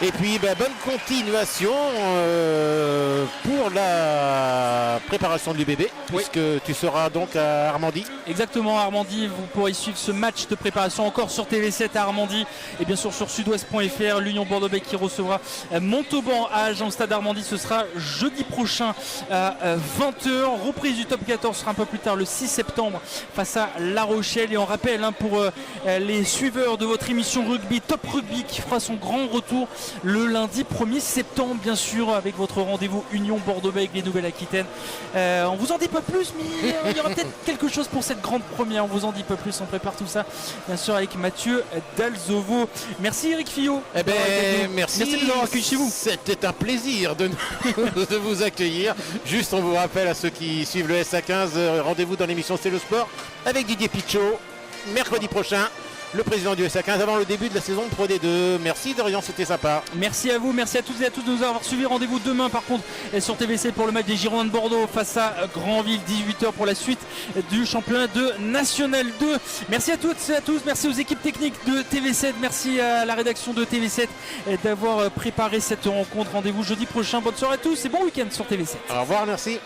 Et puis bonne continuation pour la préparation de l'UBB, puisque tu seras donc à Armandie. Exactement, à Armandie, vous pourrez suivre ce match de préparation encore sur TV7 à Armandie et bien sûr sur sudouest.fr. L'Union Bordeaux-Bègles qui recevra Montauban à Agen au stade Armandie. Ce sera jeudi prochain à 20h. Reprise du top 14 sera un peu plus tard le 6 septembre face à La Rochelle. Et on rappelle pour les suiveurs de votre émission rugby, Top Rugby, qui fera son grand retour le lundi 1er septembre, bien sûr, avec votre rendez-vous Union Bordeaux-Bègles et Nouvelle-Aquitaine. On vous en dit pas plus, mais il y aura peut-être quelque chose pour cette grande première. On vous en dit pas plus, on prépare tout ça, bien sûr, avec Mathieu Dalzovo. Merci Eric Fillot. Merci de nous avoir accueillis chez vous. C'était un plaisir de vous accueillir. Juste, on vous rappelle à ceux qui suivent le SA 15, rendez-vous dans l'émission C'est le sport avec Didier Pichot, mercredi prochain. Le président du SA 15 avant le début de la saison de Pro D2. Merci Dorian, c'était sympa. Merci à vous, merci à toutes et à tous de nous avoir suivis. Rendez-vous demain par contre sur TVC pour le match des Girondins de Bordeaux face à Granville, 18h pour la suite du championnat de National 2. Merci à toutes et à tous, merci aux équipes techniques de TV7, merci à la rédaction de TV7 d'avoir préparé cette rencontre. Rendez-vous jeudi prochain, bonne soirée à tous et bon week-end sur TV7. Au revoir, merci.